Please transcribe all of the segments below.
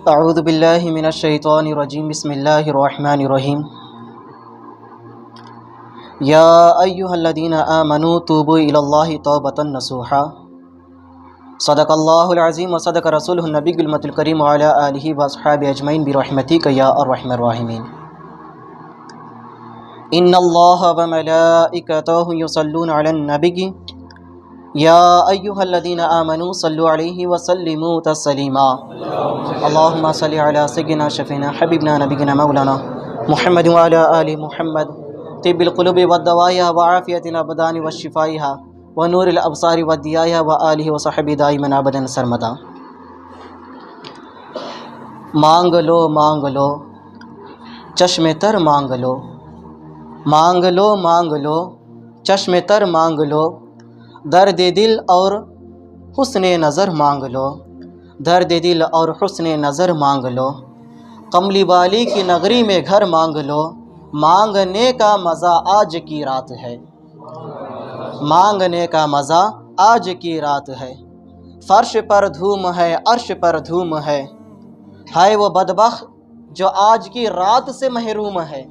أعوذ بالله من الشيطان الرجيم بسم الله الرحمن الرحيم يا أيها الذين آمنوا توبوا إلى الله توبة نصوحا صدق الله العظيم وصدق رسوله النبي المتى الكريم وعلى آله وأصحابه أجمعين برحمتك يا أرحم الراحمين إن الله وملائكته يصلون على النبي يا أيها الذين آمنوا صلوا عليه وسلموا تسليما اللهم صل على سيدنا شفينا حبيبنا نبينا مولانا محمد وعلى آل محمد طب القلوب والدوايا وعافيتنا الأبدان والشفائها ونور الأبصار والضياء وآله وصحبه دائما أبدا سرمدا मांग लो चश्मे तर मांग लो चश्मे तर मांग लो दर्द दिल और हुस्न नज़र मांग लो दर्द दिल और हुस्न नज़र मांग लो कमली वाली की नगरी में घर मांग लो मांगने का मज़ा आज की रात है मांगने का मज़ा आज की रात है फर्श पर धूम है अर्श पर धूम है वो बदबख्त जो आज की रात से महरूम है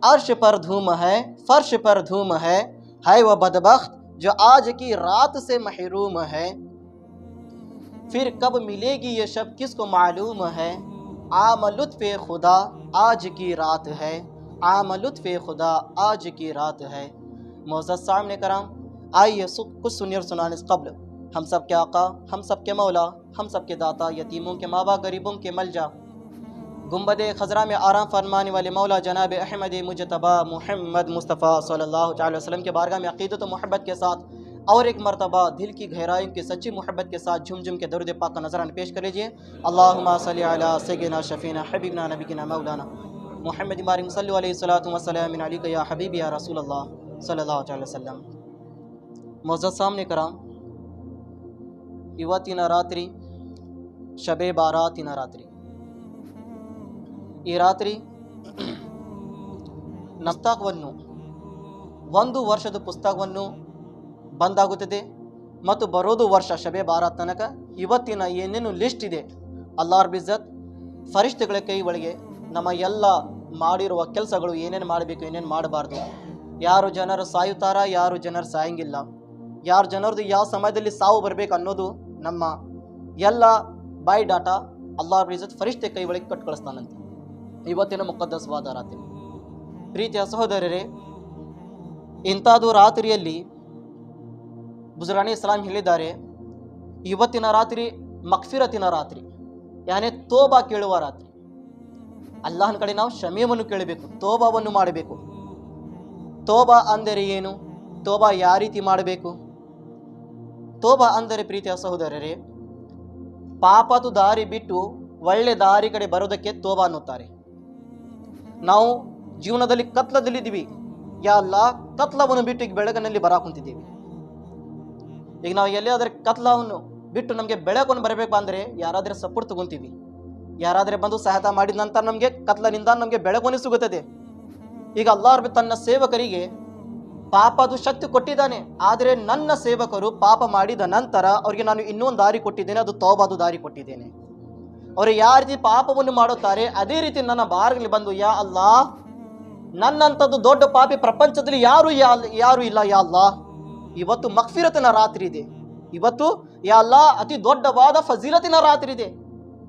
अर्श पर धूम है फर्श पर धूम है वो बदबख्त जो आज की रात से महरूम है फिर कब मिलेगी ये शब किसको मालूम है आम लुत्फ़ खुदा आज की रात है आम लुत्फ़ खुदा आज की रात है मोअज़्ज़ज़ सामने कराम आइए कुछ सुनिए और सुनाने से कब्ल हम सब के आका हम सब के मौला हम सब के दाता यतीमों के मावा गरीबों के मलजा गुंबद खज़रा में आराम फरमाने वाले मौला जनाब अहमद मुजतबा मुहम्मद मुस्तफ़ा सल्लल्लाहु अलैहि वसल्लम के बारगाह में अक़ीदत व मोहब्बत के साथ और एक मरतबा दिल की गहराइयों की सच्ची मोहब्बत के साथ झुम के दरुद पाक का नज़राना पेश कर लीजिए। अल्लाहुम्मा सल्लि अला सय्यिदिना शफ़ीना हबीबना नबीना मौलाना मुहम्मद बारिक सल्लल्लाहु अलैहि वसल्लम व सलाम अलैका या हबीबी या रसूलल्लाह सल्लल्लाहु अलैहि वसल्लम। मुअज़्ज़ज़ सामने कराम, ಇವತ್ತಿನ ರಾತ್ರಿ ಶಬೆ ಬಾರಾತಿನ ರಾತ್ರಿ. ಈ ರಾತ್ರಿ ಪುಸ್ತಕವನ್ನು ಒಂದು ವರ್ಷದ ಪುಸ್ತಕವನ್ನು ಬಂದಾಗುತ್ತದೆ ಮತ್ತು ಬರೋದು ವರ್ಷ ಶಬೆ ಬಾರಾತ್ ತನಕ ಇವತ್ತಿನ ಏನೇನು ಲಿಸ್ಟ್ ಇದೆ ಅಲ್ಲಾಹ್ ರಬ್ಬುಲ್ ಇಜ್ಜತ್ ಫರಿಷ್ಠಗಳ ಕೈ ಒಳಗೆ ನಮ್ಮ ಎಲ್ಲ ಮಾಡಿರುವ ಕೆಲಸಗಳು ಏನೇನು ಮಾಡಬೇಕು ಏನೇನು ಮಾಡಬಾರ್ದು, ಯಾರು ಜನರು ಸಾಯುತ್ತಾರ ಯಾರು ಜನರು ಸಾಯಂಗಿಲ್ಲ, ಯಾರು ಜನರದು ಯಾವ ಸಮಯದಲ್ಲಿ ಸಾವು ಬರಬೇಕು ಅನ್ನೋದು ನಮ್ಮ ಎಲ್ಲ ಬಾಯ್ ಡಾಟಾ ಅಲ್ಲಾಹ್ ರಬ್ಬುಲ್ ಇಜ್ಜತ್ ಫರಿಷ್ಠೆ ಕೈ ಒಳಗೆ ಕಟ್ಟು ಕಳಿಸ್ತಾನಂತೆ ಇವತ್ತಿನ ಮುಖದ್ದಸ್ವಾದ ರಾತ್ರಿ. ಪ್ರೀತಿಯ ಸಹೋದರರೇ, ಇಂಥದ್ದು ರಾತ್ರಿಯಲ್ಲಿ ಬುಜುರ್ಗಾನಿ ಇಸ್ಲಾಂ ಹೇಳಿದ್ದಾರೆ, ಇವತ್ತಿನ ರಾತ್ರಿ ಮಗ್ಫಿರತಿನ ರಾತ್ರಿ, ಯಾನೇ ತೋಬಾ ಕೇಳುವ ರಾತ್ರಿ. ಅಲ್ಲಾಹನ ಕಡೆ ನಾವು ಕ್ಷಮೆಯನ್ನು ಕೇಳಬೇಕು, ತೋಬಾವನ್ನು ಮಾಡಬೇಕು. ತೋಬಾ ಅಂದರೆ ಏನು, ತೋಬಾ ಯಾವ ರೀತಿ ಮಾಡಬೇಕು? ತೋಬಾ ಅಂದರೆ ಪ್ರೀತಿಯ ಸಹೋದರರೇ, ಪಾಪದ ದಾರಿ ಬಿಟ್ಟು ಒಳ್ಳೆ ದಾರಿ ಕಡೆ ಬರೋದಕ್ಕೆ ತೋಬಾ ಅನ್ನುತ್ತಾರೆ. ನಾವು ಜೀವನದಲ್ಲಿ ಕತ್ಲದಲ್ಲಿದ್ದೀವಿ, ಯಾ ಅಲ್ಲಾ ಕತ್ಲವನ್ನು ಬಿಟ್ಟು ಈಗ ಬೆಳಗಿನಲ್ಲಿ ಬರಾಕುಂತಿದ್ದೀವಿ. ಈಗ ನಾವು ಎಲ್ಲಿಯಾದರೆ ಕತ್ಲವನ್ನು ಬಿಟ್ಟು ನಮಗೆ ಬೆಳಕನ್ನು ಬರಬೇಕು ಅಂದರೆ ಯಾರಾದರೆ ಸಪೋರ್ಟ್ ತಗೊಂತೀವಿ, ಯಾರಾದರೆ ಬಂದು ಸಹಾಯ ಮಾಡಿದ ನಂತರ ನಮಗೆ ಕತ್ಲನಿಂದ ನಮಗೆ ಬೆಳಕನ್ನು ಸಿಗುತ್ತದೆ. ಈಗ ಅಲ್ಲಾಹ್ ರಬ್ಬ್ ತನ್ನ ಸೇವಕರಿಗೆ ಪಾಪದು ಶಕ್ತಿ ಕೊಟ್ಟಿದ್ದಾನೆ, ಆದರೆ ನನ್ನ ಸೇವಕರು ಪಾಪ ಮಾಡಿದ ನಂತರ ಅವರಿಗೆ ನಾನು ಇನ್ನೊಂದು ದಾರಿ ಕೊಟ್ಟಿದ್ದೇನೆ, ಅದು ತೌಬಾದು ದಾರಿ ಕೊಟ್ಟಿದ್ದೇನೆ. ಅವರು ಯಾವ ರೀತಿ ಪಾಪವನ್ನು ಮಾಡುತ್ತಾರೆ ಅದೇ ರೀತಿ ನನ್ನ ಬಾರ್ಗಲ್ಲಿ ಬಂದು ಯಾ ಅಲ್ಲಾಹ್ ನನ್ನಂಥದ್ದು ದೊಡ್ಡ ಪಾಪಿ ಪ್ರಪಂಚದಲ್ಲಿ ಯಾರು ಇಲ್ಲ ಯಾ ಅಲ್ಲಾಹ್, ಇವತ್ತು ಮಗ್ಫಿರತಿನ ರಾತ್ರಿ ಇದೆ, ಇವತ್ತು ಯಾ ಅಲ್ಲಾಹ್ ಅತಿ ದೊಡ್ಡವಾದ ಫಜೀಲತಿನ ರಾತ್ರಿ ಇದೆ.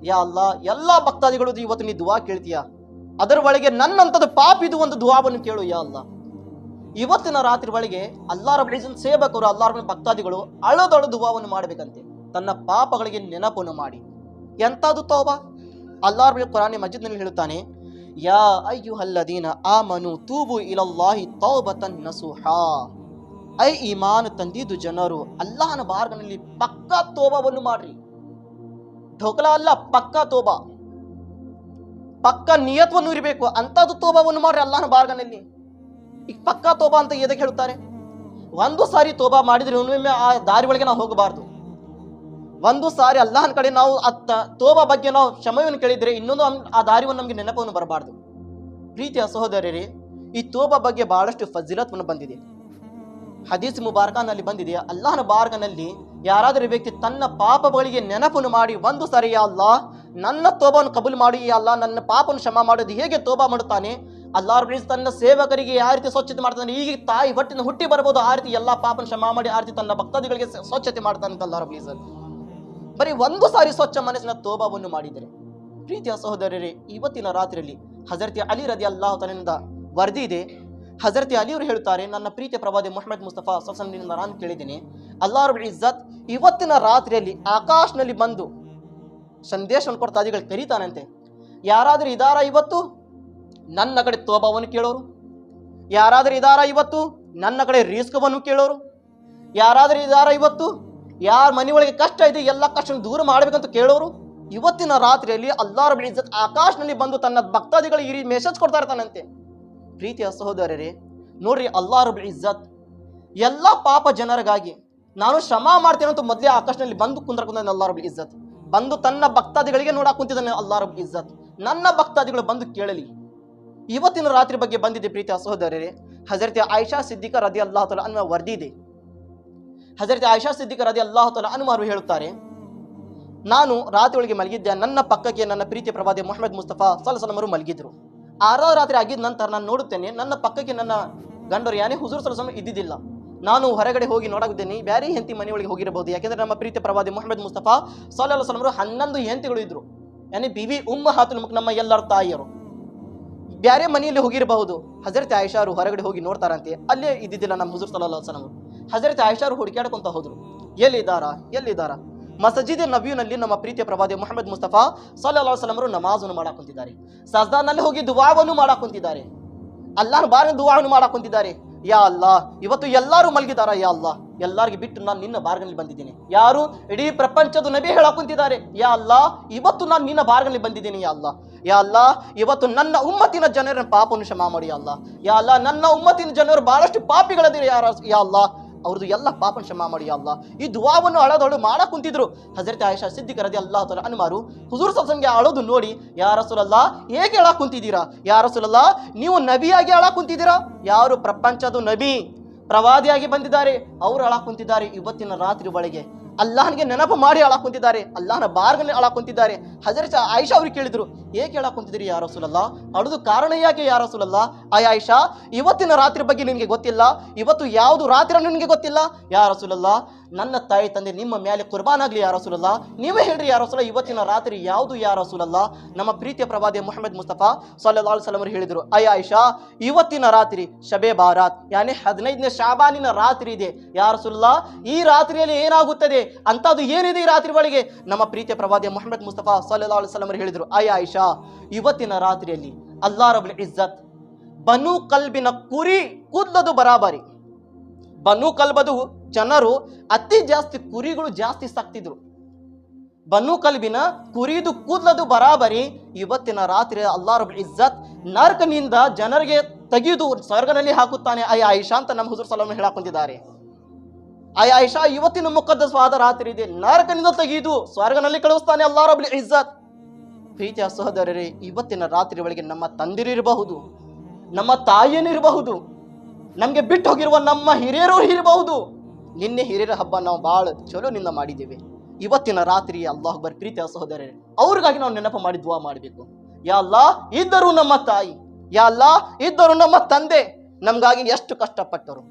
ಯಾ ಅಲ್ಲಾಹ್ ಎಲ್ಲ ಭಕ್ತಾದಿಗಳು ಇವತ್ತು ನೀ ದುವಾ ಕೇಳ್ತೀಯ, ಅದರ ಒಳಗೆ ನನ್ನಂಥದ್ದು ಪಾಪಿದು ಒಂದು ದುವಾವನ್ನು ಕೇಳು ಯಾ ಅಲ್ಲಾಹ್. ಇವತ್ತಿನ ರಾತ್ರಿ ಒಳಗೆ ಅಲ್ಲಾಹ್ ರಬ್ಬುಲ್ ಇಜ್ಜತ್ ಸೇವಕರು ಅಲ್ಲಾಹ್ ರಬ್ಬುಲ್ ಭಕ್ತಾದಿಗಳು ಅಳದಳು ದುವಾವನ್ನು ಮಾಡಬೇಕಂತೆ, ತನ್ನ ಪಾಪಗಳಿಗೆ ನೆನಪನ್ನು ಮಾಡಿ. ಎಂಥದ್ದು ತೌಬಾ? ಅಲ್ಲಾಹ್ ರಬ್ಬುಲ್ ಕುರಾನ್ ಮಜಿದ್ನಲ್ಲಿ ಹೇಳುತ್ತಾನೆ, ಯಾ ಅಯ್ಯುಹಲ್ಲದೀನ ಆಮನು ತೂಬು ಇಲಲ್ಲಾಹಿ ತೌಬತನ್ ನಸೂಹಾ. ಐ ಈಮಾನ್ ತಂದಿದ್ದು ಜನರು ಅಲ್ಲಾಹನ ಬಾರ್ಗನಲ್ಲಿ ಪಕ್ಕಾ ತೋಬಾವನ್ನು ಮಾಡ್ರಿ. ಢೋಕಲ ಅಲ್ಲ, ಪಕ್ಕಾ ತೋಬಾ, ಪಕ್ಕಾ ನಿಯತ್ವನ್ನು ಇರಬೇಕು, ಅಂಥದ್ದು ತೋಬಾವನ್ನು ಮಾಡ್ರಿ ಅಲ್ಲಾಹನ ಬಾರ್ಗನಲ್ಲಿ. ಈಗ ಪಕ್ಕಾ ತೋಬಾ ಅಂತ ಎದಕ್ಕೆ ಹೇಳುತ್ತಾರೆ? ಒಂದು ಸಾರಿ ತೋಬಾ ಮಾಡಿದ್ರೆ ಒಮ್ಮೆ ಆ ದಾರಿ ಒಳಗೆ ನಾವು ಹೋಗಬಾರ್ದು. ಒಂದು ಸಾರಿ ಅಲ್ಲಾಹನ ಕಡೆ ನಾವು ತೋಬಾ ಬಗ್ಗೆ ನಾವು ಕ್ಷಮೆಯನ್ನು ಕೇಳಿದ್ರೆ ಇನ್ನೊಂದು ಆ ದಾರಿಯನ್ನು ನಮಗೆ ನೆನಪವನ್ನು ಬರಬಾರ್ದು. ಪ್ರೀತಿಯ ಸಹೋದರರೇ, ಈ ತೋಬಾ ಬಗ್ಗೆ ಬಹಳಷ್ಟು ಫಜಿಲತ್ವನ್ನು ಬಂದಿದೆ. ಹದೀಸ್ ಮುಬಾರಕನಲ್ಲಿ ಬಂದಿದೆ, ಅಲ್ಲಾಹನ ಬಾರ್ಗನಲ್ಲಿ ಯಾರಾದರೂ ವ್ಯಕ್ತಿ ತನ್ನ ಪಾಪಗಳಿಗೆ ನೆನಪನ್ನು ಮಾಡಿ ಒಂದು ಸಾರಿ ಯಾ ಅಲ್ಲಾಹ್ ನನ್ನ ತೋಬವನ್ನು ಕಬೂಲ್ ಮಾಡಿ ಯಾ ಅಲ್ಲಾ, ನನ್ನ ಪಾಪವನ್ನು ಕ್ಷಮಾ ಮಾಡೋದು ಹೇಗೆ ತೋಬಾ ಮಾಡುತ್ತಾನೆ, ಅಲ್ಲಾಹ್ ರಬ್ಬುಲ್ ಇಜ್ಜತ್ ತನ್ನ ಸೇವಕರಿಗೆ ಯಾವ ರೀತಿ ಸ್ವಚ್ಛತೆ ಮಾಡ್ತಾನೆ, ಈಗ ತಾಯಿ ಹೊಟ್ಟಿನ ಹುಟ್ಟಿ ಬರ್ಬೋದು ಆ ರೀತಿ ಎಲ್ಲ ಪಾಪನ ಕ್ಷಮಾ ಮಾಡಿ ಆ ರೀತಿ ತನ್ನ ಭಕ್ತಾದಿಗಳಿಗೆ ಸ್ವಚ್ಛತೆ ಮಾಡ್ತಾನೆ ಅಂತ ಅಲ್ಲಾಹ್ ರಬ್ಬುಲ್ ಇಜ್ಜತ್. ಬರೀ ಒಂದು ಸಾರಿ ಸ್ವಚ್ಛ ಮನಸ್ಸಿನ ತೋಬಾವನ್ನು ಮಾಡಿದರೆ ಪ್ರೀತಿಯ ಸಹೋದರರೇ, ಇವತ್ತಿನ ರಾತ್ರಿಯಲ್ಲಿ ಹಜರತ್ ಅಲಿ ರದಿಯಲ್ಲಾಹು ತಆಲಾದಿಂದ ವರದಿ ಇದೆ. ಹಜರತ್ ಅಲಿ ಅವರು ಹೇಳುತ್ತಾರೆ, ನನ್ನ ಪ್ರೀತಿಯ ಪ್ರವಾದಿ ಮುಹಮ್ಮದ್ ಮುಸ್ತಫಾ ಸಲ್ಲಲ್ಲಾಹು ಅಲೈಹಿ ವಸಲ್ಲಂ ನಾನು ಕೇಳಿದ್ದೇನೆ, ಅಲ್ಲಾಹ್ ರಬ್ಬುಲ್ ಇಜ್ಜತ್ ಇವತ್ತಿನ ರಾತ್ರಿಯಲ್ಲಿ ಆಕಾಶನಲ್ಲಿ ಬಂದು ಸಂದೇಶವನ್ನು ಕೊಡ್ತಾದಿಗಳು ಕರೀತಾನಂತೆ. ಯಾರಾದರೂ ಇದಾರ ಇವತ್ತು ನನ್ನ ಕಡೆ ತೋಬಾವನ್ನು ಕೇಳೋರು, ಯಾರಾದರೂ ಇದಾರ ಇವತ್ತು ನನ್ನ ಕಡೆ ರಿಸ್ಕವನ್ನು ಕೇಳೋರು, ಯಾರಾದರೂ ಇದಾರ ಇವತ್ತು ಯಾರ ಮನೆಯೊಳಗೆ ಕಷ್ಟ ಇದೆ ಎಲ್ಲ ಕಷ್ಟ ದೂರ ಮಾಡಬೇಕಂತ ಕೇಳೋರು. ಇವತ್ತಿನ ರಾತ್ರಿಯಲ್ಲಿ ಅಲ್ಲಾಹ್ ರಬ್ಬುಲ್ ಇಜ್ಜತ್ ಆಕಾಶನಲ್ಲಿ ಬಂದು ತನ್ನ ಭಕ್ತಾದಿಗಳಿಗೆ ಈ ಮೆಸೇಜ್ ಕೊಡ್ತಾ ಇರ್ತಾನಂತೆ. ಪ್ರೀತಿಯ ಸಹೋದರರೇ, ನೋಡ್ರಿ, ಅಲ್ಲಾಹ್ ರಬ್ಬುಲ್ ಇಜ್ಜತ್ ಎಲ್ಲ ಪಾಪ ಜನರಿಗಾಗಿ ನಾನು ಕ್ಷಮಾ ಮಾಡ್ತೇನೆ ಅಂತ ಮೊದಲೇ ಆಕಾಶದಲ್ಲಿ ಬಂದು ಕುಂದ್ರಕೊಂಡ ಅಲ್ಲಾಹ್ ರಬ್ಬುಲ್ ಇಜ್ಜತ್ ಬಂದು ತನ್ನ ಭಕ್ತಾದಿಗಳಿಗೆ ನೋಡಾಕ್ ಕುಂತಿದ್ದಾನೆ. ಅಲ್ಲಾಹ್ ರಬ್ಬುಲ್ ಇಜ್ಜತ್ ನನ್ನ ಭಕ್ತಾದಿಗಳು ಬಂದು ಕೇಳಲಿ. ಇವತ್ತಿನ ರಾತ್ರಿ ಬಗ್ಗೆ ಬಂದಿದೆ ಪ್ರೀತಿಯ ಸಹೋದರರೇ. ಹಜರತ್ ಆಯಿಷಾ ಸಿದ್ದಿಕ ರದಿಯಲ್ಲಾಹು ತಆಲಾ ಅನ್ಹ ವರದಿ ಇದೆ. ಹಜರತ್ ಆಯಿಷಾ ಸಿದ್ದಿಕ ರದಿಯಲ್ಲಾಹು ತಆಲಾ ಅನ್ಹ ಅವರು ಹೇಳುತ್ತಾರೆ, ನಾನು ರಾತ್ರಿ ಒಳಗೆ ಮಲಗಿದ್ದೆ, ನನ್ನ ಪಕ್ಕಕ್ಕೆ ನನ್ನ ಪ್ರೀತಿಯ ಪ್ರವಾದಿ ಮುಹಮ್ಮದ್ ಮುಸ್ತಫಾ ಸಲ್ಲಲ್ಲಾಹು ಅಲೈಹಿ ವಸಲ್ಲಂ ಅವರು ಮಲಗಿದ್ರು. ಆರೋ ರಾತ್ರಿ ಆಗಿದ್ದ ನಂತರ ನಾನು ನೋಡುತ್ತೇನೆ, ನನ್ನ ಪಕ್ಕಕ್ಕೆ ನನ್ನ ಗಂಡರು ಯಾನೇ ಹುಜೂರ್ ಸಲ್ಲಲ್ಲಾಹು ಅಲೈಹಿ ವಸಲ್ಲಂ ಇದ್ದಿದ್ದಿಲ್ಲ. ನಾನು ಹೊರಗಡೆ ಹೋಗಿ ನೋಡಾಕಿದ್ದೇನೆ, ಬೇರೆ ಹೆಂಡತಿ ಮನೆಯೊಳಗೆ ಹೋಗಿರಬಹುದು. ಯಾಕೆಂದ್ರೆ ನಮ್ಮ ಪ್ರೀತಿಯ ಪ್ರವಾದಿ ಮುಹಮ್ಮದ್ ಮುಸ್ತಫಾ ಸಲ್ಲಲ್ಲಾಹು ಅಲೈಹಿ ವಸಲ್ಲಂ ಅವರು 11 ಹೆಂಡತಿಗಳು ಇದ್ರು. ಯಾನಿ ಬಿವಿ ಉಮ್ಮಹಾತುಲ್ ನಮ್ಮ ಎಲ್ಲರ ತಾಯಿಯರು ಬ್ಯಾರೆ ಮನೆಯಲ್ಲಿ ಹೋಗಿರಬಹುದು. ಹಜರತ್ ಆಯಿಷಾ ಅವರು ಹೊರಗಡೆ ಹೋಗಿ ನೋಡ್ತಾರಂತೆ, ಅಲ್ಲೇ ಇದ್ದಿದ್ದಿಲ್ಲ ನಮ್ಮ ಹುಜೂರ್ ಸಲ್ಲಲ್ಲಾಹು ಅಲೈಹಿ ವಸಲ್ಲಂ. ಹಜರತ್ ಆಯಿಷಾ ಅವರು ಹುಡುಕಾಡ್ಕೊಂತ ಹೋದ್ರು, ಎಲ್ಲಿದ್ದಾರ ಮಸಜಿದ್ ನಬಿಯುನಲ್ಲಿ ನಮ್ಮ ಪ್ರೀತಿಯ ಪ್ರವಾದಿ ಮುಹಮ್ಮದ್ ಮುಸ್ತಫಾ ಸಲ್ಲಲ್ಲಾಹು ಅಲೈಹಿ ವಸಲ್ಲಂ ಅವರು ನಮಾಜನ್ನು ಮಾಡಾಕ್ ಕುಂತಿದ್ದಾರೆ, ಸಜ್ದಾನಲ್ಲಿ ಹೋಗಿ ದುವಾವನ್ನು ಮಾಡಾಕ್ ಕುಂತಿದ್ದಾರೆ, ಅಲ್ಲಾಹನ ಬಾರಿನ ದುವಾವನ್ನು ಮಾಡಾಕ್ ಕುಂತಿದ್ದಾರೆ. ಯಾ ಅಲ್ಲಾ, ಇವತ್ತು ಎಲ್ಲರೂ ಮಲಗಿದಾರ, ಯಾ ಅಲ್ಲಾ ಎಲ್ಲರಿಗೆ ಬಿಟ್ಟು ನಾನು ನಿನ್ನ ಬಾರ್ಗನಲ್ಲಿ ಬಂದಿದ್ದೀನಿ. ಯಾರು? ಇಡೀ ಪ್ರಪಂಚದ ನಬಿ ಹೇಳಾಕ್ ಕುಂತಿದ್ದಾರೆ, ಯಾ ಅಲ್ಲಾ ಇವತ್ತು ನಾನು ನಿನ್ನ ಬಾರ್ಗನಲ್ಲಿ ಬಂದಿದ್ದೀನಿ. ಯಾ ಅಲ್ಲಾ, ಯಾ ಅಲ್ಲಾ ಇವತ್ತು ನನ್ನ ಉಮ್ಮತಿನ ಜನರ ಪಾಪವನ್ನು ಕ್ಷಮಾ ಮಾಡಿ. ಯಾ ಅಲ್ಲಾ, ಯಾ ಅಲ್ಲಾ ನನ್ನ ಉಮ್ಮತಿನ ಜನರು ಬಹಳಷ್ಟು ಪಾಪಿಗಳದಿರಿ, ಯಾ ಅಲ್ಲಾ ಅವ್ರದ್ದು ಎಲ್ಲ ಪಾಪನ ಕ್ಷಮಾ ಮಾಡಿ. ಯಾ ಅಲ್ಲಾ ಈ ದುವಾವನ್ನು ಅಳದೊಳು ಮಾಡಕ್ ಕುಂತಿದ್ರು. ಹಜರತ್ ಆಯಿಷಾ ಸಿದ್ದಿಕ ರದಿಯಲ್ಲಾಹು ತಆಲಾ ಅನ್ಹಾರು ಹುಜೂರ್ ಸಲ್ಲಲ್ಲಾಹು ಅಲೈಹಿ ವಸಲ್ಲಂಗೆ ಅಳೋದು ನೋಡಿ, ಯಾ ರಸೂಲಲ್ಲಾಹ್ ಹೇಗೆ ಅಳಾಕ್ ಕುಂತಿದ್ದೀರಾ? ಯಾ ರಸೂಲಲ್ಲಾಹ್ ನೀವು ನಬಿಯಾಗಿ ಅಳಾಕ್ ಕುಂತಿದ್ದೀರಾ? ಯಾರು ಪ್ರಪಂಚದ ನಬಿ ಪ್ರವಾದಿಯಾಗಿ ಬಂದಿದ್ದಾರೆ ಅವರು ಅಳಾಕ್ ಕುಂತಿದ್ದಾರೆ. ಇವತ್ತಿನ ರಾತ್ರಿ ಒಳಗೆ ಅಲ್ಲಾಹನಿಗೆ ನೆನಪು ಮಾಡಿ ಅಳಾಕ್ ಕುಂತಿದ್ದಾರೆ, ಅಲ್ಲಾಹನ ಬಾರ್ಗಲ್ಲಿ ಅಳಾಕ್ ಕುಂತಿದ್ದಾರೆ. ಹಜರತ್ ಆಯಿಷಾ ಅವ್ರಿಗೆ ಕೇಳಿದ್ರು, ಏಕೆ ಅಳಾಕ್ ಕುಂತಿದ್ದೀರಿ ಯಾ ರಸೂಲಲ್ಲಾಹ್? ಅಳೋದು ಕಾರಣ ಯಾಕೆ ಯಾ ರಸೂಲಲ್ಲಾಹ್? ಆಯಿಷಾ ಇವತ್ತಿನ ರಾತ್ರಿ ಬಗ್ಗೆ ನಿನಗೆ ಗೊತ್ತಿಲ್ಲ, ಇವತ್ತು ಯಾವುದು ರಾತ್ರಿ ನಿನಗೆ ಗೊತ್ತಿಲ್ಲ ಯಾ ರಸೂಲಲ್ಲಾಹ್? ನನ್ನ ತಾಯಿ ತಂದೆ ನಿಮ್ಮ ಮೇಲೆ ಕುರ್ಬಾನ್ ಆಗ್ಲಿ ಯಾ ರಸೂಲಲ್ಲಾಹ್, ನೀವೇ ಹೇಳ್ರಿ ಯಾ ರಸೂಲಲ್ಲಾಹ್ ಇವತ್ತಿನ ರಾತ್ರಿ ಯಾವುದು ಯಾ ರಸೂಲಲ್ಲಾಹ್? ನಮ್ಮ ಪ್ರೀತಿಯ ಪ್ರವಾದಿ ಮುಹಮ್ಮದ್ ಮುಸ್ತಫಾ ಸಲ್ಲಲ್ಲಾಹು ಅಲೈಹಿ ವಸಲ್ಲಂ ಹೇಳಿದ್ರು, ಆಯಿಷಾ ಇವತ್ತಿನ ರಾತ್ರಿ ಶಬೆ ಬಾರಾತ್ ಯಾನಿ 15ನೇ ಶಾಬಾನಿನ ರಾತ್ರಿ ಇದೆ ಯಾ ರಸೂಲಲ್ಲಾಹ್. ಈ ರಾತ್ರಿಯಲ್ಲಿ ಏನಾಗುತ್ತದೆ ಅಂತದ್ದು ಏನಿದೆ ಈ ರಾತ್ರಿ ಒಳಗೆ? ನಮ್ಮ ಪ್ರೀತಿಯ ಪ್ರವಾದಿ ಮುಹಮ್ಮದ್ ಮುಸ್ತಫಾ ಸಲ್ಲಲ್ಲಾಹು ಅಲೈಹಿ ವಸಲ್ಲಂ ಹೇಳಿದ್ರು, ಆಯಿಷಾ ಇವತ್ತಿನ ರಾತ್ರಿಯಲ್ಲಿ ಅಲ್ಲಾಹ್ ರಬ್ಬುಲ್ ಇಜ್ಜತ್ ಬನು ಕಲ್ಬಿನ ಕುರಿ ಕೂದಲದು ಬರಾಬರಿ, ಬನು ಕಲ್ಬದು ಜನರು ಅತಿ ಜಾಸ್ತಿ ಕುರಿಗಳು ಜಾಸ್ತಿ ಸಾಕ್ತಿದ್ರು, ಬನು ಕಲ್ಬಿನ ಕುರಿದು ಕೂದಲದು ಬರಾಬರಿ ಇವತ್ತಿನ ರಾತ್ರಿ ಅಲ್ಲಾಹ್ ರಬ್ಬುಲ್ ಇಜ್ಜತ್ ನರಕನಿಂದ ಜನರಿಗೆ ತೆಗೆದು ಸ್ವರ್ಗದಲ್ಲಿ ಹಾಕುತ್ತಾನೆ ಆಯಿಷಾ ಅಂತ ನಮ್ಮ ಹುಜೂರ್ ಸಲ್ಲಲ್ಲಾಹು ಅಲೈಹಿ ವಸಲ್ಲಂ ಹೇಳಾಕುಂತಿದ್ದಾರೆ. ಆಯಿಷಾ ಇವತ್ತಿನ ಮುಖದ್ದಸವಾದ ರಾತ್ರಿ ಇದೆ, ನರಕನಿಂದ ತೆಗೆದು ಸ್ವರ್ಗನಲ್ಲಿ ಕಳುಹಿಸ್ತಾನೆ ಅಲ್ಲಾಹ್ ರಬ್ಬುಲ್ ಇಜ್ಜತ್. ಪ್ರೀತಿಯ ಸಹೋದರರೇ, ಇವತ್ತಿನ ರಾತ್ರಿ ಒಳಗೆ ನಮ್ಮ ತಂದಿರಿರಬಹುದು, ನಮ್ಮ ತಾಯಿಯನಿರಬಹುದು, ನಮಗೆ ಬಿಟ್ಟು ಹೋಗಿರುವ ನಮ್ಮ ಹಿರಿಯರು ಇರಬಹುದು. ನಿನ್ನೆ ಹಿರಿಯರ ಹಬ್ಬ ನಾವು ಬಹಳ ಚಲೋ ನಿಂದ ಮಾಡಿದ್ದೇವೆ. ಇವತ್ತಿನ ರಾತ್ರಿ ಅಲ್ಲಾಹ್ ಅಕ್ಬರ್. ಪ್ರೀತಿಯ ಸಹೋದರರೇ, ಅವ್ರಿಗಾಗಿ ನಾವು ನೆನಪು ಮಾಡಿ ದುವಾ ಮಾಡಬೇಕು. ಯಾ ಅಲ್ಲಾಹ್ ಇದ್ದರು ನಮ್ಮ ತಾಯಿ, ಯಾ ಅಲ್ಲಾಹ್ ಇದ್ದರು ನಮ್ಮ ತಂದೆ, ನಮ್ಗಾಗಿ ಎಷ್ಟು ಕಷ್ಟಪಟ್ಟರು,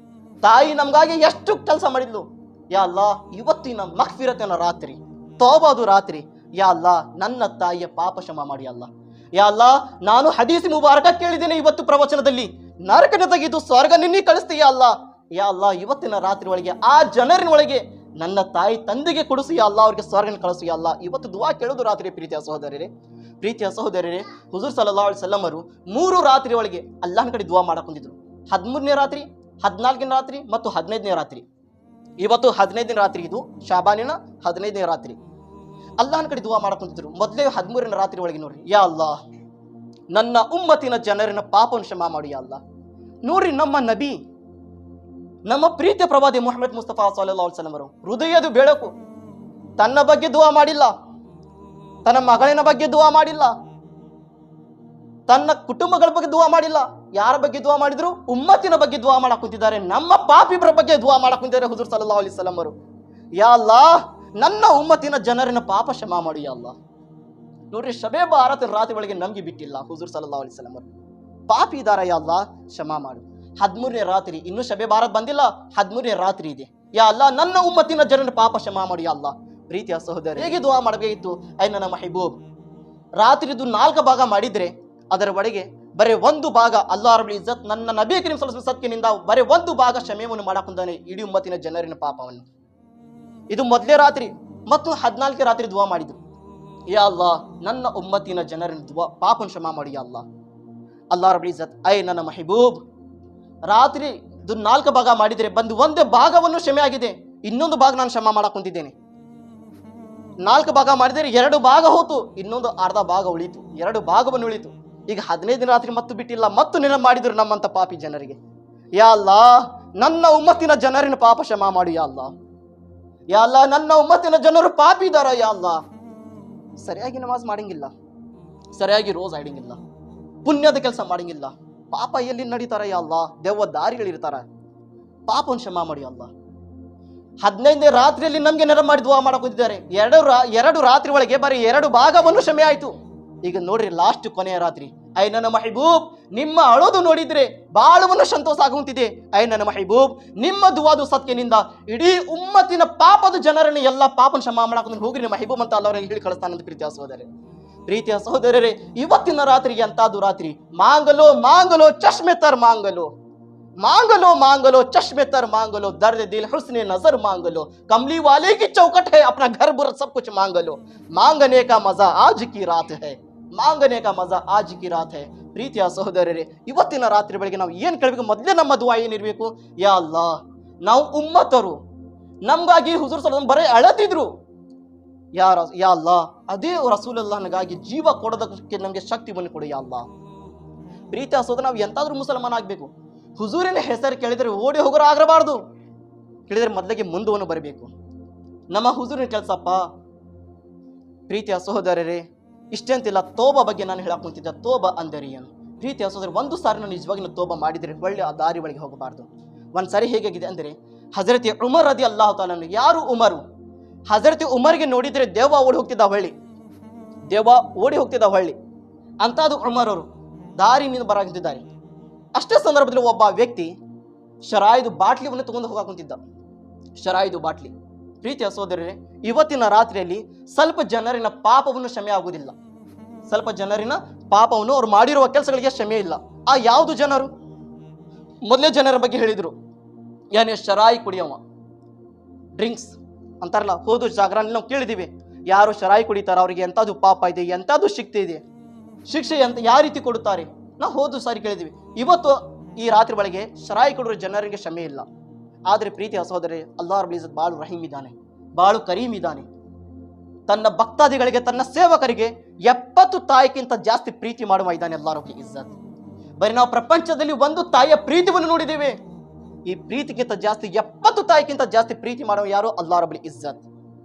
ತಾಯಿ ನಮ್ಗಾಗಿ ಎಷ್ಟು ಕೆಲಸ ಮಾಡಿದ್ಲು. ಯಾ ಅಲ್ಲಾಹ್ ಇವತ್ತಿನ ಮಗ್ಫಿರತಿನ ರಾತ್ರಿ, ತೌಬಾದು ರಾತ್ರಿ, ಯಾ ಅಲ್ಲಾಹ್ ನನ್ನ ತಾಯಿಯ ಪಾಪ ಕ್ಷಮಾ ಮಾಡಿ. ಅಲ್ಲಾಹ್ ಯಾ ಅಲ್ಲಾಹ್ ನಾನು ಹದೀಸ್ ಮುಬಾರಕ ಕೇಳಿದ್ದೇನೆ, ಇವತ್ತು ಪ್ರವಚನದಲ್ಲಿ ನರಕನ ತೆಗೆದು ಸ್ವರ್ಗ ನಿನ್ನೆ ಕಳಿಸ್ತೀಯ ಅಲ್ಲಾಹ್. ಯಾ ಅಲ್ಲಾಹ್ ಇವತ್ತಿನ ರಾತ್ರಿ ಒಳಗೆ ಆ ಜನರಿನ ಒಳಗೆ ನನ್ನ ತಾಯಿ ತಂದೆಗೆ ಕೊಡಿಸಿ ಯಾ ಅಲ್ಲಾಹ್ ಅವ್ರಿಗೆ ಸ್ವರ್ಗನ ಕಳಿಸು ಯಾ ಅಲ್ಲಾಹ್. ಇವತ್ತು ದುವಾ ಕೇಳೋದು ರಾತ್ರಿ. ಪ್ರೀತಿಯ ಸಹೋದರರೇ, ಹುಜೂರ್ ಸಲ್ಲಲ್ಲಾಹು ಅಲೈಹಿ ವಸಲ್ಲಂ ಅವರು 3 ರಾತ್ರಿ ಒಳಗೆ ಅಲ್ಲಾಹನ ಕಡೆ ದುವಾ ಮಾಡಕ್ ಕುಂತಿದ್ರು. 13ನೇ ರಾತ್ರಿ, 14ನೇ ರಾತ್ರಿ ಮತ್ತು 15ನೇ ರಾತ್ರಿ. ಇವತ್ತು 15ನೇ ರಾತ್ರಿ, ಇದು ಶಾಬಾನಿನ 15ನೇ ರಾತ್ರಿ. ಅಲ್ಲಾಹನ ಕಡೆ ದುವಾ ಮಾಡಕ್ ಕುಂತಿದ್ರು. ಮೊದಲೇ 13ನೇ ರಾತ್ರಿ ಒಳಗೆ ನೋಡ್ರಿ, ಯಾ ಅಲ್ಲಾಹ್ ನನ್ನ ಉಮ್ಮತಿನ ಜನರಿನ ಪಾಪವನ್ನು ಕ್ಷಮಾ ಮಾಡಿ ಯಾ ಅಲ್ಲಾಹ್. ನೋಡ್ರಿ, ನಮ್ಮ ನಬಿ, ನಮ್ಮ ಪ್ರೀತಿಯ ಪ್ರವಾದಿ ಮುಹಮ್ಮದ್ ಮುಸ್ತಫಾ ಸಲ್ಲಲ್ಲಾಹು ಅಲೈಹಿ ವಸಲ್ಲಂ ಅವರು ಹೃದಯದ ಬೆಳಕು, ತನ್ನ ಬಗ್ಗೆ ದುವಾ ಮಾಡಿಲ್ಲ, ತನ್ನ ಮಗಳಿನ ಬಗ್ಗೆ ದುವಾ ಮಾಡಿಲ್ಲ, ತನ್ನ ಕುಟುಂಬಗಳ ಬಗ್ಗೆ ದುವಾ ಮಾಡಿಲ್ಲ. ಯಾರ ಬಗ್ಗೆ ದುವಾ ಮಾಡಿದ್ರು? ಉಮ್ಮತಿನ ಬಗ್ಗೆ ದುವಾ ಮಾಡಕ್ ಕುಂತಿದ್ದಾರೆ, ನಮ್ಮ ಪಾಪಿಬ್ರ ಬಗ್ಗೆ ದುವಾ ಮಾಡಕ್ ಕುಂತಿದ್ದಾರೆ ಹುಜೂರ್ ಸಲ್ಲಲ್ಲಾಹು ಅಲೈಹಿ ವಸಲ್ಲಂ ಅವರು. ಯಾ ಅಲ್ಲಾಹ್ ನನ್ನ ಉಮ್ಮತಿನ ಜನರಿನ ಪಾಪ ಕ್ಷಮಾ ಮಾಡಿ ಯಾ ಅಲ್ಲಾಹ್. ನೋಡ್ರಿ ಶಬೆ ಬಾರತ್ ರಾತ್ರಿ ಒಳಗೆ ನಮ್ಗೆ ಬಿಟ್ಟಿಲ್ಲ ಹುಜೂರ್ ಸಲ್ಲಲ್ಲಾಹು ಅಲೈಹಿ ವಸಲ್ಲಂ ಅವರು. ಪಾಪಿ ಇದಾರ ಯಾ ಅಲ್ಲಾ ಕ್ಷಮಾ ಮಾಡು. 13ನೇ ರಾತ್ರಿ, ಇನ್ನು ಶಬೆ ಬಾರತ್ ಬಂದಿಲ್ಲ, 13ನೇ ರಾತ್ರಿ ಇದೆ. ಯಾ ಅಲ್ಲಾ ನನ್ನ ಉಮ್ಮತ್ತಿನ ಜನರ ಪಾಪ ಕ್ಷಮಾ ಮಾಡಿ ಯಾ ಅಲ್ಲಾ. ಪ್ರೀತಿಯ ಸಹೋದರ, ಹೇಗೆ ದುವಾ ಮಾಡಬೇಕಿತ್ತು? ಐ ನನ್ನ ಮಹಬೂಬ್, ರಾತ್ರಿದು 4 ಭಾಗ ಮಾಡಿದ್ರೆ ಅದರ ಒಳಗೆ ಬರೀ 1 ಭಾಗ ಅಲ್ಲಾಹ್ ರಬ್ಬುಲ್ ಇಜ್ಜತ್ ನನ್ನ ನಬಿ ಕರೀಂ ಸಲ್ಲಲ್ಲಾಹು ಅಲೈಹಿ ವಸಲ್ಲಂ ಸತ್ಕಿನಿಂದ ಬರೀ 1 ಭಾಗ ಕ್ಷಮೆಯನ್ನು ಮಾಡಾಕೊಂಡಾನೆ ಇಡೀ ಉಮ್ಮತ್ತಿನ ಜನರಿನ ಪಾಪವನ್ನು. ಇದು ಮೊದಲೇ ರಾತ್ರಿ ಮತ್ತು 14ನೇ ರಾತ್ರಿ ದುವಾ ಮಾಡಿದ್ರು. ಯಾ ಅಲ್ಲಾ ನನ್ನ ಉಮ್ಮತ್ತಿನ ಜನರಿನ ದುವಾ ಪಾಪನ ಕ್ಷಮಾ ಮಾಡಿ ಯಾ ಅಲ್ಲಾ. ಅಲ್ಲಾಹ್ ರಬ್ಬುಲ್ ಇಜ್ಜತ್ ಐ ನನ್ನ ಮಹಬೂಬ್, ರಾತ್ರಿ 4 ಭಾಗ ಮಾಡಿದ್ರೆ ಬಂದು 1 ಭಾಗವನ್ನು ಕ್ಷಮೆ ಆಗಿದೆ, ಇನ್ನೊಂದು ಭಾಗ ನಾನು ಕ್ಷಮಾ ಮಾಡಕ್ ಕುಂತಿದ್ದೇನೆ. 4 ಭಾಗ ಮಾಡಿದರೆ 2 ಭಾಗ ಹೋತು, ಇನ್ನೊಂದು ಅರ್ಧ ಭಾಗ ಉಳಿತು, 2 ಭಾಗವನ್ನು ಉಳಿತು. ಈಗ 15ನೇ ರಾತ್ರಿ ಮತ್ತು ಬಿಟ್ಟಿಲ್ಲ, ಮತ್ತು ನೆನಪು ಮಾಡಿದ್ರು ನಮ್ಮಂತ ಪಾಪಿ ಜನರಿಗೆ. ಯಾ ಅಲ್ಲಾ ನನ್ನ ಉಮ್ಮತ್ತಿನ ಜನರಿನ ಪಾಪ ಕ್ಷಮಾ ಮಾಡಿ ಯಾ ಅಲ್ಲಾ. ಯಾ ಅಲ್ಲಾ ನನ್ನ ಉಮ್ಮತ್ತಿನ ಜನರು ಪಾಪಿ ಇದಾರ ಯಾ ಅಲ್ಲಾ. ಸರಿಯಾಗಿ ನಮಾಜ್ ಮಾಡಂಗಿಲ್ಲ, ಸರಿಯಾಗಿ ರೋಜ್ ಆಡಂಗಿಲ್ಲ, ಪುಣ್ಯದ ಕೆಲಸ ಮಾಡಂಗಿಲ್ಲ, ಪಾಪ ಎಲ್ಲಿ ನಡೀತಾರ ಯಾ ಅಲ್ಲಾ. ದೆವ್ವ ದಾರಿಗಳಿರ್ತಾರ, ಪಾಪವನ್ನು ಕ್ಷಮಾ ಮಾಡಿ ಅಲ್ಲಾ. 15ನೇ ರಾತ್ರಿಯಲ್ಲಿ ನಮ್ಗೆ ನೆನಪು ಮಾಡಿ ದುವಾ ಮಾಡಕ್ ಹೋಗಿದ್ದಾರೆ. 2 ರಾತ್ರಿ ಒಳಗೆ ಬರೀ 2 ಭಾಗವನ್ನು ಕ್ಷಮೆ ಆಯ್ತು. ಈಗ ನೋಡ್ರಿ ಲಾಸ್ಟ್ ಕೊನೆಯ ರಾತ್ರಿ, ಐ ನನ್ನ ಮಹಬೂಬ್ ನಿಮ್ಮ ಅಳೋದು ನೋಡಿದ್ರೆ ಬಾಳವನ್ನು ಸಂತೋಷ ಆಗುವಂತಿದೆ. ಐ ನನ್ನ ಮಹಬೂಬ್ ನಿಮ್ಮ ದುವಾದು ಸತ್ಯನಿಂದ ಇಡೀ ಉಮ್ಮತ್ತಿನ ಪಾಪದ ಜನರನ್ನ ಎಲ್ಲ ಪಾಪನ ಕ್ಷಮಾ ಮಾಡಾಕ ಹೋಗ್ರಿ ಮಹಬೂಬ್ ಅಂತ ಅಲ್ಲವರಿಗೆ ಹೇಳಿ ಕಳಿಸ್ತಾನಂತ. ಪ್ರೀತಿಯ ಸಹೋದರರೇ, ಇವತ್ತಿನ ರಾತ್ರಿಗೆ ಎಂತಾದು ರಾತ್ರಿ. ಮಾಂಗಲೋ ಮಾಂಗಲೋ ಚಶ್ಮೆ ತರ್ ಮಾಂಗಲೋ, मांगलो मांगलो चश्मे तर मांगलो, दर्द दिल हुस्न नजर मांगलो, कमली वाले की चौकट है अपना घर बुर सब कुछ मांगलो, मांगने का मजा आज की रात है, मांगने का मजा आज की रात है. ಪ್ರೀತಿಯ ಸಹೋದರರೇ, ಇವತ್ತಿನ ರಾತ್ರಿ ಬೆಳಗ್ಗೆ ನಾವು ಏನು ಕೇಳಬೇಕು? ಮೊದಲೇ ನಮ್ಮ ದುವಾ ಏನಿರಬೇಕು? ಯಾ ಅಲ್ಲಾ ನಾವು ಉಮ್ಮತರು, ನಮಗಾಗಿ ಹುಜೂರ್ ಸಲ್ಲಲ್ಲಾಹು ಬರೀ ಅಳತಿದ್ರು. ಯಾ ಅಲ್ಲಾ ಅದೇ ರಸೂಲುಲ್ಲಾಹನಿಗಾಗಿ ಜೀವ ಕೊಡೋದಕ್ಕೆ ನಮಗೆ ಶಕ್ತಿವನ್ನು ಕೊಡು ಯಾ ಅಲ್ಲಾ. ಪ್ರೀತಿಯ ಸಹೋದರ, ನಾವು ಎಂತಾದ್ರೂ ಮುಸಲ್ಮಾನ ಆಗಬೇಕು. ಹುಜೂರಿನ ಹೆಸರು ಕೇಳಿದರೆ ಓಡಿ ಹೋಗೋರು ಆಗಬಾರ್ದು, ಕೇಳಿದರೆ ಮೊದಲಿಗೆ ಮುಂದವನ್ನು ಬರಬೇಕು. ನಮ್ಮ ಹುಜೂರಿನ ಕೆಲಸಪ್ಪ. ಪ್ರೀತಿಯ ಸಹೋದರರೇ, ಇಷ್ಟೇ ಅಂತಿಲ್ಲ, ತೋಬಾ ಬಗ್ಗೆ ನಾನು ಹೇಳಕ್ ಕುಂತಿದ್ದೆ. ತೋಬಾ ಅಂದರೆ ಏನು? ಪ್ರೀತಿಯ ಸಹೋದರ, ಒಂದು ಸಾರಿ ನಾನು ನಿಜವಾಗಿ ತೋಬಾ ಮಾಡಿದರೆ ಒಳ್ಳೆ ಆ ದಾರಿ ಒಳಗೆ ಹೋಗಬಾರ್ದು. ಒಂದ್ಸಾರಿ ಹೇಗಾಗಿದೆ ಅಂದರೆ, ಹಜರತಿ ಉಮರ್ ರದಿ ಅಲ್ಲಾಹು ತಾಲಾ, ಯಾರು ಉಮರು? ಹಜರತಿ ಉಮರ್ಗೆ ನೋಡಿದರೆ ದೇವ ಓಡಿ ಹೋಗ್ತಿದ್ದ ಹೊಳ್ಳಿ, ದೇವ ಓಡಿ ಹೋಗ್ತಿದ್ದ ಹೊಳ್ಳಿ ಅಂತಾದು ಉಮರ್ ಅವರು ದಾರಿನಿಂದ ಬರಾಗಿದ್ದಾರೆ. ಅಷ್ಟೇ ಸಂದರ್ಭದಲ್ಲಿ ಒಬ್ಬ ವ್ಯಕ್ತಿ ಶರಾಯಿದು ಬಾಟ್ಲಿಯನ್ನು ತಗೊಂಡು ಹೋಗಾಕ ಕುಂತಿದ್ದ, ಶರಾಯಿದು ಬಾಟ್ಲಿ. ಪ್ರೀತಿಯ ಸಹೋದರರೇ, ಇವತ್ತಿನ ರಾತ್ರಿಯಲ್ಲಿ ಸ್ವಲ್ಪ ಜನರಿನ ಪಾಪವನ್ನು ಕ್ಷಮೆ ಆಗುವುದಿಲ್ಲ, ಸ್ವಲ್ಪ ಜನರಿನ ಪಾಪವನ್ನು ಅವ್ರು ಮಾಡಿರುವ ಕೆಲಸಗಳಿಗೆ ಕ್ಷಮೆ ಇಲ್ಲ. ಆ ಯಾವುದು ಜನರು? ಮೊದಲೇ ಜನರ ಬಗ್ಗೆ ಹೇಳಿದ್ರು, ಏನೇ ಶರಾಯಿ ಕುಡಿಯವ, ಡ್ರಿಂಕ್ಸ್ ಅಂತಾರಲ್ಲ, ಹೋದು ಜಾಗರಣೆ ನಾವು ಕೇಳಿದ್ದೀವಿ. ಯಾರು ಶರಾಯಿ ಕುಡಿತಾರ ಅವರಿಗೆ ಎಂಥದ್ದು ಪಾಪ ಇದೆ, ಎಂಥದ್ದು ಶಿಕ್ಷೆ ಇದೆ, ಶಿಕ್ಷೆ ಅಂತ ಯಾವ ರೀತಿ ಕೊಡುತ್ತಾರೆ ನಾವು ಹೋದು ಸಾರಿ ಕೇಳಿದ್ದೀವಿ. ಇವತ್ತು ಈ ರಾತ್ರಿ ಒಳಗೆ ಶರಾಯಿ ಕೊಡುವ ಜನರಿಗೆ ಕ್ಷಮೆ ಇಲ್ಲ. ಆದರೆ ಪ್ರೀತಿಯ ಸಹೋದರೇ, ಅಲ್ಲಾಹ್ ರಬ್ಬುಲ್ ಇಜ್ಜತ್ ಬಾಳು ರಹೀಮ್ ಇದ್ದಾನೆ, ಬಾಳು ಕರೀಮ್ ಇದ್ದಾನೆ. ತನ್ನ ಭಕ್ತಾದಿಗಳಿಗೆ, ತನ್ನ ಸೇವಕರಿಗೆ 70 ತಾಯಿಗಿಂತ ಜಾಸ್ತಿ ಪ್ರೀತಿ ಮಾಡುವ ಇದ್ದಾನೆ ಅಲ್ಲಾಹ್ ರಬ್ಬುಲ್ ಇಜ್ಜತ್. ಬರೀ ನಾವು ಪ್ರಪಂಚದಲ್ಲಿ ಒಂದು ತಾಯಿಯ ಪ್ರೀತಿಯನ್ನು ನೋಡಿದ್ದೇವೆ, ಈ ಪ್ರೀತಿಗಿಂತ ಜಾಸ್ತಿ 70 ತಾಯಿಗಿಂತ ಜಾಸ್ತಿ ಪ್ರೀತಿ ಮಾಡುವ ಯಾರು? ಅಲ್ಲಾಹ್ ರಬ್ಬುಲ್ ಇಜ್ಜತ್.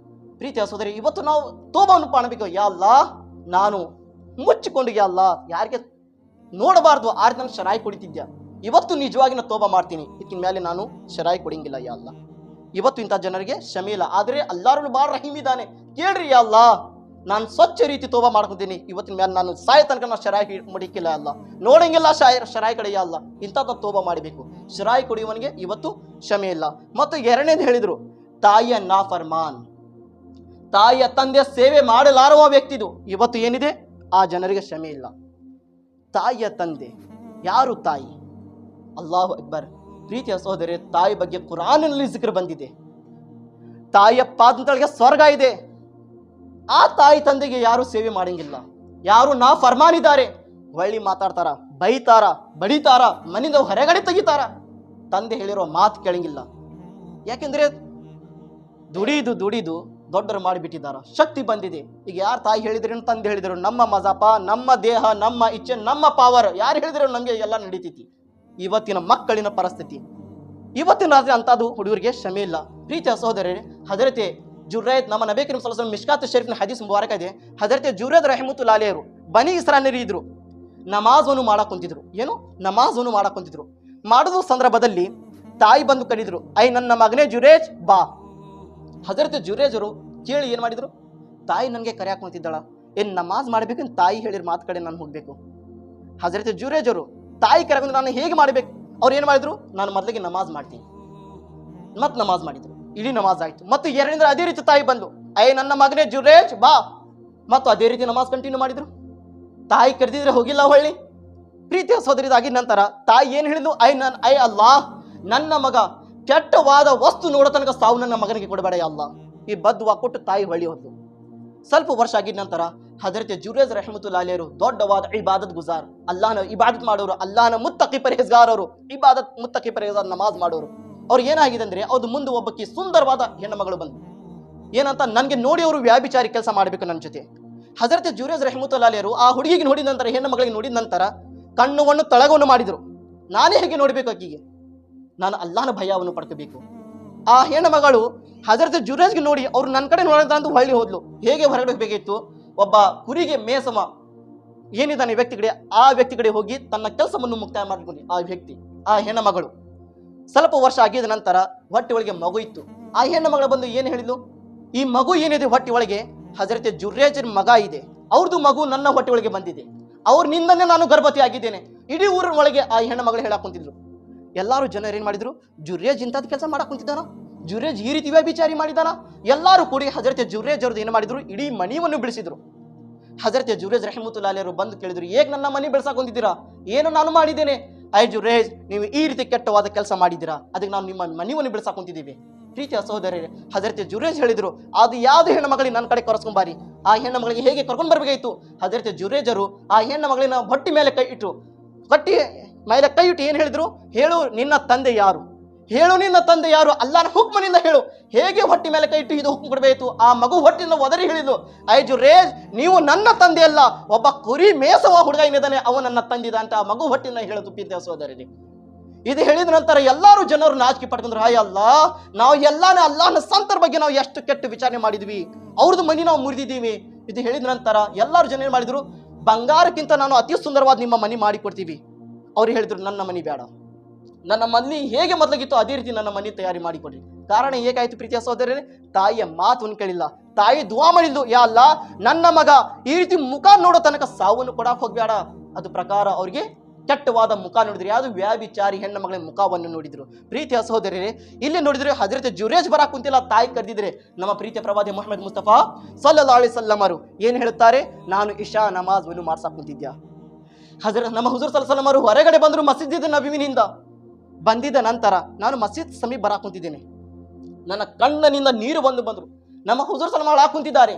ಪ್ರೀತಿಯ ಸಹೋದರಿ, ಇವತ್ತು ನಾವು ತೋಬವನ್ನು ಮಾಡಬೇಕು. ಯಾ ಅಲ್ಲಾಹ್, ನಾನು ಮುಚ್ಚಿಕೊಂಡು ಯಾ ಅಲ್ಲಾಹ್ ಯಾರಿಗೆ ನೋಡಬಾರ್ದು ಆ ರೀತಿ ನಾನು ಶರಾಯಿ ಕುಡಿತಿದ್ದೆ, ಇವತ್ತು ನಿಜವಾಗಿ ನಾನು ತೋಬಾ ಮಾಡ್ತೀನಿ, ಇದಕ್ಕಿನ ಮೇಲೆ ನಾನು ಶರಾಯಿ ಕುಡಿಯಂಗಿಲ್ಲ ಯಾ ಅಲ್ಲಾಹ್. ಇವತ್ತು ಇಂಥ ಜನರಿಗೆ ಕ್ಷಮೆ ಇಲ್ಲ. ಆದರೆ ಅಲ್ಲಾಹ್ ಬಾಳ ರಹೀಮ್ ಇದ್ದಾನೆ. ಕೇಳ್ರಿ ಯಾ ಅಲ್ಲಾಹ್, ನಾನು ಸ್ವಚ್ಛ ರೀತಿ ತೋಬಾ ಮಾಡ್ಕೊತೀನಿ, ಇವತ್ತಿನ ಮೇಲೆ ನಾನು ಸಾಯ ತನಕ ನಾನು ಶರಾಯಿ ಮುಡಿಕಿಲ್ಲ ಅಲ್ಲ, ನೋಡಂಗಿಲ್ಲ ಶರಾಯಿ ಕಡೆ ಯಾ ಅಲ್ಲಾಹ್. ಇಂಥದ್ದು ತೋಬಾ ಮಾಡಬೇಕು. ಶರಾಯಿ ಕುಡಿಯುವವನಿಗೆ ಇವತ್ತು ಕ್ಷಮೆ ಇಲ್ಲ. ಮತ್ತು ಎರಡನೇದು ಹೇಳಿದ್ರು, ತಾಯಿಯ ನಾಫರ್ಮಾನ್, ತಾಯಿಯ ತಂದೆಯ ಸೇವೆ ಮಾಡಲಾರುವ ವ್ಯಕ್ತಿದು ಇವತ್ತು ಏನಿದೆ ಆ ಜನರಿಗೆ ಕ್ಷಮೆ ಇಲ್ಲ. ತಾಯಿಯ ತಂದೆ ಯಾರು? ತಾಯಿ. ಅಲ್ಲಾಹು ಅಕ್ಬರ್. ಪ್ರೀತಿಯ ಸಹೋದರಿ, ತಾಯಿ ಬಗ್ಗೆ ಕುರಾನಿನಲ್ಲಿ ಜಿಕ್ರ್ ಬಂದಿದೆ. ತಾಯಿಯ ಪಾದದೊಳಗೆ ಸ್ವರ್ಗ ಇದೆ. ಆ ತಾಯಿ ತಂದೆಗೆ ಯಾರು ಸೇವೆ ಮಾಡಂಗಿಲ್ಲ, ಯಾರು ನಾ ಫರ್ಮಾನಿದ್ದಾರೆ, ಒಳ್ಳಿ ಮಾತಾಡ್ತಾರ, ಬೈತಾರ, ಬಡಿತಾರ, ಮನೆಯಿಂದ ಹೊರಗಡೆ ತೆಗಿತಾರ, ತಂದೆ ಹೇಳಿರೋ ಮಾತು ಕೇಳಂಗಿಲ್ಲ. ಯಾಕೆಂದ್ರೆ ದುಡಿದು ದುಡಿದು ದೊಡ್ಡರು ಮಾಡಿಬಿಟ್ಟಿದ್ದಾರ, ಶಕ್ತಿ ಬಂದಿದೆ. ಈಗ ಯಾರು ತಾಯಿ ಹೇಳಿದ್ರು, ತಂದೆ ಹೇಳಿದ್ರು, ನಮ್ಮ ಮಜಾಪ, ನಮ್ಮ ದೇಹ, ನಮ್ಮ ಇಚ್ಛೆ, ನಮ್ಮ ಪವರ್, ಯಾರು ಹೇಳಿದ್ರು ನಮಗೆ ಎಲ್ಲ ನಡೀತೈತಿ. ಇವತ್ತಿನ ಮಕ್ಕಳಿನ ಪರಿಸ್ಥಿತಿ, ಇವತ್ತಿನ ರಾತ್ರಿ ಅಂತದ್ದು ಹುಡುಗರಿಗೆ ಕ್ಷಮೆ ಇಲ್ಲ. ಪ್ರೀತಿಯ ಸಹೋದರರೇ, ಹಜರತೆ ಜುರ್ರೈದ್, ನಮ್ಮ ನಬಿ ಕರೀಂ ಸಲ್ಲಲ್ಲಾಹು ಅಲೈಹಿ ವಸಲ್ಲಂ ಮಿಷ್ಕಾತ್ ಶರೀಫ್ನ ಹದೀಸ್ ಮುಬಾರಕ ಇದೆ. ಹಜರತೆ ಜುರ್ರೈದ್ ರಹಿಮತುಲ್ಲಾಹಿ ಅಲೈಹಿ ಬನಿ ಇಸ್ರಾಯೇಲ್ಯರು ಇದ್ರು, ನಮಾಜನ್ನು ಮಾಡಕ್ ಕುಂತಿದ್ರು. ಏನು? ನಮಾಜನ್ನು ಮಾಡಕ್ ಕುಂತಿದ್ರು. ಮಾಡೋದು ಸಂದರ್ಭದಲ್ಲಿ ತಾಯಿ ಬಂದು ಕರೀದ್ರು, ಐ ನನ್ನ ಮಗನೇ ಜುರೇಜ್ ಬಾ. ಹಜರತ್ ಜುರೇಜರು ಕೇಳಿ ಏನ್ ಮಾಡಿದ್ರು, ತಾಯಿ ನನಗೆ ಕರೆಯಾಕ ಕುಂತಿದ್ದಾಳ, ಏನು ನಮಾಜ್ ಮಾಡ್ಬೇಕಂತ ತಾಯಿ ಹೇಳಿರ ಮಾತು ಕಡೆ ನಾನು ಹೋಗ್ಬೇಕು? ಹಜರತ್ ಜುರೇಜ್ ಅವರು ತಾಯಿ ಕರೆಗೊಂಡು ನಾನು ಹೇಗೆ ಮಾಡ್ಬೇಕು? ಅವ್ರು ಏನು ಮಾಡಿದ್ರು? ನಾನು ಮೊದಲಿಗೆ ನಮಾಜ್ ಮಾಡ್ತೀನಿ, ಮತ್ತೆ ನಮಾಜ್ ಮಾಡಿದ್ರು, ಇಡೀ ನಮಾಜ್ ಆಯ್ತು. ಮತ್ತು ಎರಡರಿಂದ ಅದೇ ರೀತಿ ತಾಯಿ ಬಂದು, ನನ್ನ ಮಗನೇ ಜುರೇಜ್ ಬಾ, ಮತ್ತು ಅದೇ ರೀತಿ ನಮಾಜ್ ಕಂಟಿನ್ಯೂ ಮಾಡಿದ್ರು. ತಾಯಿ ಕರೆದಿದ್ರೆ ಹೋಗಿಲ್ಲ ಹೊಳ್ಳಿ. ಪ್ರೀತಿಯ ಸೋದರಿದಾಗಿದ ನಂತರ ತಾಯಿ ಏನು ಹೇಳಿದ್ಲು? ಅಲ್ಲಾಹ್, ನನ್ನ ಮಗ ಕೆಟ್ಟವಾದ ವಸ್ತು ನೋಡೋ ತನಕ ಸಾವು ನನ್ನ ಮಗನಿಗೆ ಕೊಡಬೇಡ ಅಲ್ಲ. ಈ ಬದ್ದುವ ಕೊಟ್ಟು ತಾಯಿ ಹೊಳ್ಳಿ ಹೋದ್ಲು. ಸ್ವಲ್ಪ ವರ್ಷ ಆಗಿದ ನಂತರ ಹಜರತ್ ಜುರೇಜ್ ರಹಮತುಲ್ಲಾಹಿ ಅಲೈಹಿ ದೊಡ್ಡವಾದ ಇಬಾದತ್ ಗುಜಾರ್, ಅಲ್ಲಾಹನ ಇಬಾದತ್ ಮಾಡೋರು, ಅಲ್ಲಾಹನ ಮುತ್ತಕಿ ಪरहेಜ್ಗಾರ್ ಅವರು, ಇಬಾದತ್ ಮುತ್ತಕಿ ಪरहेಜ್ಗಾರ್ ನಮಾಜ್ ಮಾಡೋರು. ಅವ್ರು ಏನಾಗಿದೆ ಅಂದ್ರೆ ಅವ್ರು ಮುಂದೆ ಒಬ್ಬಕ್ಕೆ ಸುಂದರವಾದ ಹೆಣ್ಣು ಮಗಳು ಬಂದು ಏನಂತ ನನಗೆ ನೋಡಿ ಅವರು ವ್ಯಾಭಿಚಾರಿ ಕೆಲಸ ಮಾಡಬೇಕು ನನ್ನ ಜೊತೆ. ಹಜರತ್ ಜುರೇಜ್ ರಹಮತುಲ್ಲಾಹಿ ಅಲೈಹಿ ಆ ಹುಡುಗಿಗೆ ನೋಡಿದ ನಂತರ, ಹೆಣ್ಣು ಮಗಳಿಗೆ ನೋಡಿದ ನಂತರ ಕಣ್ಣುವನ್ನು ತಳಗವನ್ನು ಮಾಡಿದರು. ನಾನೇ ಹೇಗೆ ನೋಡಬೇಕು ಆಕಿಗೆ? ನಾನು ಅಲ್ಲಾಹನ ಭಯವನ್ನು ಪಡ್ಕೋಬೇಕು. ಆ ಹೆಣ್ಣು ಮಗಳು ಹಜರತ್ ಜುರೇಜ್ಗೆ ನೋಡಿ ಅವ್ರು ನನ್ನ ಕಡೆ ನೋಡಿದ ಅಂತ ಹೊಳ್ಳಿ ಹೋದ್ಲು. ಹೇಗೆ ಹೊರಗಡೆ ಹೋಗಬೇಕಿತ್ತು? ಒಬ್ಬ ಕುರಿಗೆ ಮೇಸಮ ಏನಿದ್ದಾನೆ ವ್ಯಕ್ತಿ ಕಡೆ, ಆ ವ್ಯಕ್ತಿ ಕಡೆ ಹೋಗಿ ತನ್ನ ಕೆಲಸವನ್ನು ಮುಕ್ತಾಯ ಮಾಡ್ಕೊಂಡು ಆ ಹೆಣ್ಣು ಮಗಳು ಸ್ವಲ್ಪ ವರ್ಷ ಆಗಿದ ನಂತರ ಹೊಟ್ಟೆ ಒಳಗೆ ಮಗು ಇತ್ತು. ಆ ಹೆಣ್ಣು ಮಗಳು ಬಂದು ಏನು ಹೇಳಿದ್ಲು? ಈ ಮಗು ಏನಿದೆ ಹೊಟ್ಟೆ ಒಳಗೆ ಹಜರತ್ ಜುರೇಜ್ ಮಗ ಇದೆ, ಅವ್ರದ್ದು ಮಗು ನನ್ನ ಹೊಟ್ಟೆ ಒಳಗೆ ಬಂದಿದೆ, ನಿಂದನೇ ನಾನು ಗರ್ಭವತಿ ಆಗಿದ್ದೇನೆ. ಇಡೀ ಊರಿನ ಒಳಗೆ ಆ ಹೆಣ್ಣು ಮಗಳು ಹೇಳಕ್ ಕುಂತಿದ್ರು. ಎಲ್ಲರೂ ಜನರು ಏನ್ ಮಾಡಿದ್ರು? ಜುರೇಜ್ ಇಂಥದ್ದು ಕೆಲಸ ಮಾಡಕ್ ಕುಂತಿದ್ದಾನ, ಜುರೇಜ್ ಈ ರೀತಿ ವ್ಯಭಿಚಾರಿ ಮಾಡಿದಾನ. ಎಲ್ಲರೂ ಕೂಡಿ ಹಜರತ್ ಜುರೇಜ್ ಅವ್ರದ್ದು ಏನು ಮಾಡಿದ್ರು? ಇಡೀ ಮನೆಯನ್ನು ಬೆಳೆಸಿದ್ರು. ಹಜರತ್ ಜುರೇಜ್ ರಹಮತುಲ್ಲಾಹಿ ಅಲೈಹಿ ಬಂದು ಕೇಳಿದ್ರು, ಹೇಗೆ ನನ್ನ ಮನೆ ಬೆಳೆಸಾಕ್ ಕುಂತಿದ್ದೀರಾ? ಏನು ನಾನು ಮಾಡಿದ್ದೇನೆ? ಜುರೇಜ್, ನೀವು ಈ ರೀತಿ ಕೆಟ್ಟವಾದ ಕೆಲಸ ಮಾಡಿದ್ದೀರಾ, ಅದಕ್ಕೆ ನಾವು ನಿಮ್ಮ ಮನೆಯನ್ನು ಬೆಳೆಸಾಕ್ ಕುಂತಿದ್ದೀವಿ. ಪ್ರೀತಿಯ ಸಹೋದರರೇ, ಹಜರತ್ ಜುರೇಜ್ ಹೇಳಿದ್ರು, ಅದು ಯಾವ್ದು ಹೆಣ್ಣು ಮಗಳಿಗೆ ನನ್ನ ಕಡೆ ಕರೆಸ್ಕೊಂಬಾರಿ. ಆ ಹೆಣ್ಣು ಮಗಳಿಗೆ ಹೇಗೆ ಕರ್ಕೊಂಡು ಬರ್ಬೇಕಾಯ್ತು? ಹಜರತ್ ಜುರೇಜರು ಆ ಹೆಣ್ಣು ಮಗಳಿನ ಹೊಟ್ಟಿ ಮೇಲೆ ಕೈ ಇಟ್ಟು ಏನು ಹೇಳಿದ್ರು? ಹೇಳು ನಿನ್ನ ತಂದೆ ಯಾರು, ಹೇಳು ನಿನ್ನ ತಂದೆ ಯಾರು, ಅಲ್ಲಾಹನ ಹುಕ್ಮನಿಂದ ಹೇಳು. ಹೇಗೆ ಹೊಟ್ಟಿ ಮೇಲೆ ಕೈ ಇಟ್ಟು ಇದು ಹುಕ್ಕು ಕೊಡಬೇಕು? ಆ ಮಗು ಹೊಟ್ಟಿನ ಒದರಿ ಹೇಳಿದ್ಲು, ಜುರೇಜ್, ನೀವು ನನ್ನ ತಂದೆ ಅಲ್ಲ, ಒಬ್ಬ ಕುರಿ ಮೇಸವ ಹುಡುಗ ಏನಿದ್ದಾನೆ ಅವ ನನ್ನ ತಂದಿದ ಅಂತ ಆ ಮಗು ಹೊಟ್ಟಿನ ಹೇಳೋದು. ಪ್ರೀತಿಯ ಸಹೋದರರೇ, ಇದು ಹೇಳಿದ ನಂತರ ಎಲ್ಲರೂ ಜನರು ನಾಚಿಕೆ ಪಡ್ಕೊಂಡ್ರು. ನಾವು ಅಲ್ಲಾಹನ ಸಂತರ ಬಗ್ಗೆ ನಾವು ಎಷ್ಟು ಕೆಟ್ಟ ವಿಚಾರಣೆ ಮಾಡಿದ್ವಿ, ಅವ್ರದ್ದು ಮನಿ ನಾವು ಮುರಿದಿದ್ದೀವಿ. ಇದು ಹೇಳಿದ ನಂತರ ಎಲ್ಲರೂ ಜನ ಏನ್ ಮಾಡಿದ್ರು? ಬಂಗಾರಕ್ಕಿಂತ ನಾನು ಅತಿ ಸುಂದರವಾದ ನಿಮ್ಮ ಮನಿ ಮಾಡಿ ಕೊಡ್ತೀವಿ. ಅವ್ರು ಹೇಳಿದ್ರು, ನನ್ನ ಮನಿ ಬೇಡ, ನನ್ನ ಮನೆ ಹೇಗೆ ಮೊದಲಾಗಿತ್ತು ಅದೇ ರೀತಿ ನನ್ನ ಮನೆ ತಯಾರಿ ಮಾಡಿಕೊಡ್ರಿ. ಕಾರಣ ಹೇಗಾಯ್ತು ಪ್ರೀತಿಯ ಸಹೋದರರೇ? ತಾಯಿಯ ಮಾತನ್ನು ಕೇಳಿಲ್ಲ. ತಾಯಿ ದುವಾ ಮಾಡಿದ್ಲು, ಯಾ ಅಲ್ಲ, ನನ್ನ ಮಗ ಈ ರೀತಿ ಮುಖ ನೋಡೋ ತನಕ ಸಾವನ್ನು ಕೊಡಾಕ್ ಹೋಗ್ಬೇಡ. ಅದು ಪ್ರಕಾರ ಅವ್ರಿಗೆ ಕೆಟ್ಟವಾದ ಮುಖ ನೋಡಿದ್ರು. ಯಾವುದು? ವ್ಯಾಭಿಚಾರಿ ಹೆಣ್ಣು ಮಗಳ ಮುಖವನ್ನು ನೋಡಿದ್ರು. ಪ್ರೀತಿಯ ಸಹೋದರರೇ, ಇಲ್ಲಿ ನೋಡಿದ್ರೆ ಹಜರತ್ ಜುರೇಜ್ ಬರಾಕ್ ಕುಂತಿಲ್ಲ, ತಾಯಿ ಕರೆದಿದ್ರೆ ನಮ್ಮ ಪ್ರೀತಿಯ ಪ್ರವಾದಿ ಮುಹಮ್ಮದ್ ಮುಸ್ತಫಾ ಸಲ್ಲಲ್ಲಾಹು ಅಲೈಹಿ ವಸಲ್ಲಂ ಅವರು ಏನು ಹೇಳುತ್ತಾರೆ? ನಾನು ಇಶಾ ನಮಾಜ್ ಮಾಡ್ಸಾಕ್ ಕುಂತಿದ್ಯಾ. ನಮ್ಮ ಹುಜೂರ್ ಸಲ್ಲಲ್ಲಾಹು ಅಲೈಹಿ ವಸಲ್ಲಂ ಅವರು ಹೊರಗಡೆ ಬಂದರು ಮಸ್ಜಿದ್ ನಬವಿನಿಂದ. ಬಂದಿದ್ದ ನಂತರ ನಾನು ಮಸ್ಜಿದ್ ಸಮೀಪ ಬರಾಕ್ ಕುಂತಿದ್ದೇನೆ. ನನ್ನ ಕಣ್ಣನಿಂದ ನೀರು ಬಂದರು. ನಮ್ಮ ಹುಜೂರ್ ಸಲ್ಲಲ್ಲಾಹು ಅಲೈಹಿ ವಸಲ್ಲಂ ಕುಂತಿದ್ದಾರೆ.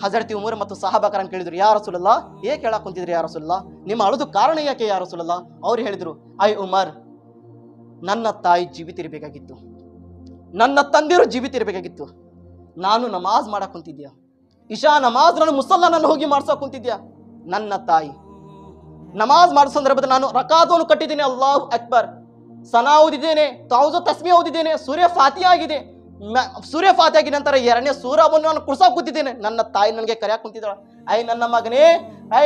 ಹಜರತ್ ಉಮರ್ ಮತ್ತು ಸಹಾಬಾಕರನ್ನು ಕೇಳಿದ್ರು, ಯಾ ರಸೂಲಲ್ಲಾಹ್, ಏಕೆ ಹೇಳಕ್ ಕುಂತಿದ್ರಿ ಯಾ ರಸೂಲಲ್ಲಾಹ್? ನಿಮ್ಮ ಅಳುದು ಕಾರಣ ಯಾಕೆ ಯಾ ರಸೂಲಲ್ಲಾಹ್? ಅವ್ರು ಹೇಳಿದ್ರು, ಉಮರ್, ನನ್ನ ತಾಯಿ ಜೀವಿತ ಇರಬೇಕಾಗಿತ್ತು, ನನ್ನ ತಂದೆಯರು ಜೀವಿತ ಇರಬೇಕಾಗಿತ್ತು. ನಾನು ನಮಾಜ್ ಮಾಡಕ್ ಕುಂತಿದ್ಯಾ, ಇಶಾ ನಮಾಜ್ ನಾನು ಮುಸಲ್ಲಾನನ್ನು ಹೋಗಿ ಮಾಡ್ಸಕ್ ಕುಂತಿದ್ಯಾ. ನನ್ನ ತಾಯಿ ನಮಾಜ್ ಮಾಡೋ ಸಂದರ್ಭದಲ್ಲಿ ನಾನು ರಕಾತವನ್ನು ಕಟ್ಟಿದ್ದೇನೆ, ಅಲ್ಲಾಹು ಅಕ್ಬರ್, ಸನಾ ಓದಿದ್ದೇನೆ, ತಾವುಜು ತಸ್ಮಿ ಓದಿದ್ದೇನೆ, ಸೂರ್ಯ ಫಾತಿ ಆಗಿದೆ. ಸೂರ್ಯ ಫಾತಿ ಆಗಿದ ನಂತರ ಎರಡನೇ ಸೂರವನ್ನು ನಾನು ಕುಡ್ಸಾಕ್ ಕುಂತಿದ್ದೇನೆ. ನನ್ನ ತಾಯಿ ನನಗೆ ಕರೆಯಾಕ್ ಕುಂತಿದ್ದಾಳ, ನನ್ನ ಮಗನೇ,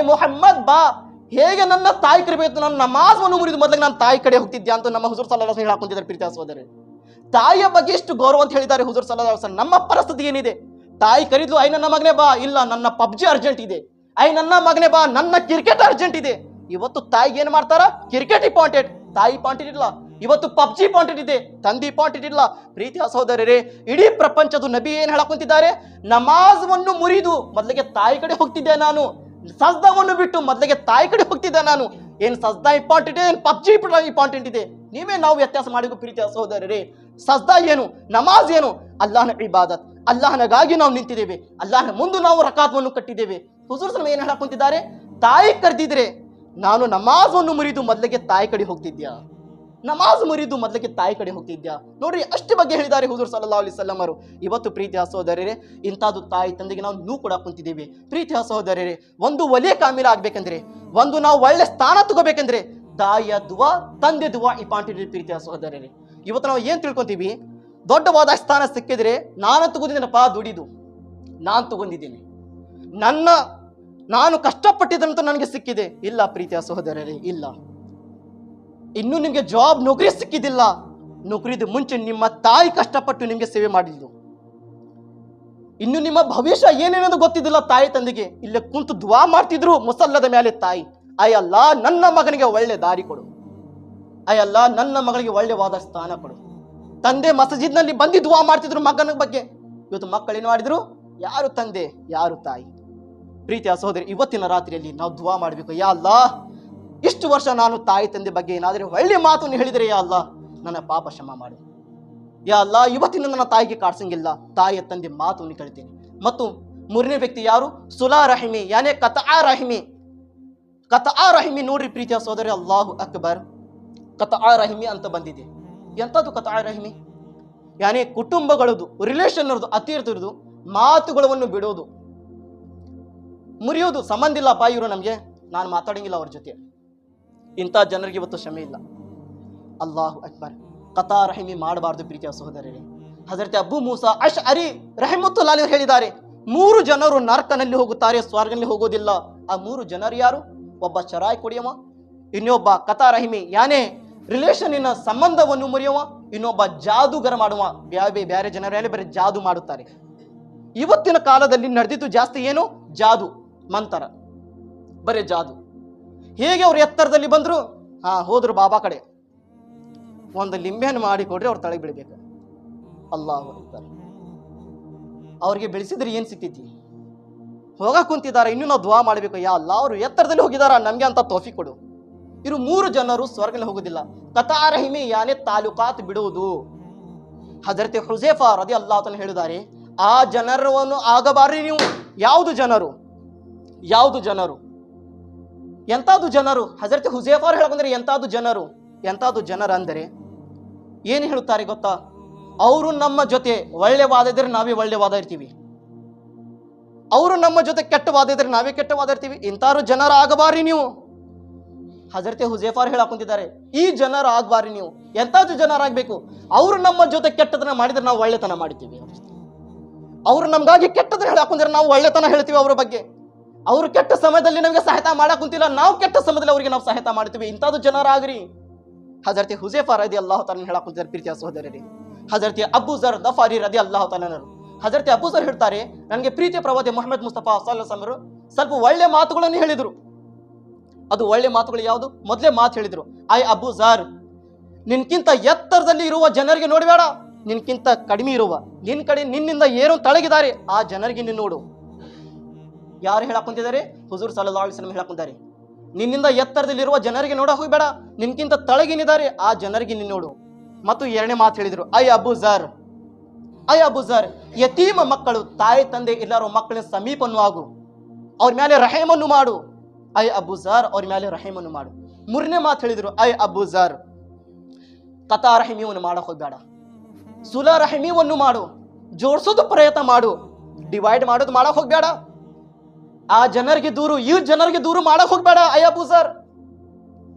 ಮೊಹಮ್ಮದ್ ಬಾ. ಹೇಗೆ ನನ್ನ ತಾಯಿ ಕರಿಬೇಕು? ನಾನು ನಮಾಜನ್ನು ಮುರಿದು ಮೊದಲಿಗೆ ನಾನು ತಾಯಿ ಕಡೆ ಹೋಗ್ತಿದ್ಯಾ ಅಂತ ನಮ್ಮ ಹುಜೂರ್ ಸಲ್ಲಲ್ಲಾಹು ಅಲೈಹಿ ವಸಲ್ಲಂ ಹೇಳಾಕುಂತಿದ್ದಾರೆ. ಪ್ರೀತಿಯ ಸಹೋದರರೇ, ತಾಯಿಯ ಬಗ್ಗೆ ಎಷ್ಟು ಗೌರವ ಅಂತ ಹೇಳಿದ್ದಾರೆ ಹುಜೂರ್ ಸಲ್ಲಲ್ಲಾಹು ಅಲೈಹಿ ವಸಲ್ಲಂ. ನಮ್ಮ ಪರಿಸ್ಥಿತಿ ಏನಿದೆ? ತಾಯಿ ಕರೀದ್ಲು, ನನ್ನ ಮಗನೇ ಬಾ, ಇಲ್ಲ ನನ್ನ ಪಬ್ಜಿ ಅರ್ಜೆಂಟ್ ಇದೆ. ನನ್ನ ಮಗನೇ ಬಾ, ನನ್ನ ಕ್ರಿಕೆಟ್ ಅರ್ಜೆಂಟ್ ಇದೆ. ಇವತ್ತು ತಾಯಿಗೆ ಏನ್ ಮಾಡ್ತಾರ? ಕ್ರಿಕೆಟ್ ಇಂಪಾರ್ಟೆಂಟ್, ತಾಯಿ ಇಂಪಾರ್ಟೆಂಟ್ ಇಲ್ಲ. ಇವತ್ತು ಪಬ್ಜಿ ಇಂಪಾರ್ಟೆಂಟ್ ಇದೆ, ತಂದೆ ಇಂಪಾರ್ಟೆಂಟ್ ಇಲ್ಲ. ಪ್ರೀತಿಯ ಸಹೋದರರೇ, ಇಡೀ ಪ್ರಪಂಚದ ನಬಿ ಏನ್ ಹೇಳಾಕುಂತಿದ್ದಾರೆ? ನಮಾಜವನ್ನು ಮುರಿದು ಮೊದಲಿಗೆ ತಾಯಿ ಕಡೆ ಹೋಗ್ತಿದ್ದೆ ನಾನು, ಸಜ್ದಾವನ್ನು ಬಿಟ್ಟು ಮೊದಲಿಗೆ ತಾಯಿ ಕಡೆ ಹೋಗ್ತಿದ್ದೆ ನಾನು. ಏನ್ ಸಜ್ದಾ ಇಂಪಾರ್ಟೆಂಟ್, ಏನ್ ಪಬ್ಜಿ ಇಂಪಾರ್ಟೆಂಟ್ ಇದೆ? ನಾವು ವ್ಯತ್ಯಾಸ ಮಾಡಿದ್ವು ಪ್ರೀತಿಯ ಸಹೋದರರೇ. ಸಜ್ದಾ ಏನು, ನಮಾಜ್ ಏನು? ಅಲ್ಲಾಹನ ಇಬಾದತ್, ಅಲ್ಲಾಹನಗಾಗಿ ನಾವು ನಿಂತಿದ್ದೇವೆ, ಅಲ್ಲಾಹನ ಮುಂದೆ ನಾವು ರಕಾತ್ವನ್ನು ಕಟ್ಟಿದ್ದೇವೆ. ಹುಜೂರ್ ಸಲ್ಲಲ್ಲಾಹು ಅಲೈಹಿ ವಸಲ್ಲಂ ಏನ್ ಹೇಳಾಕುಂತಿದ್ದಾರೆ? ತಾಯಿ ಕರೆದಿದ್ರೆ ನಾನು ನಮಾಜನ್ನು ಮುರಿದು ಮೊದಲಿಗೆ ತಾಯಿ ಕಡೆ ಹೋಗ್ತಿದ್ಯಾ, ನಮಾಜ್ ಮುರಿದು ಮೊದಲಿಗೆ ತಾಯಿ ಕಡೆ ಹೋಗ್ತಿದ್ಯಾ. ನೋಡ್ರಿ, ಅಷ್ಟು ಬಗ್ಗೆ ಹೇಳಿದ್ದಾರೆ ಹುಜೂರ್ ಸಲ್ಲಲ್ಲಾಹು ಅಲೈಹಿ ವಸಲ್ಲಂ ಅವರು. ಇವತ್ತು ಪ್ರೀತಿಯ ಸಹೋದರರೇ, ಇಂಥದ್ದು ತಾಯಿ ತಂದೆಗೆ ನಾವು ಕೂಡ ಕುಂತಿದ್ದೇವೆ. ಪ್ರೀತಿಯ ಸಹೋದರರೇ, ಒಂದು ಒಲಿಯ ಕಾಮಿಲ ಆಗ್ಬೇಕಂದ್ರೆ, ಒಂದು ನಾವು ಒಳ್ಳೆ ಸ್ಥಾನ ತಗೋಬೇಕಂದ್ರೆ ತಾಯಿಯ ದುವಾ, ತಂದೆ ದುವಾ ಇಂಪಾರ್ಟೆಂಟ್. ಪ್ರೀತಿಯ ಸಹೋದರರೇ, ಇವತ್ತು ನಾವು ಏನ್ ತಿಳ್ಕೊಂತೀವಿ? ದೊಡ್ಡವಾದ ಸ್ಥಾನ ಸಿಕ್ಕಿದ್ರೆ ನಾನು ತಗೊಂಡಿದ್ದೇನಪ್ಪ, ದುಡಿದು ನಾನು ತಗೊಂಡಿದ್ದೀನಿ, ನಾನು ಕಷ್ಟಪಟ್ಟಿದ್ದಂತೂ ನನಗೆ ಸಿಕ್ಕಿದೆ. ಇಲ್ಲ ಪ್ರೀತಿಯ ಸಹೋದರರೇ, ಇಲ್ಲ. ಇನ್ನು ನಿಮಗೆ ಜಾಬ್ ನೌಕರಿ ಸಿಕ್ಕಿದಿಲ್ಲ, ನೌಕರಿದು ಮುಂಚೆ ನಿಮ್ಮ ತಾಯಿ ಕಷ್ಟಪಟ್ಟು ನಿಮಗೆ ಸೇವೆ ಮಾಡಿದ್ದು. ಇನ್ನು ನಿಮ್ಮ ಭವಿಷ್ಯ ಏನೇನದು ಗೊತ್ತಿದ್ದಿಲ್ಲ ತಾಯಿ ತಂದೆಗೆ. ಇಲ್ಲೇ ಕುಂತು ದುವಾ ಮಾಡ್ತಿದ್ರು ಮುಸಲ್ಲದ ಮೇಲೆ ತಾಯಿ, ಅಯ್ಯಲ್ಲ ನನ್ನ ಮಗನಿಗೆ ಒಳ್ಳೆ ದಾರಿ ಕೊಡು, ಅಯ್ಯಲ್ಲ ನನ್ನ ಮಗಳಿಗೆ ಒಳ್ಳೆವಾದ ಸ್ಥಾನ ಕೊಡು. ತಂದೆ ಮಸಜಿದ್ನಲ್ಲಿ ಬಂದು ದುವಾ ಮಾಡ್ತಿದ್ರು ಮಗನ ಬಗ್ಗೆ. ಇವತ್ತು ಮಕ್ಕಳೇನು ಮಾಡಿದ್ರು? ಯಾರು ತಂದೆ ಯಾರು ತಾಯಿ? ಪ್ರೀತಿಯ ಸಹೋದರಿ, ಇವತ್ತಿನ ರಾತ್ರಿಯಲ್ಲಿ ನಾವು ದುವಾ ಮಾಡಬೇಕು. ಯಾ ಅಲ್ಲಾ, ಇಷ್ಟು ವರ್ಷ ನಾನು ತಾಯಿ ತಂದೆ ಬಗ್ಗೆ ಏನಾದರೂ ಒಳ್ಳೆ ಮಾತನ್ನು ಹೇಳಿದರೆ ಯಾ ಅಲ್ಲಾ ನನ್ನ ಪಾಪ ಕ್ಷಮ ಮಾಡು. ಯಾ ಅಲ್ಲಾ, ಇವತ್ತಿನ ನನ್ನ ತಾಯಿಗೆ ಕಾಡ್ಸಂಗಿಲ್ಲ, ತಾಯಿಯ ತಂದೆ ಮಾತನ್ನು ಕೇಳ್ತೀನಿ. ಮತ್ತು ಮೂರನೇ ವ್ಯಕ್ತಿ ಯಾರು? ಸುಲಾ ರಹಿಮಿ, ಯಾನೇ ಕತಾ ರಹಿಮಿ. ಕತಾ ರಹಿಮಿ ನೋಡ್ರಿ ಪ್ರೀತಿಯ ಸಹೋದರಿ, ಅಲ್ಲಾಹು ಅಕ್ಬರ್. ಕತಾ ರಹಿಮಿ ಅಂತ ಬಂದಿದೆ. ಎಂಥದ್ದು ಕತಾ ರಹಿಮಿ? ಯಾನೇ ಕುಟುಂಬಗಳದು, ರಿಲೇಷನ್ ಅವ್ರದ್ದು, ಅತಿಥಿರದು ಮಾತುಗಳನ್ನು ಬಿಡೋದು, ಮುರಿಯೋದು. ಸಂಬಂಧ ಇಲ್ಲಪ್ಪ ಇವರು ನಮಗೆ, ನಾನು ಮಾತಾಡಂಗಿಲ್ಲ ಅವ್ರ ಜೊತೆ. ಇಂಥ ಜನರಿಗೆ ಇವತ್ತು ಕ್ಷಮೆ ಇಲ್ಲ. ಅಲ್ಲಾಹು ಅಕ್ಬರ್. ಕತಾ ರಹಿಮಿ ಮಾಡಬಾರ್ದು ಪ್ರೀತಿಯ ಸಹೋದರರೇ. ಹಜರತ್ ಅಬು ಮೂಸಾ ಅಶ್ಅರಿ ರಹಿಮತುಲ್ಲಾಹಿ ಅವರು ಹೇಳಿದ್ದಾರೆ, 3 ಜನರು ನರಕನಲ್ಲಿ ಹೋಗುತ್ತಾರೆ, ಸ್ವರ್ಗನಲ್ಲಿ ಹೋಗೋದಿಲ್ಲ. ಆ 3 ಜನರು ಯಾರು? ಒಬ್ಬ ಚರಾಯ್ ಕುಡಿಯವ, ಇನ್ನೊಬ್ಬ ಕತಾ ರಹಿಮಿ ಯಾನೇ ರಿಲೇಷನ್ನಿನ ಸಂಬಂಧವನ್ನು ಮುರಿಯುವ, ಇನ್ನೊಬ್ಬ ಜಾದೂಗರ ಮಾಡುವ. ಬೇರೆ ಜನರಲ್ಲಿ ಬರೀ ಜಾದು ಮಾಡುತ್ತಾರೆ. ಇವತ್ತಿನ ಕಾಲದಲ್ಲಿ ನಡೆದಿದ್ದು ಜಾಸ್ತಿ ಏನು? ಜಾದು ಮಂತರ, ಬರೀ ಜಾದು. ಹೇಗೆ ಅವ್ರು ಎತ್ತರದಲ್ಲಿ ಬಂದ್ರು, ಹೋದ್ರು ಬಾಬಾ ಕಡೆ, ಒಂದು ಲಿಂಬೆಯನ್ನು ಮಾಡಿ ಕೊಡ್ರಿ, ಅವ್ರು ತಳಗೆ ಬಿಡಬೇಕು. ಅಲ್ಲಾಹು ಅಕ್ಬರ್. ಅವ್ರಿಗೆ ಬೆಳೆಸಿದ್ರೆ ಏನ್ ಸಿಗ್ತೈತಿ? ಹೋಗ ಕುಂತಿದ್ದಾರೆ, ಇನ್ನೂ ನಾವು ದುವಾ ಮಾಡಬೇಕು. ಯಾ ಅಲ್ಲಾ, ಅವರು ಎತ್ತರದಲ್ಲಿ ಹೋಗಿದಾರ, ನಮ್ಗೆ ಅಂತ ತೌಫೀಕ್ ಕೊಡು. ಇವರು 3 ಜನರು ಸ್ವರ್ಗದಲ್ಲಿ ಹೋಗುದಿಲ್ಲ. ಕತಾ ರಹಿಮಿ ಯಾನೇ ತಾಲೂಕಾತ್ ಬಿಡುವುದು. ಹಜರತ್ ಹುಜೈಫಾ ರದಿಯಲ್ಲಾಹು ಅನ್ಹು ಹೇಳಿದ್ದಾರೆ, ಆ ಜನರನ್ನು ಆಗಬಾರ್ರಿ ನೀವು. ಯಾವುದು ಜನರು? ಯಾವುದು ಜನರು? ಎಂತಾದು ಜನರು? ಹಜರತ್ ಹುಜೈಫಾ ಹೇಳಕಂದ್ರೆ ಎಂತಾದು ಜನರು? ಎಂತಾದು ಜನರು ಅಂದರೆ ಏನು ಹೇಳುತ್ತಾರೆ ಗೊತ್ತಾ? ಅವರು ನಮ್ಮ ಜೊತೆ ಒಳ್ಳೆ ವಾದ ಇದ್ರೆ ನಾವೇ ಒಳ್ಳೆ ವಾದ ಇರ್ತೀವಿ, ಅವರು ನಮ್ಮ ಜೊತೆ ಕೆಟ್ಟ ವಾದ ಇದ್ರೆ ನಾವೇ ಕೆಟ್ಟ ವಾದ ಇರ್ತೀವಿ. ಇಂಥವ್ರು ಜನರ ಆಗಬಾರ್ರಿ ನೀವು. ಹಜರತೆ ಹುಜೈಫಾರ್ ಹೇಳಾಕುಂತಿದ್ದಾರೆ, ಈ ಜನರ ಆಗಬಾರ್ರಿ ನೀವು. ಎಂತಾದ್ರು ಜನರಾಗಬೇಕು, ಅವರು ನಮ್ಮ ಜೊತೆ ಕೆಟ್ಟದನ್ನ ಮಾಡಿದ್ರೆ ನಾವು ಒಳ್ಳೆತನ ಮಾಡ್ತೀವಿ. ಅವರು ನಮ್ಗಾಗಿ ಕೆಟ್ಟದನ್ನ ಹೇಳಾಕುಂತಿದ್ರೆ ನಾವು ಒಳ್ಳೆತನ ಹೇಳ್ತೀವಿ ಅವರ ಬಗ್ಗೆ. ಅವರು ಕೆಟ್ಟ ಸಮಯದಲ್ಲಿ ನಮಗೆ ಸಹಾಯ ಮಾಡಕ್ ಕುಂತಿಲ್ಲ, ನಾವು ಕೆಟ್ಟ ಸಮಯದಲ್ಲಿ ಅವರಿಗೆ ನಾವು ಸಹಾಯ ಮಾಡ್ತೀವಿ. ಇಂಥದ್ದು ಜನರಾಗ್ರಿ. ಹಜರತೆ ಹುಜೈಫಾ ರದಿಯಲ್ಲಾಹು ತಾಲಾ ಹೇಳಕ್ ಕುಂತಿದ್ದಾರೆ ಪ್ರೀತಿಯ ಸಹೋದರರೇ. ಹಜರತೆ ಅಬೂ ಝರ್ ಗಫಾರಿ ರದಿಯಲ್ಲಾಹು ತಾಲಾನರು, ಹಜರತೆ ಅಬೂ ಝರ್ ಹೇಳ್ತಾರೆ, ನನಗೆ ಪ್ರೀತಿಯ ಪ್ರವಾದಿ ಮುಹಮ್ಮದ್ ಮುಸ್ತಫಾ ಸಲ್ಲಲ್ಲಾಹು ಅಲೈಹಿ ವಸಲ್ಲಂ ಸ್ವಲ್ಪ ಒಳ್ಳೆ ಮಾತುಗಳನ್ನು ಹೇಳಿದ್ರು. ಅದು ಒಳ್ಳೆ ಮಾತುಗಳು ಯಾವುದು? ಮೊದಲೇ ಮಾತು ಹೇಳಿದ್ರು, ಅಬೂ ಝರ್, ನಿನ್ಕಿಂತ ಎತ್ತರದಲ್ಲಿ ಇರುವ ಜನರಿಗೆ ನೋಡಬೇಡ, ನಿನ್ಕಿಂತ ಕಡಿಮೆ ಇರುವ ನಿನ್ನಿಂದ ಏನು ತಳಗಿದ್ದಾರೆ ಆ ಜನರಿಗೆ ನೀನು ನೋಡು. ಯಾರು ಹೇಳಕ್ ಕುಂತಿದ್ದಾರೆ? ಹುಜೂರ್ ಸಲ್ಲಲ್ಲಾಹು ಅಲೈಹಿ ವಸಲ್ಲಂ ಹೇಳಕ್ ಕುಂತಾರೆ, ನಿನ್ನಿಂದ ಎತ್ತರದಲ್ಲಿರುವ ಜನರಿಗೆ ನೋಡ ಹೋಗ್ಬೇಡ, ನಿನ್ಕಿಂತ ತಳಗಿನಿದ್ದಾರೆ ಆ ಜನರಿಗೆ ನೀನು ನೋಡು. ಮತ್ತು 2ನೇ ಮಾತು ಹೇಳಿದ್ರು, ಅಬೂ ಝರ್, ಯತೀಮ ಮಕ್ಕಳು, ತಾಯಿ ತಂದೆ ಇಲ್ಲರೋ ಮಕ್ಕಳಿನ ಸಮೀಪನ್ನು ಆಗು, ಅವ್ರ ಮೇಲೆ ರಹೀಮನ್ನು ಮಾಡು. ಅಬೂ ಝರ್, ಅವ್ರ ಮೇಲೆ ರಹೀಮನ್ನು ಮಾಡು. 3ನೇ ಮಾತು ಹೇಳಿದ್ರು, ಅಬೂ ಝರ್, ಕತಾ ರಹಿಮಿಯನ್ನು ಮಾಡಕ್ ಹೋಗ್ಬೇಡ, ಸುಲಾ ರಹಿಮಿಯನ್ನು ಮಾಡು, ಜೋಡಿಸೋದು ಪ್ರಯತ್ನ ಮಾಡು, ಡಿವೈಡ್ ಮಾಡೋದು ಮಾಡಕ್ ಹೋಗ್ಬೇಡ. ಆ ಜನರಿಗೆ ದೂರು, ಈ ಜನರಿಗೆ ದೂರು ಮಾಡಕ್ ಹೋಗ್ಬೇಡ. ಅಬೂ ಝರ್,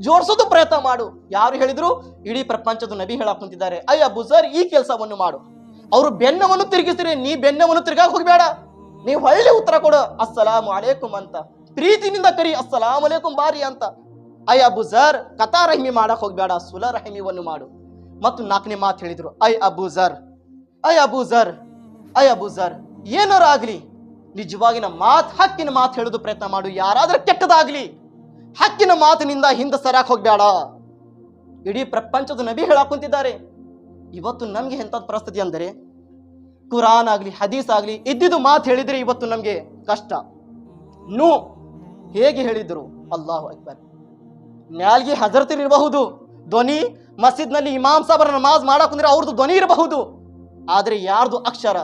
ಜೋಡಿಸೋದು ಪ್ರಯತ್ನ ಮಾಡು. ಯಾರು ಹೇಳಿದ್ರು? ಇಡೀ ಪ್ರಪಂಚದ ನಬಿ ಹೇಳಕ್ ಕುಂತಿದ್ದಾರೆ, ಅಬೂ ಝರ್, ಈ ಕೆಲಸವನ್ನು ಮಾಡು. ಅವರು ಬೆನ್ನವನ್ನು ತಿರುಗಿಸ್ತೀರಿ, ನೀ ಬೆನ್ನವನ್ನು ತಿರುಗಾಕ್ ಹೋಗ್ಬೇಡ. ನೀವು ಒಳ್ಳೆ ಉತ್ತರ ಕೊಡು, ಅಸ್ಸಲಾಮು ಅಲೈಕುಂ ಅಂತ, ಪ್ರೀತಿನಿಂದ ಕರಿ, ಅಸ್ಸಲಾಮು ಅಲೈಕುಂ ಬಾರಿ ಅಂತ. ಅಬೂ ಝರ್, ಕತಾ ರಹಿಮಿ ಮಾಡಕ್ ಹೋಗ್ಬೇಡ, ಸುಲಾ ರಹಿಮಿವನ್ನು ಮಾಡು. ಮತ್ತು 4ನೇ ಮಾತು ಹೇಳಿದ್ರು, ಅಬೂ ಝರ್, ಏನಾರ ಆಗ್ಲಿ ನಿಜವಾಗಿನ ಮಾತು, ಹಕ್ಕಿನ ಮಾತು ಹೇಳೋದು ಪ್ರಯತ್ನ ಮಾಡು. ಯಾರಾದ್ರೂ ಕೆಟ್ಟದಾಗ್ಲಿ ಹಕ್ಕಿನ ಮಾತಿನಿಂದ ಹಿಂದೆ ಸರಾಕ್ ಹೋಗ್ಬೇಡ. ಇಡೀ ಪ್ರಪಂಚದ ನಬಿ ಹೇಳಕ್ ಕುಂತಿದ್ದಾರೆ. ಇವತ್ತು ನಮ್ಗೆ ಎಂಥದ್ದು ಪರಿಸ್ಥಿತಿ ಅಂದರೆ, ಕುರಾನ್ ಆಗ್ಲಿ ಹದೀಸ್ ಆಗ್ಲಿ ಇದ್ದಿದ್ದು ಮಾತು ಹೇಳಿದ್ರೆ ಇವತ್ತು ನಮ್ಗೆ ಕಷ್ಟ. ಹೇಗೆ ಹೇಳಿದ್ರು? ಅಲ್ಲಾಹು ಅಕ್ಬರ್. ನ್ಯಾಲ್ಗೆ ಹಜರತ್ ಇರಬಹುದು, ಧ್ವನಿ ಮಸ್ಜಿದ್ನಲ್ಲಿ ಇಮಾಮ್ ಸಾಬರ ನಮಾಜ್ ಮಾಡಕ್ ಕುಂದ್ರೆ ಅವ್ರದ್ದು ಧ್ವನಿ ಇರಬಹುದು, ಆದ್ರೆ ಯಾರ್ದು ಅಕ್ಷರ,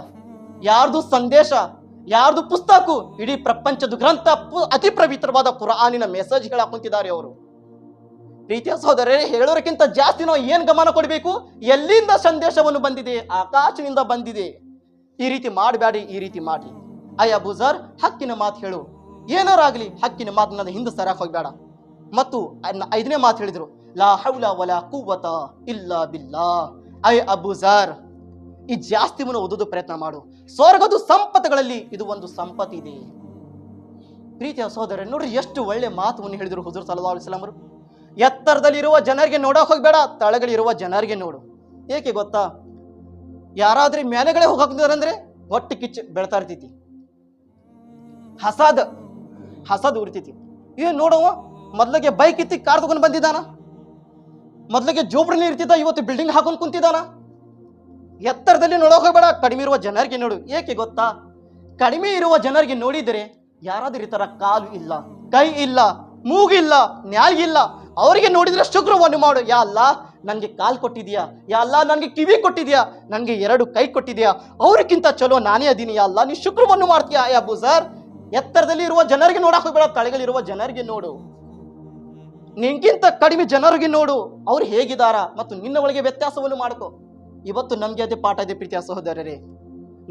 ಯಾರ್ದು ಸಂದೇಶ, ಯಾರ್ದು ಪುಸ್ತಕ, ಇಡೀ ಪ್ರಪಂಚದ ಗ್ರಂಥ, ಅತಿ ಪವಿತ್ರವಾದ ಕುರಾನಿನ ಮೆಸೇಜ್ ಹೇಳಕ್ ಕುಂತಿದ್ದಾರೆ ಅವರು. ಪ್ರೀತಿಯ ಸಹೋದರರೇ, ಹೇಳೋರಕ್ಕಿಂತ ಜಾಸ್ತಿ ನಾವು ಏನ್ ಗಮನ ಕೊಡಬೇಕು? ಎಲ್ಲಿಂದ ಸಂದೇಶವನ್ನು ಬಂದಿದೆ? ಆಕಾಶದಿಂದ ಬಂದಿದೆ. ಈ ರೀತಿ ಮಾಡಬೇಡಿ, ಈ ರೀತಿ ಮಾಡಿ. ಅಬೂ ಝರ್, ಹಕ್ಕಿನ ಮಾತು ಹೇಳು, ಏನಾರಾಗ್ಲಿ ಹಕ್ಕಿನ ಮಾತಿನ ಹಿಂದೆ ಸರಾಕ್ ಹೋಗ್ಬೇಡ. ಮತ್ತು 5ನೇ ಮಾತು ಹೇಳಿದ್ರು, ಲಾ ಹೌಲ ವಲಾ ಕುವ್ವತ ಇಲ್ಲಾ ಬಿಲ್ಲಾಹ್. ಅಬೂ ಝರ್, ಈ ಜಾಸ್ತಿವನ್ನು ಓದೋದು ಪ್ರಯತ್ನ ಮಾಡು. ಸ್ವರ್ಗದ ಸಂಪತ್ತುಗಳಲ್ಲಿ ಇದು ಒಂದು ಸಂಪತ್ತು ಇದೆ. ಪ್ರೀತಿಯ ಸಹೋದರ, ನೋಡ್ರಿ ಎಷ್ಟು ಒಳ್ಳೆ ಮಾತುವನ್ನು ಹೇಳಿದ್ರು ಹುಜೂರ್ ಸಲ್ಲಲ್ಲಾಹು ಅಲೈಹಿ ವಸಲ್ಲಂ ಅವರು. ಎತ್ತರದಲ್ಲಿರುವ ಜನರಿಗೆ ನೋಡಕ್ ಹೋಗ್ಬೇಡ, ತಳಗಳಿರುವ ಜನರಿಗೆ ನೋಡು. ಏಕೆ ಗೊತ್ತಾ? ಯಾರಾದ್ರೂ ಮೇಲೆಗಳೇ ಹೋಗಾಕ್ತಿದಾರೆ ಅಂದ್ರೆ ಹೊಟ್ಟೆ ಕಿಚ್ಚು ಬೆಳ್ತಾ ಇರ್ತೈತಿ, ಹಸದ್ ಉರಿತೈತಿ. ಏನ್ ನೋಡವ, ಮೊದ್ಲಿಗೆ ಬೈಕ್ ಇತ್ತಿ ಕಾರ್ ತಗೊಂಡ್ ಬಂದಿದ್ದಾನ, ಮೊದ್ಲಿಗೆ ಜೋಬ್ರಲ್ಲಿ ಇರ್ತಿದ್ದ, ಇವತ್ತು ಬಿಲ್ಡಿಂಗ್ ಹಾಕೊಂಡ್ ಕುಂತಿದ್ದಾನ. ಎತ್ತರದಲ್ಲಿ ನೋಡೋಕೆ ಹೋಗ್ಬೇಡ, ಕಡಿಮೆ ಇರುವ ಜನರಿಗೆ ನೋಡು. ಏಕೆ ಗೊತ್ತಾ? ಕಡಿಮೆ ಇರುವ ಜನರಿಗೆ ನೋಡಿದರೆ ಯಾರಾದ್ರೂ ಈ ತರ ಕಾಲು ಇಲ್ಲ, ಕೈ ಇಲ್ಲ, ಮೂಗಿಲ್ಲ, ನ್ಯಾಲ್ಗಿಲ್ಲ, ಅವರಿಗೆ ನೋಡಿದ್ರೆ ಶುಕ್ರವನ್ನು ಮಾಡು. ಯಾ ಅಲ್ಲ ನನ್ಗೆ ಕಾಲ್ ಕೊಟ್ಟಿದ್ಯಾ, ಯಾ ಅಲ್ಲ ನನ್ಗೆ ಕಿವಿ ಕೊಟ್ಟಿದ್ಯಾ, ನನ್ಗೆ 2 ಕೈ ಕೊಟ್ಟಿದ್ಯಾ, ಅವ್ರಿಗಿಂತ ಚಲೋ ನಾನೇ ಅದೀನಿ, ಯಾ ಅಲ್ಲ ನೀ ಶುಕ್ರವನ್ನು ಮಾಡ್ತೀಯಾ ಯಾ ಅಬು ಝರ್. ಎತ್ತರದಲ್ಲಿ ಇರುವ ಜನರಿಗೆ ನೋಡಕ್ ಹೋಗ್ಬೇಡ, ತಳಗಲಿರುವ ಜನರಿಗೆ ನೋಡು. ನಿನ್ಗಿಂತ ಕಡಿಮೆ ಜನರಿಗೆ ನೋಡು, ಅವ್ರು ಹೇಗಿದಾರ ಮತ್ತು ನಿನ್ನ ಒಳಗೆ ವ್ಯತ್ಯಾಸವನ್ನು ಮಾಡ್ಕೋ. ಇವತ್ತು ನಮ್ಗೆ ಅದೇ ಪಾಠ ಇದೆ ಪ್ರೀತಿಯ ಸಹೋದರರೇ.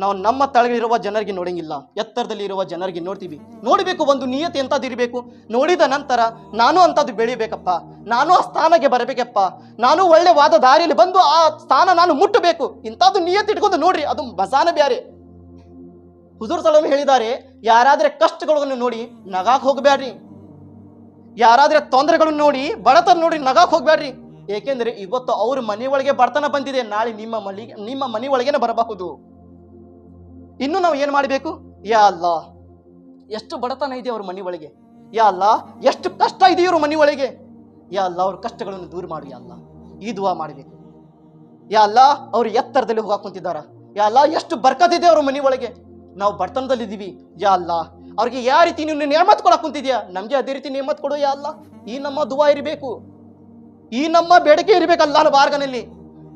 ನಾವು ನಮ್ಮ ತಳಗಿರುವ ಜನರಿಗೆ ನೋಡಂಗಿಲ್ಲ, ಎತ್ತರದಲ್ಲಿ ಇರುವ ಜನರಿಗೆ ನೋಡ್ತೀವಿ. ನೋಡಬೇಕು, ಒಂದು ನಿಯತಿ ಎಂತದಿರಬೇಕು. ನೋಡಿದ ನಂತರ ನಾನು ಅಂತದ್ದು ಬೆಳಿಬೇಕಪ್ಪ, ನಾನು ಆ ಸ್ಥಾನಕ್ಕೆ ಬರಬೇಕಪ್ಪ, ನಾನು ಒಳ್ಳೆವಾದ ದಾರಿಯಲ್ಲಿ ಬಂದು ಆ ಸ್ಥಾನ ನಾನು ಮುಟ್ಟಬೇಕು, ಇಂಥದ್ದು ನಿಯತಿ ಇಟ್ಕೊಂಡು ನೋಡ್ರಿ, ಅದು ಮಜಾನ ಬ್ಯಾರೆ. ಹುಜೂರ್ ಸಲ್ಲಲ್ಲಾಹು ಅಲೈಹಿ ಹೇಳಿದ್ದಾರೆ, ಯಾರಾದ್ರೆ ಕಷ್ಟಗಳನ್ನು ನೋಡಿ ನಗಾಕ್ ಹೋಗ್ಬೇಡ್ರಿ, ಯಾರಾದ್ರೆ ತೊಂದರೆಗಳನ್ನು ನೋಡಿ ಬಡತನ ನೋಡಿ ನಗಾಕ್ ಹೋಗ್ಬೇಡ್ರಿ. ಏಕೆಂದ್ರೆ ಇವತ್ತು ಅವ್ರ ಮನೆ ಒಳಗೆ ಬಡತನ ಬಂದಿದೆ, ನಾಳೆ ನಿಮ್ಮ ಮನೆ ಒಳಗೇನೆ ಬರಬಹುದು. ಇನ್ನು ನಾವು ಏನ್ ಮಾಡಬೇಕು? ಯಾ ಅಲ್ಲಾ ಎಷ್ಟು ಬಡತನ ಇದೆ ಅವ್ರ ಮನೆ ಒಳಗೆ, ಯಾ ಅಲ್ಲಾ ಎಷ್ಟು ಕಷ್ಟ ಇದೆ ಇವ್ರ ಮನೆ ಒಳಗೆ, ಯಾ ಅಲ್ಲಾ ಅವ್ರ ಕಷ್ಟಗಳನ್ನು ದೂರ ಮಾಡಿ, ಯಾ ಅಲ್ಲಾ ಈ ದುವಾ ಮಾಡಬೇಕು. ಯಾ ಅಲ್ಲಾ ಅವ್ರು ಎತ್ತರದಲ್ಲಿ ಹೋಗಾಕ್ ಕುಂತಿದ್ದಾರ, ಯಾ ಅಲ್ಲಾ ಎಷ್ಟು ಬರ್ಕತ್ತಿದೆ ಅವ್ರ ಮನೆ ಒಳಗೆ, ನಾವು ಬಡತನದಲ್ಲಿ ಇದೀವಿ, ಯಾ ಅಲ್ಲಾ ಅವ್ರಿಗೆ ಯಾವ ರೀತಿ ನೀವು ನೇಮತ್ ಕೊಡಕ್ ಕುಂತಿದ್ಯಾ, ನಮ್ಗೆ ಅದೇ ರೀತಿ ನೇಮತ್ ಕೊಡು ಯಾ ಅಲ್ಲಾ. ಈ ನಮ್ಮ ದುವಾ ಇರಬೇಕು, ಈ ನಮ್ಮ ಬೇಡಿಕೆ ಇರಬೇಕಲ್ಲ ಬಾರ್ಗನಲ್ಲಿ.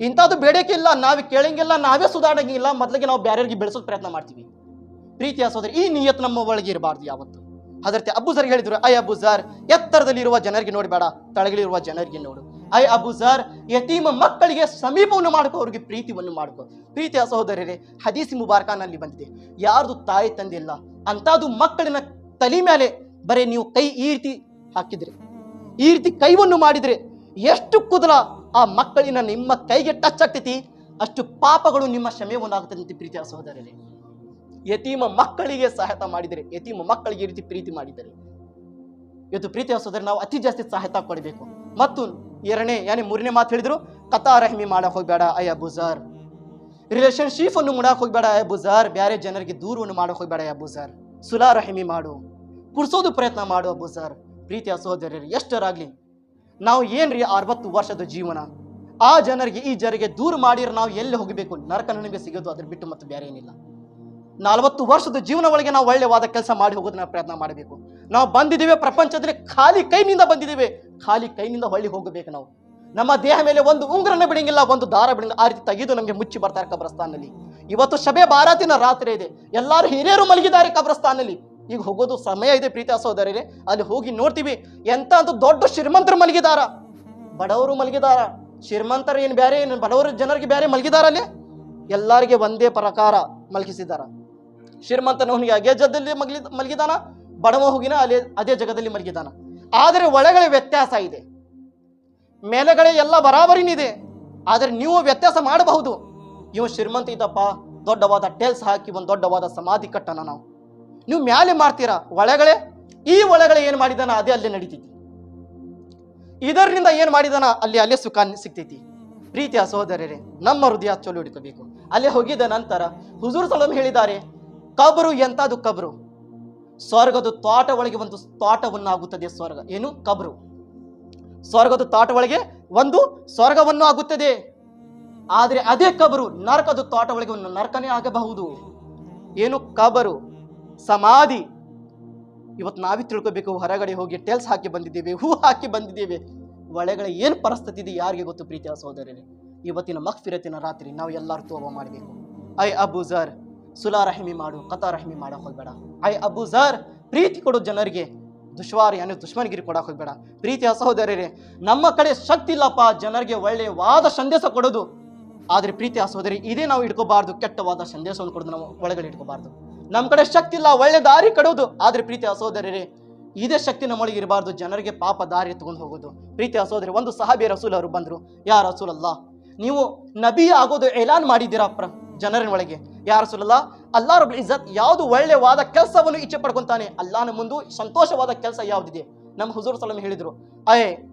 ಇಂಥದ್ದು ಬೇಡಿಕೆ ಇಲ್ಲ, ನಾವೇ ಕೇಳಂಗಿಲ್ಲ, ನಾವೇ ಸುಧಾರಣಂಗಿಲ್ಲ, ಮೊದಲಿಗೆ ನಾವು ಬೇರೆಯವ್ರಿಗೆ ಬೆಳೆಸೋದು ಪ್ರಯತ್ನ ಮಾಡ್ತೀವಿ. ಪ್ರೀತಿಯ ಸೋದರಿ, ಈ ನಿಯತ್ ನಮ್ಮ ಒಳಗೆ ಇರಬಾರ್ದು ಯಾವತ್ತು. ಹಜರತ್ ಅಬು ಝರ್ ಹೇಳಿದ್ರು, ಐ ಅಬು ಝರ್ ಎತ್ತರದಲ್ಲಿ ಇರುವ ಜನರಿಗೆ ನೋಡಬೇಡ, ತಳಗಿಲಿರುವ ಜನರಿಗೆ ನೋಡು. ಐ ಅಬು ಝರ್ ಯತೀಮ ಮಕ್ಕಳಿಗೆ ಸಮೀಪವನ್ನು ಮಾಡ್ಕೋ, ಅವ್ರಿಗೆ ಪ್ರೀತಿಯನ್ನು ಮಾಡ್ಕೋ. ಪ್ರೀತಿಯ ಸಹೋದರರೇ, ಹದೀಸಿ ಮುಬಾರಕನಲ್ಲಿ ಬಂದಿದೆ, ಯಾರ್ದು ತಾಯಿ ತಂದೆ ಇಲ್ಲ ಅಂತದ್ದು ಮಕ್ಕಳಿನ ತಲೆ ಮೇಲೆ ಬರೀ ನೀವು ಕೈ ಈ ರೀತಿ ಹಾಕಿದ್ರೆ, ಈ ರೀತಿ ಕೈವನ್ನು ಮಾಡಿದ್ರೆ ಎಷ್ಟು ಕುದಲ ಆ ಮಕ್ಕಳಿನ ನಿಮ್ಮ ಕೈಗೆ ಟಚ್ ಆಗ್ತೈತಿ, ಅಷ್ಟು ಪಾಪಗಳು ನಿಮ್ಮ ಕ್ಷಮೆಯನ್ನಾಗುತ್ತದೆ. ಪ್ರೀತಿಯ ಸಹೋದರರೇ, ಯತೀಮ ಮಕ್ಕಳಿಗೆ ಸಹಾಯತ ಮಾಡಿದರೆ, ಯತೀಮ ಮಕ್ಕಳಿಗೆ ಈ ರೀತಿ ಪ್ರೀತಿ ಮಾಡಿದರೆ, ಇವತ್ತು ಪ್ರೀತಿಯ ಸಹೋದರ ನಾವು ಅತಿ ಜಾಸ್ತಿ ಸಹಾಯತ ಕೊಡಬೇಕು. ಮತ್ತು ಮೂರನೇ ಮಾತು ಹೇಳಿದ್ರು, ಕತಾ ರಹಮಿ ಮಾಡಕ್ ಹೋಗ್ಬೇಡ ಐ ಅಬು ಝರ್, ರಿಲೇಶನ್ಶಿಪ್ ಅನ್ನು ಮಾಡಕ್ ಹೋಗ್ಬೇಡ ಐ ಅಬು ಝರ್, ಬೇರೆ ಜನರಿಗೆ ದೂರವನ್ನು ಮಾಡಕ್ ಹೋಗ್ಬೇಡ ಐ ಅಬು ಝರ್, ಸುಲಾ ರಹಮಿ ಮಾಡು, ಕುರ್ಸೋದು ಪ್ರಯತ್ನ ಮಾಡು ಅಬು ಝರ್. ಪ್ರೀತಿಯ ಸಹೋದರರು, ಎಷ್ಟರಾಗ್ಲಿ ನಾವು ಏನ್ರಿ 60 ವರ್ಷದ ಜೀವನ, ಆ ಜನರಿಗೆ ಈ ಜನರಿಗೆ ದೂರ ಮಾಡಿದ್ರೆ ನಾವು ಎಲ್ಲಿ ಹೋಗಬೇಕು? ನರಕ ನಮಗೆ ಸಿಗೋದು, ಅದ್ರ ಬಿಟ್ಟು ಮತ್ತೆ ಬೇರೆ ಏನಿಲ್ಲ. 40 ವರ್ಷದ ಜೀವನ ಒಳಗೆ ನಾವು ಒಳ್ಳೆವಾದ ಕೆಲಸ ಮಾಡಿ ಹೋಗೋದನ್ನ ಪ್ರಯತ್ನ ಮಾಡಬೇಕು. ನಾವು ಬಂದಿದ್ದೇವೆ ಪ್ರಪಂಚದಲ್ಲಿ ಖಾಲಿ ಕೈನಿಂದ ಬಂದಿದ್ದೇವೆ, ಖಾಲಿ ಕೈನಿಂದ ಹೊಳ್ಳಿ ಹೋಗಬೇಕು. ನಾವು ನಮ್ಮ ದೇಹ ಮೇಲೆ ಒಂದು ಉಂಗುರನ್ನ ಬಿಡಂಗಿಲ್ಲ, ಒಂದು ದಾರ ಬಿಡಂಗಿಲ್ಲ, ಆ ರೀತಿ ತೆಗೆದು ನಮಗೆ ಮುಚ್ಚಿ ಬರ್ತಾರೆ ಕಬ್ರಸ್ತಾನಲ್ಲಿ. ಇವತ್ತು ಶಬೆ ಬಾರಾತಿನ ರಾತ್ರಿ ಇದೆ, ಎಲ್ಲರೂ ಹಿರಿಯರು ಮಲಗಿದ್ದಾರೆ ಕಬ್ರಸ್ತಾನಲ್ಲಿ. ಈಗ ಹೋಗೋದು ಸಮಯ ಇದೆ ಪ್ರೀತಿಯ ಸಹೋದರರೇ, ಅಲ್ಲಿ ಹೋಗಿ ನೋಡ್ತೀವಿ ಎಂತ ಅಂತ ದೊಡ್ಡ ಶ್ರೀಮಂತರು ಮಲಗಿದಾರ, ಬಡವರು ಮಲಗಿದಾರ. ಶ್ರೀಮಂತರು ಏನು ಬೇರೆ, ಏನು ಬಡವರ ಜನರಿಗೆ ಬೇರೆ ಮಲಗಿದಾರ, ಅಲ್ಲಿ ಎಲ್ಲರಿಗೆ ಒಂದೇ ಪ್ರಕಾರ ಮಲಗಿಸಿದಾರ. ಶ್ರೀಮಂತನವನಿಗೆ ಅದೇ ಜಾಗದಲ್ಲಿ ಮಲಗಿದಾನ, ಬಡವ ಹೋಗಿನ ಅಲ್ಲಿ ಅದೇ ಜಾಗದಲ್ಲಿ ಮಲಗಿದಾನ. ಆದರೆ ಒಳಗಡೆ ವ್ಯತ್ಯಾಸ ಇದೆ, ಮೇಲೆಗಡೆ ಎಲ್ಲ ಬರಾಬರಿನಿದೆ, ಆದರೆ ನೀವು ವ್ಯತ್ಯಾಸ ಮಾಡಬಹುದು. ಇವು ಶ್ರೀಮಂತ ಇದ್ದಪ್ಪ, ದೊಡ್ಡವಾದ ಟೇಲ್ಸ್ ಹಾಕಿ ಒಂದು ದೊಡ್ಡವಾದ ಸಮಾಧಿ ಕಟ್ಟಣ ನಾವು, ನೀವು ಮ್ಯಾಲೆ ಮಾಡ್ತೀರಾ, ಈ ಒಳಗಡೆ ಏನ್ ಮಾಡಿದಾನ ಅದೇ ಅಲ್ಲೇ ನಡೀತೈತಿ, ಇದರಿಂದ ಏನ್ ಮಾಡಿದಾನ ಅಲ್ಲೇ ಸುಖ ಸಿಗ್ತೈತಿ. ಪ್ರೀತಿಯ ಸಹೋದರರೇ, ನಮ್ಮ ಹೃದಯ ಚೊಲು ಹಿಡ್ಕೋಬೇಕು. ಅಲ್ಲೇ ಹೋಗಿದ ನಂತರ ಹುಜೂರ್ ಸಲ್ಲಲ್ಲಾಹು ಹೇಳಿದ್ದಾರೆ, ಕಬ್ರು ಎಂತದು? ಕಬ್ರು ಸ್ವರ್ಗದ ತೋಟ ಒಳಗೆ ಒಂದು ತೋಟವನ್ನು ಆಗುತ್ತದೆ. ಸ್ವರ್ಗ ಏನು? ಕಬ್ರು ಸ್ವರ್ಗದ ತೋಟ ಒಳಗೆ ಒಂದು ಸ್ವರ್ಗವನ್ನು ಆಗುತ್ತದೆ. ಆದ್ರೆ ಅದೇ ಕಬ್ರು ನರಕದ ತೋಟ ಒಳಗೆ ಒಂದು ನರಕನೇ ಆಗಬಹುದು. ಏನು? ಕಬರು, ಸಮಾಧಿ. ಇವತ್ತು ನಾವೇ ತಿಳ್ಕೋಬೇಕು, ಹೊರಗಡೆ ಹೋಗಿ ಟೆಲ್ಸ್ ಹಾಕಿ ಬಂದಿದ್ದೇವೆ, ಹೂ ಹಾಕಿ ಬಂದಿದ್ದೇವೆ, ಒಳಗಡೆ ಏನು ಪರಿಸ್ಥಿತಿ ಇದೆ ಯಾರಿಗೆ ಗೊತ್ತು? ಪ್ರೀತಿಯ ಸಹೋದರರೇ, ಇವತ್ತಿನ ಮಗ್ಫಿರತಿನ ರಾತ್ರಿ ನಾವು ಎಲ್ಲರೂ ತೋಬ ಮಾಡಬೇಕು. ಐ ಅಬು ಝರ್ ಸುಲಾ ರಹಮಿ ಮಾಡು, ಕತಾ ರಹಮಿ ಮಾಡಕ್ ಹೋಗ್ಬೇಡ. ಐ ಅಬು ಝರ್ ಪ್ರೀತಿ ಕೊಡೋ ಜನರಿಗೆ ದುಶ್ಮನ್ಗಿರಿ ಕೊಡಕ್ ಹೋಗ್ಬೇಡ. ಪ್ರೀತಿಯ ಸಹೋದರರೇ, ನಮ್ಮ ಕಡೆ ಶಕ್ತಿ ಇಲ್ಲಪ್ಪ ಜನರಿಗೆ ಒಳ್ಳೆಯವಾದ ಸಂದೇಶ ಕೊಡೋದು, ಆದ್ರೆ ಪ್ರೀತಿಯ ಸಹೋದರಿ ಇದೇ ನಾವು ಇಟ್ಕೋಬಾರ್ದು, ಕೆಟ್ಟವಾದ ಸಂದೇಶವನ್ನು ಕೊಡೋದು ನಾವು ಒಳಗಡೆ ಇಟ್ಕೋಬಾರ್ದು. ನಮ್ಮ ಕಡೆ ಶಕ್ತಿ ಇಲ್ಲ ಒಳ್ಳೆ ದಾರಿ ಕೊಡೋದು, ಆದ್ರೆ ಪ್ರೀತಿಯ ಸಹೋದರರೇ ಇದೇ ಶಕ್ತಿ ನಮ್ಮೊಳಗೆ ಇರಬಾರ್ದು, ಜನರಿಗೆ ಪಾಪ ದಾರಿ ತಗೊಂಡು ಹೋಗೋದು. ಪ್ರೀತಿಯ ಸಹೋದರಿ, ಒಂದು ಸಹಾಬಿ ರಸೂಲ್ ಅವರು ಬಂದ್ರು, ಯಾ ರಸೂಲಲ್ಲಾ ನೀವು ನಬಿ ಆಗೋದು ಎಲಾನ್ ಮಾಡಿದ್ದೀರಾ ಜನರ ಒಳಗೆ. ಯಾ ರಸೂಲಲ್ಲಾ, ಅಲ್ಲಾ ರಬ್ಬುಲ್ ಇಜ್ಜತ್ ಯಾವುದು ಒಳ್ಳೆವಾದ ಕೆಲಸವನ್ನು ಇಚ್ಛೆ ಪಡ್ಕೊಂತಾನೆ, ಅಲ್ಲಾನ ಮುಂದೆ ಸಂತೋಷವಾದ ಕೆಲಸ ಯಾವುದಿದೆ? ನಮ್ಮ ಹುಜೂರ್ ಸಲ್ಲಲ್ಲಾಹು ಹೇಳಿದ್ರು,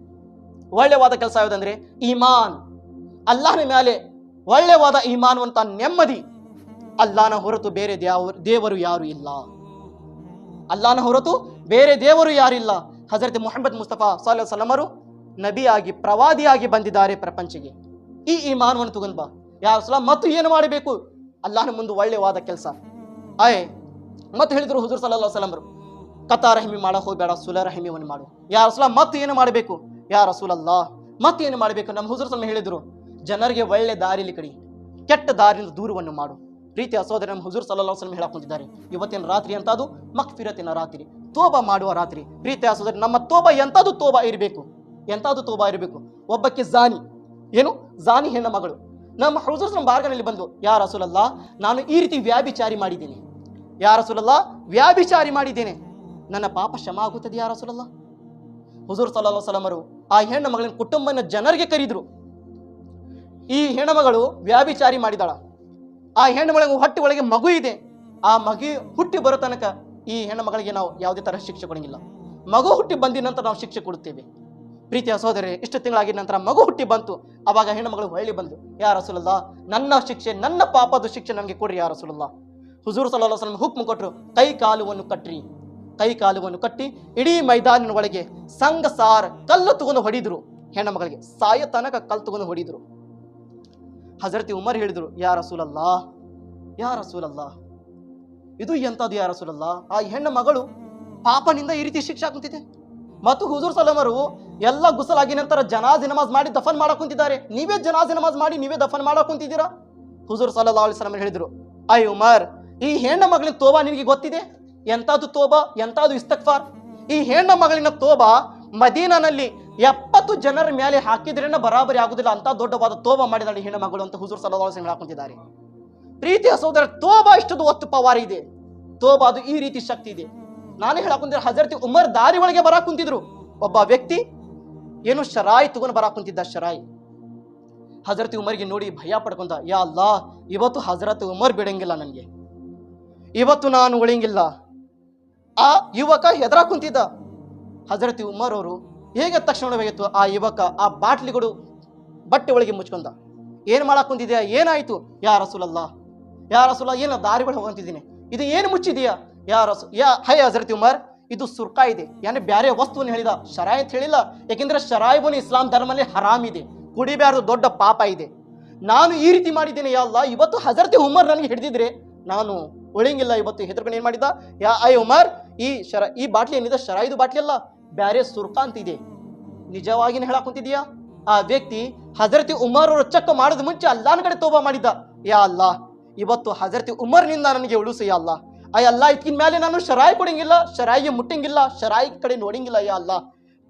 ಒಳ್ಳೆವಾದ ಕೆಲಸ ಯಾವುದಂದ್ರೆ ಈಮಾನ್, ಅಲ್ಲಾಹನ ಮೇಲೆ ಒಳ್ಳೆವಾದ ಈಮಾನ್ ಅಂತ ನೆಮ್ಮದಿ. ಅಲ್ಲಾನ ಹೊರತು ಬೇರೆ ದೇವರು ಯಾರು ಇಲ್ಲ. ಅಲ್ಲಾನ ಹೊರತು ಬೇರೆ ದೇವರು ಯಾರಿಲ್ಲ. ಹಜರತ್ ಮುಹಮ್ಮದ್ ಮುಸ್ತಫಾ ಸಲ್ಲಲ್ಲಾಹು ಅಲೈಹಿ ವಸಲ್ಲಮರು ನಬಿಯಾಗಿ ಪ್ರವಾದಿಯಾಗಿ ಬಂದಿದ್ದಾರೆ ಪ್ರಪಂಚಕ್ಕೆ. ಈ ಈಮಾನವನ್ನು ತಗೊಂಡ್ ಬಾ ಯಾ ರಸೂಲುಲ್ಲಾಹ್. ಮತ್ತು ಏನು ಮಾಡಬೇಕು? ಅಲ್ಲಾಹನ ಮುಂದೆ ಒಳ್ಳೆಯವಾದ ಕೆಲಸ ಮತ್ತು ಹೇಳಿದ್ರು ಹುಜೂರ್ ಸಲ್ಲಲ್ಲಾಹು ಅಲೈಹಿ ವಸಲ್ಲಮರು, ಕತಾ ರಹಿಮಿ ಮಾಡ ಹೋಗಬೇಡ, ಸುಲ ರಹಿಮಿವನ್ನು ಮಾಡು. ಯಾ ರಸೂಲುಲ್ಲಾಹ್ ಮತ್ತು ಏನು ಮಾಡಬೇಕು? ಯಾ ರಸೂಲಲ್ಲಾಹ್ ಮತ್ತೇನು ಮಾಡಬೇಕು? ನಮ್ಮ ಹುಜೂರ್ ಸಲ್ಲಲ್ಲಾಹು ಹೇಳಿದ್ರು, ಜನರಿಗೆ ಒಳ್ಳೆ ದಾರಿಲಿ ಕಡಿ, ಕೆಟ್ಟ ದಾರಿಯಿಂದ ದೂರವನ್ನು ಮಾಡು. ಪ್ರೀತಿಯ ಸಹೋದರ, ನಮ್ಮ ಹುಜೂರ್ ಸಲ್ಲಲ್ಲಾಹು ಅಲೈಹಿ ವಸಲ್ಲಂ ಹೇಳಕೊಂಡಿದ್ದಾರೆ, ಇವತ್ತಿನ ರಾತ್ರಿ ಅಂತದು ಮಗ್ಫಿರತಿನ ರಾತ್ರಿ, ತೋಬಾ ಮಾಡುವ ರಾತ್ರಿ. ಪ್ರೀತಿಯ ಸಹೋದರ, ನಮ್ಮ ತೋಬಾ ಎಂತದು ತೋಬಾ ಇರಬೇಕು? ಎಂತದು ತೋಬಾ ಇರಬೇಕು? ಒಬ್ಬಕ್ಕೆ ಜಾನಿ ಹೆಣ್ಣ ಮಗಳು ನಮ್ಮ ಹುಜೂರ್ ನಮ್ಮ ಬಾರ್ಗನಲ್ಲಿ ಬಂದು, ಯಾ ರಸೂಲಲ್ಲಾಹ್ ನಾನು ಈ ರೀತಿ ವ್ಯಾಭಿಚಾರಿ ಮಾಡಿದ್ದೇನೆ, ಯಾ ರಸೂಲಲ್ಲಾಹ್ ವ್ಯಾಭಿಚಾರಿ ಮಾಡಿದ್ದೇನೆ, ನನ್ನ ಪಾಪ ಕ್ಷಮ ಆಗುತ್ತದೆ ಯಾ ರಸೂಲಲ್ಲಾಹ್. ಹುಜೂರ್ ಸಲ್ಲಲ್ಲಾಹು ಅಲೈಹಿ ವಸಲ್ಲಮರು ಆ ಹೆಣ್ಣು ಮಗಳಿನ ಕುಟುಂಬನ ಜನರಿಗೆ ಕರೆದ್ರು. ಈ ಹೆಣ್ಣು ಮಗಳು ವ್ಯಾಭಿಚಾರಿ ಮಾಡಿದಾಳ, ಆ ಹೆಣ್ಣು ಮಗಳಿಗೆ ಹೊಟ್ಟೆ ಒಳಗೆ ಮಗು ಇದೆ, ಆ ಮಗು ಹುಟ್ಟಿ ಬರೋ ತನಕ ಈ ಹೆಣ್ಣು ಮಗಳಿಗೆ ನಾವು ಯಾವುದೇ ತರ ಶಿಕ್ಷೆ ಕೊಡಂಗಿಲ್ಲ. ಮಗು ಹುಟ್ಟಿ ಬಂದಿದ ನಂತರ ನಾವು ಶಿಕ್ಷೆ ಕೊಡುತ್ತೇವೆ. ಪ್ರೀತಿಯ ಸಹೋದರಿ, ಇಷ್ಟು ತಿಂಗಳಾಗಿದ ನಂತರ ಮಗು ಹುಟ್ಟಿ ಬಂತು, ಅವಾಗ ಹೆಣ್ಣು ಮಗಳು ಹೊಳ್ಳಿ ಬಂದು, ಯಾ ರಸೂಲಲ್ಲಾಹ್ ನನ್ನ ಶಿಕ್ಷೆ, ನನ್ನ ಪಾಪದ ಶಿಕ್ಷೆ ನನಗೆ ಕೊಡ್ರಿ ಯಾ ರಸೂಲಲ್ಲಾಹ್. ಹುಜೂರ್ ಸಲ್ಲಲ್ಲಾಹು ಅಲೈಹಿ ವಸಲ್ಲಂ ಹುಕ್ಮ್ ಕೊಟ್ಟರು, ಕೈ ಕಾಲುವನ್ನು ಕಟ್ಟಿ ಇಡೀ ಮೈದಾನಿನ ಒಳಗೆ ಸಂಗಸಾರ ಕಲ್ಲು ತಗೊಂಡು ಹೊಡಿದ್ರು. ಹೆಣ್ಣು ಮಗಳಿಗೆ ಸಾಯ ತನಕ ಕಲ್ಲು ತಗೊಂಡು ಹೊಡಿದ್ರು. ಹಜರತ್ ಉಮರ್ ಹೇಳಿದ್ರು, ಯಾ ರಸೂಲಲ್ಲಾಹ್ ಇದು ಎಂತದ್ದು ಯಾ ರಸೂಲಲ್ಲಾಹ್? ಆ ಹೆಣ್ಣು ಮಗಳು ಪಾಪನಿಂದ ಈ ರೀತಿ ಶಿಕ್ಷೆ ಆಗುತ್ತಿದೆ. ಮತ್ತು ಹುಜೂರ್ ಸಲ್ಲಲ್ಲಾಹು ಎಲ್ಲ ಗುಸಲಾಗಿ ನಂತರ ಜನಾಜೆ ನಮಾಜ್ ಮಾಡಿ ದಫನ್ ಮಾಡಕ್ ಕುಂತಿದ್ದಾರೆ. ನೀವೇ ಜನಾಜೆ ನಮಾಜ್ ಮಾಡಿ ನೀವೇ ದಫನ್ ಮಾಡಕ್ ಕುಂತಿದ್ದೀರಾ? ಹುಜೂರ್ ಸಲ್ಲಲ್ಲಾಹು ಅಲೈಹಿ ವಸಲ್ಲಂ ಹೇಳಿದ್ರು, ಉಮರ್, ಈ ಹೆಣ್ಣು ಮಗಳಿನ ತೋಬಾ ನಿನಗೆ ಗೊತ್ತಿದೆ? ಎಂತಾದು ತೋಬಾ, ಎಂತಾದು ಇಸ್ತಗ್ಫಾರ್? ಈ ಹೆಣ್ಣು ಮಗಳಿನ ತೋಬಾ ಮದೀನಾನಲ್ಲಿ 70 ಜನರ ಮೇಲೆ ಹಾಕಿದ್ರೇನ ಬರಾಬರಿ ಆಗುದಿಲ್ಲ, ಅಂತ ದೊಡ್ಡವಾದ ತೋಬಾ ಮಾಡಿದಾಳೆ ಹೆಣ್ಣು ಮಗಳು ಅಂತ ಹುಜೂರ್ ಸಲ್ಲಲ್ಲಾಹು ಅಲೈಹಿ ವಸಲ್ಲಂ ಹಾಕುತ್ತಿದ್ದಾರೆ. ಪ್ರೀತಿಯ ಸಹೋದರ, ತೋಬಾ ಇಷ್ಟದು ಒತ್ತು ಪವಾರ ಇದೆ, ತೋಬಾ ಅದು ಈ ರೀತಿ ಶಕ್ತಿ ಇದೆ. ನಾನೇ ಹೇಳಕುಂತಿದ್ರೆ, ಹಜರತ್ ಉಮರ್ ದಾರಿ ಒಳಗೆ ಬರಾಕ್ ಕುಂತಿದ್ರು. ಒಬ್ಬ ವ್ಯಕ್ತಿ ಶರಾಯಿ ತಗೊಂಡು ಬರಾಕ್ ಕುಂತಿದ್ದ. ಶರಾಯಿ ಹಜರತ್ ಉಮರ್ಗೆ ನೋಡಿ ಭಯ ಪಡ್ಕೊಂಡ, ಯಾ ಅಲ್ಲಾಹ್ ಇವತ್ತು ಹಜರತ್ ಉಮರ್ ಬಿಡಂಗಿಲ್ಲ, ನನಗೆ ಇವತ್ತು ನಾನು ಉಳಿಯಂಗಿಲ್ಲ. ಆ ಯುವಕ ಹೆದರಾ ಕುಂತಿದ್ದ. ಹಜರತ್ ಉಮರ್ ಅವರು ಹೇಗೆ ತಕ್ಷಣವಾಗಿತ್ತು ಆ ಯುವಕ ಆ ಬಾಟ್ಲಿಗಳು ಬಟ್ಟೆ ಒಳಗೆ ಮುಚ್ಕೊಂಡ. ಏನ್ ಮಾಡಕ್ ಕುಂತಿದ್ಯಾ? ಏನಾಯ್ತು? ಯಾ ರಸೂಲಲ್ಲಾಹ್ ಏನು ದಾರಿ ಒಳಗೆ ಹೋಗಂತಿದ್ದೀನಿ, ಇದು ಏನು ಮುಚ್ಚಿದೆಯಾ? ಹೈ ಹಜರತ್ ಉಮರ್, ಇದು ಸುರ್ಕಾ ಇದೆ, ಬ್ಯಾರೆ ವಸ್ತುವನ್ನು ಹೇಳಿದ, ಶರಾಯ್ ಅಂತ ಹೇಳಿಲ್ಲ. ಯಾಕೆಂದ್ರೆ ಶರಾಯಿಬನ್ನು ಇಸ್ಲಾಂ ಧರ್ಮದಲ್ಲಿ ಹರಾಮ್ ಇದೆ, ಕುಡಿಬ್ಯಾರ್ದು, ದೊಡ್ಡ ಪಾಪ ಇದೆ. ನಾನು ಈ ರೀತಿ ಮಾಡಿದ್ದೇನೆ ಯಾ ಅಲ್ಲಾಹ್, ಇವತ್ತು ಹಜರತ್ ಉಮರ್ ನನಗೆ ಹಿಡಿದಿದ್ರೆ ನಾನು ಉಳಿಯಂಗಿಲ್ಲ. ಇವತ್ತು ಹೆದರ್ಕೊಂಡು ಏನ್ ಮಾಡಿದ? ಉಮರ್, ಈ ಬಾಟ್ಲಿ ಏನಿದೆ ಶರಾಯಿದು ಬಾಟ್ಲಿ ಅಲ್ಲ, ಬ್ಯಾರೆ ಸುರ್ಕಾ ಅಂತ ಇದೆ. ನಿಜವಾಗಿನ ಹೇಳಕ್ ಕುಂತಿದ್ಯಾ? ಆ ವ್ಯಕ್ತಿ ಹಜರತ್ ಉಮರ್ ಅವರು ಚೆಕ್ ಮಾಡೋದ್ ಮುಂಚೆ ಅಲ್ಲಾಹನ ಕಡೆ ತೋಬಾ ಮಾಡಿದ್ದ. ಯಾ ಅಲ್ಲಾಹ್ ಇವತ್ತು ಹಜರತ್ ಉಮರ್ನಿಂದ ನನಗೆ ಉಳಿಸು ಯಾ ಅಲ್ಲಾಹ್. ಅಲ್ಲ ಇದಕ್ಕಿನ ಮೇಲೆ ನಾನು ಶರಾಯಿ ಕೊಡಂಗಿಲ್ಲ, ಶರಾಯಿಗೆ ಮುಟ್ಟಂಗಿಲ್ಲ, ಶರಾಯಿ ಕಡೆ ನೋಡಂಗಿಲ್ಲ ಯಾ ಅಲ್ಲಾಹ್,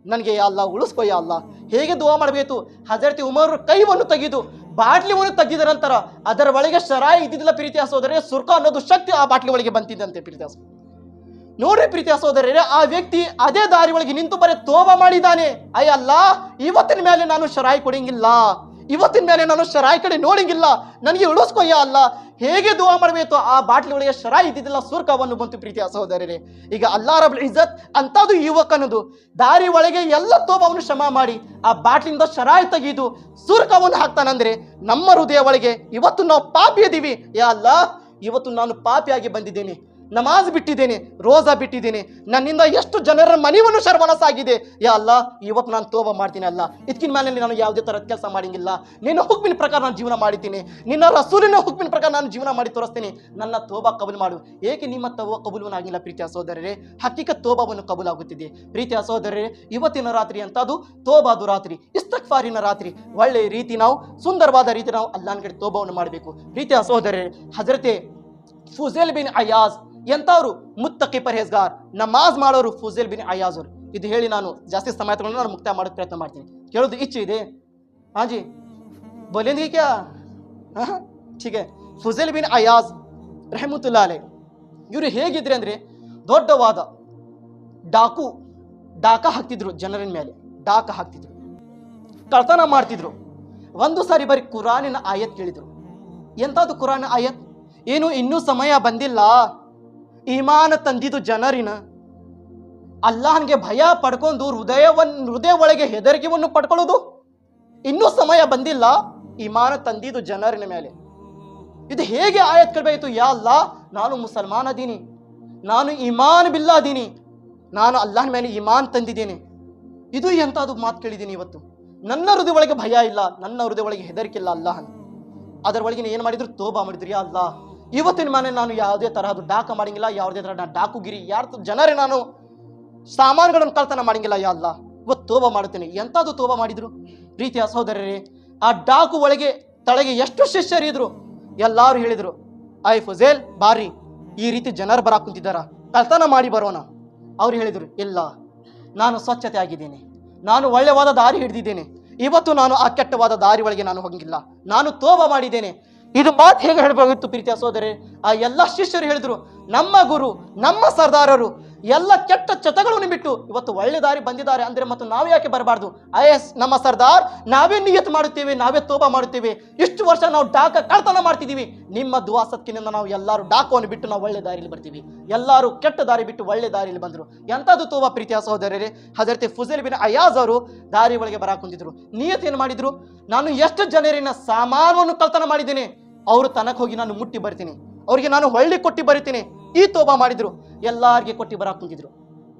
ನನಗೆ ಯಾ ಅಲ್ಲಾಹ್ ಉಳಿಸ್ಕೋ ಯಾ ಅಲ್ಲಾಹ್. ಹೇಗೆ ದುವಾ ಮಾಡಬೇಕು? ಹಜರತ್ ಉಮರ್ ಕೈವನ್ನು ತೆಗೆದು ಬಾಟ್ಲಿಯನ್ನು ತೆಗೆದ ನಂತರ ಅದರ ಒಳಗೆ ಶರಾಯಿ ಇದ್ದಿದ್ದಿಲ್ಲ. ಪ್ರೀತಿಯ ಸಹೋದರರೇ, ಸುರ್ಕಾ ಅನ್ನೋದು ಶಕ್ತಿ ಆ ಬಾಟ್ಲಿ ಒಳಗೆ ಬಂತಿದ್ದಂತೆ. ಪ್ರೀತಿಯ ನೋಡ್ರಿ ಪ್ರೀತಿಯ ಸಹೋದರರೇ, ಆ ವ್ಯಕ್ತಿ ಅದೇ ದಾರಿ ಒಳಗೆ ನಿಂತು ಬರೀ ತೋಬಾ ಮಾಡಿದ್ದಾನೆ. ಅಲ್ಲಾಹ್ ಇವತ್ತಿನ ಮೇಲೆ ನಾನು ಶರಾಯಿ ಕೊಡಂಗಿಲ್ಲ, ಇವತ್ತಿನ ಮೇಲೆ ನಾನು ಶರಾಯಿ ಕಡೆ ನೋಡಂಗಿಲ್ಲ, ನನಗೆ ಉಳಿಸ್ಕೊ ಯಾ ಅಲ್ಲಾಹ್. ಹೇಗೆ ದುವಾ ಮಾಡಬೇಕು? ಆ ಬಾಟ್ಲಿ ಒಳಗೆ ಶರಾಯಿ ಇದ್ದಿದ್ದಿಲ್ಲ, ಸುರ್ಕವನ್ನು ಬಂತು. ಪ್ರೀತಿಯ ಸಹೋದರರೇ, ಈಗ ಅಲ್ಲಾಹ್ ರಬ್ಬುಲ್ ಇಜ್ಜತ್ ಅಂತದು ಯುವಕನದು ದಾರಿ ಒಳಗೆ ಎಲ್ಲ ತೋಬವನ್ನು ಕ್ಷಮಾ ಮಾಡಿ ಆ ಬಾಟ್ಲಿಂದ ಶರಾಯಿ ತೆಗೆದು ಸುರ್ಕವನ್ನು ಹಾಕ್ತಾನಂದ್ರೆ ನಮ್ಮ ಹೃದಯ ಒಳಗೆ ಇವತ್ತು ನಾವು ಪಾಪಿ ಇದೀವಿ. ಯಾ ಅಲ್ಲಾಹ್ ಇವತ್ತು ನಾನು ಪಾಪಿಯಾಗಿ ಬಂದಿದ್ದೇನೆ, ನಮಾಜ್ ಬಿಟ್ಟಿದ್ದೇನೆ, ರೋಜಾ ಬಿಟ್ಟಿದ್ದೇನೆ, ನನ್ನಿಂದ ಎಷ್ಟು ಜನರ ಮನೆಯನ್ನು ಶರ್ಮನಸಾಗಿದೆ. ಯಾ ಅಲ್ಲಾಹ್ ಇವತ್ತು ನಾನು ತೋಬಾ ಮಾಡ್ತೀನಿ. ಅಲ್ಲ ಇದಕ್ಕಿನ ಮೇಲೆ ನಾನು ಯಾವುದೇ ತರದ ಕೆಲಸ ಮಾಡಂಗಿಲ್ಲ, ನಿನ್ನ ಹುಕ್ಮಿನ ಪ್ರಕಾರ ನಾನು ಜೀವನ ಮಾಡಿದ್ದೀನಿ, ನಿನ್ನ ರಸೂಲಿನ ಹುಕ್ಮಿನ ಪ್ರಕಾರ ನಾನು ಜೀವನ ಮಾಡಿ ತೋರಿಸ್ತೀನಿ, ನನ್ನ ತೋಬಾ ಕಬೂಲ್ ಮಾಡು. ಏಕೆ ನಿಮ್ಮ ತೋಬಾ ಕಬೂಲುವನ್ನಾಗಿಲ್ಲ? ಪ್ರೀತಿಯ ಸಹೋದರರೇ, ಹಕ್ಕಿಕ ತೋಬಾವನ್ನು ಕಬೂಲಾಗುತ್ತಿದೆ. ಪ್ರೀತಿಯ ಸಹೋದರರೇ, ಇವತ್ತಿನ ರಾತ್ರಿ ಅಂತದು ತೋಬಾದು ರಾತ್ರಿ, ಇಸ್ತಗ್ಫಾರಿನ ರಾತ್ರಿ. ಒಳ್ಳೆ ರೀತಿ ನಾವು ಸುಂದರವಾದ ರೀತಿ ನಾವು ಅಲ್ಲಾಹನ ಕಡೆ ತೋಬಾವನ್ನು ಮಾಡಬೇಕು. ಪ್ರೀತಿಯ ಸಹೋದರರೇ, ಹಜರತೆ ಫುಜೈಲ್ ಬಿನ್ ಅಯಾಜ್ ಎಂತವ್ರು? ಮುತ್ತಕಿ ಪರ್ಹೇಜ್ಗಾರ್, ನಮಾಜ್ ಮಾಡೋರು ಫುಜೈಲ್ ಬಿನ್ ಅಯಾಜ್ ಅವರು. ಇದು ಹೇಳಿ ನಾನು ಜಾಸ್ತಿ ಸಮಯ ತಗೊಂಡು ನಾನು ಮುಕ್ತಾಯ ಮಾಡೋಕೆ ಪ್ರಯತ್ನ ಮಾಡ್ತೀನಿ. ಕೇಳೋದು ಇಚ್ಛೆ ಇದೆ? ಹಾಂ ಜಿ ಬೋಲೇಂದ್ರಿ ಕ್ಯಾ? ठीक है. ಫುಜೈಲ್ ಬಿನ್ ಅಯಾಜ್ ರಹಮತುಲ್ಲಾಹ್ ಅಲೈಹಿ ಇವರು ಹೇಗಿದ್ರೆ ಅಂದ್ರೆ ದೊಡ್ಡವಾದ ಡಾಕ ಹಾಕ್ತಿದ್ರು, ಜನರಿನ ಮೇಲೆ ಡಾಕ ಹಾಕ್ತಿದ್ರು, ಕಳ್ತನ ಮಾಡ್ತಿದ್ರು. ಒಂದು ಸಾರಿ ಬರೀ ಕುರಾನಿನ ಆಯತ್ ಕೇಳಿದ್ರು. ಎಂತದ್ದು ಕುರಾನ್ ಆಯತ್? ಏನು ಇನ್ನೂ ಸಮಯ ಬಂದಿಲ್ಲ, ಈಮಾನ ತಂದಿದ್ದು ಜನರಿನ ಅಲ್ಲಾಹನ್ಗೆ ಭಯ ಪಡ್ಕೊಂಡು ಹೃದಯ ಒಳಗೆ ಹೆದರಿಕೆಯನ್ನು ಪಡ್ಕೊಳ್ಳೋದು. ಇನ್ನೂ ಸಮಯ ಬಂದಿಲ್ಲ, ಈಮಾನ ತಂದಿದ್ದು ಜನರಿನ ಮೇಲೆ. ಇದು ಹೇಗೆ ಆಯತ್ ಕೇಳಬೇಕಾಯಿತು? ಯಾ ಅಲ್ಲಾ, ನಾನು ಮುಸಲ್ಮಾನ್ ಅದೀನಿ, ನಾನು ಇಮಾನ್ ಬಿಲ್ಲಾ ಅದೀನಿ, ನಾನು ಅಲ್ಲಾಹನ ಮೇಲೆ ಇಮಾನ್ ತಂದಿದ್ದೇನೆ. ಇದು ಎಂಥದ್ದು ಮಾತು ಕೇಳಿದ್ದೀನಿ ಇವತ್ತು. ನನ್ನ ಹೃದಯ ಒಳಗೆ ಭಯ ಇಲ್ಲ, ನನ್ನ ಹೃದಯ ಒಳಗೆ ಹೆದರಿಕೆ ಇಲ್ಲ ಅಲ್ಲಾಹನ್. ಅದರ ಒಳಗಿನ ಏನು ಮಾಡಿದ್ರು? ತೋಬಾ ಮಾಡಿದ್ರು. ಯಾ ಅಲ್ಲಾ, ಇವತ್ತಿನ ಮನೆ ನಾನು ಯಾವುದೇ ತರಹದ ಡಾಕ ಮಾಡಂಗಿಲ್ಲ, ಯಾವುದೇ ತರಹ ಡಾಕುಗಿರಿ, ಯಾರು ಜನರೇ ನಾನು ಸಾಮಾನುಗಳನ್ನು ಕಳ್ತನ ಮಾಡಂಗಿಲ್ಲ. ಯಾ ಅಲ್ಲಾ, ಇವತ್ತು ತೋಬಾ ಮಾಡುತ್ತೇನೆ. ಎಂಥದ್ದು ತೋಬಾ ಮಾಡಿದ್ರು ಪ್ರೀತಿಯ ಸಹೋದರರೇ? ಆ ಡಾಕು ಒಳಗೆ ತಳಗೆ ಎಷ್ಟು ಶಿಷ್ಯರಿದ್ರು, ಎಲ್ಲರೂ ಹೇಳಿದ್ರು, ಐ ಫುಜೇಲ್ ಬಾರಿ, ಈ ರೀತಿ ಜನರು ಬರಾಕ್ ಕುಂತಿದ್ದಾರ, ಕಳ್ತನ ಮಾಡಿ ಬರೋಣ. ಅವ್ರು ಹೇಳಿದ್ರು, ಇಲ್ಲ, ನಾನು ಸ್ವಚ್ಛತೆ ಆಗಿದ್ದೇನೆ, ನಾನು ಒಳ್ಳೆವಾದ ದಾರಿ ಹಿಡಿದಿದ್ದೇನೆ, ಇವತ್ತು ನಾನು ಆ ಕೆಟ್ಟವಾದ ದಾರಿ ಒಳಗೆ ನಾನು ಹೋಗಿಲ್ಲ, ನಾನು ತೋಬಾ ಮಾಡಿದ್ದೇನೆ. ಇದು ಮಾತು ಹೇಗೆ ಹೇಳಬಹುದಿತ್ತು ಪ್ರೀತಿಯ ಸಹೋದರರೇ? ಆ ಎಲ್ಲ ಶಿಷ್ಯರು ಹೇಳಿದ್ರು, ನಮ್ಮ ಗುರು, ನಮ್ಮ ಸರ್ದಾರರು ಎಲ್ಲ ಕೆಟ್ಟ ಚಟಗಳನ್ನು ಬಿಟ್ಟು ಇವತ್ತು ಒಳ್ಳೆ ದಾರಿ ಬಂದಿದ್ದಾರೆ ಅಂದ್ರೆ ಮತ್ತು ನಾವು ಯಾಕೆ ಬರಬಾರ್ದು? ನಮ್ಮ ಸರ್ದಾರ್, ನಾವೇ ನಿಯತ್ ಮಾಡುತ್ತೇವೆ, ನಾವೇ ತೋಬಾ ಮಾಡುತ್ತೇವೆ. ಇಷ್ಟು ವರ್ಷ ನಾವು ಡಾಕ ಕಳ್ತನ ಮಾಡ್ತಿದ್ದೀವಿ, ನಿಮ್ಮ ದುವಾ ಸತ್ಕಿನಿಂದ ನಾವು ಎಲ್ಲರೂ ಡಾಕವನ್ನು ಬಿಟ್ಟು ನಾವು ಒಳ್ಳೆ ದಾರಿಯಲ್ಲಿ ಬರ್ತೀವಿ. ಎಲ್ಲರೂ ಕೆಟ್ಟ ದಾರಿ ಬಿಟ್ಟು ಒಳ್ಳೆ ದಾರಿಯಲ್ಲಿ ಬಂದರು. ಎಂಥದ್ದು ತೋಬಾ ಪ್ರೀತಿಯ ಸಹೋದರರೇ? ಹಜರತ್ ಫುಜೇಲ್ ಬಿನ್ ಅಯಾಜ್ ಅವರು ದಾರಿ ಒಳಗೆ ಬರಾಕ್ ಕುಂತಿದ್ರು. ನಿಯತ್ ಏನು ಮಾಡಿದ್ರು? ನಾನು ಎಷ್ಟು ಜನರಿನ ಸಾಮಾನವನ್ನು ಕಳ್ತನ ಮಾಡಿದ್ದೇನೆ, ಅವರು ತನಕ ಹೋಗಿ ನಾನು ಮುಟ್ಟಿ ಬರ್ತೀನಿ, ಅವ್ರಿಗೆ ನಾನು ಹೊಳ್ಳಿ ಕೊಟ್ಟಿ ಬರಿತೀನಿ. ಈ ತೋಬಾ ಮಾಡಿದ್ರು. ಎಲ್ಲಾರ್ಗೆ ಕೊಟ್ಟಿ ಬರಾಕ್ ಕುಂತಿದ್ರು,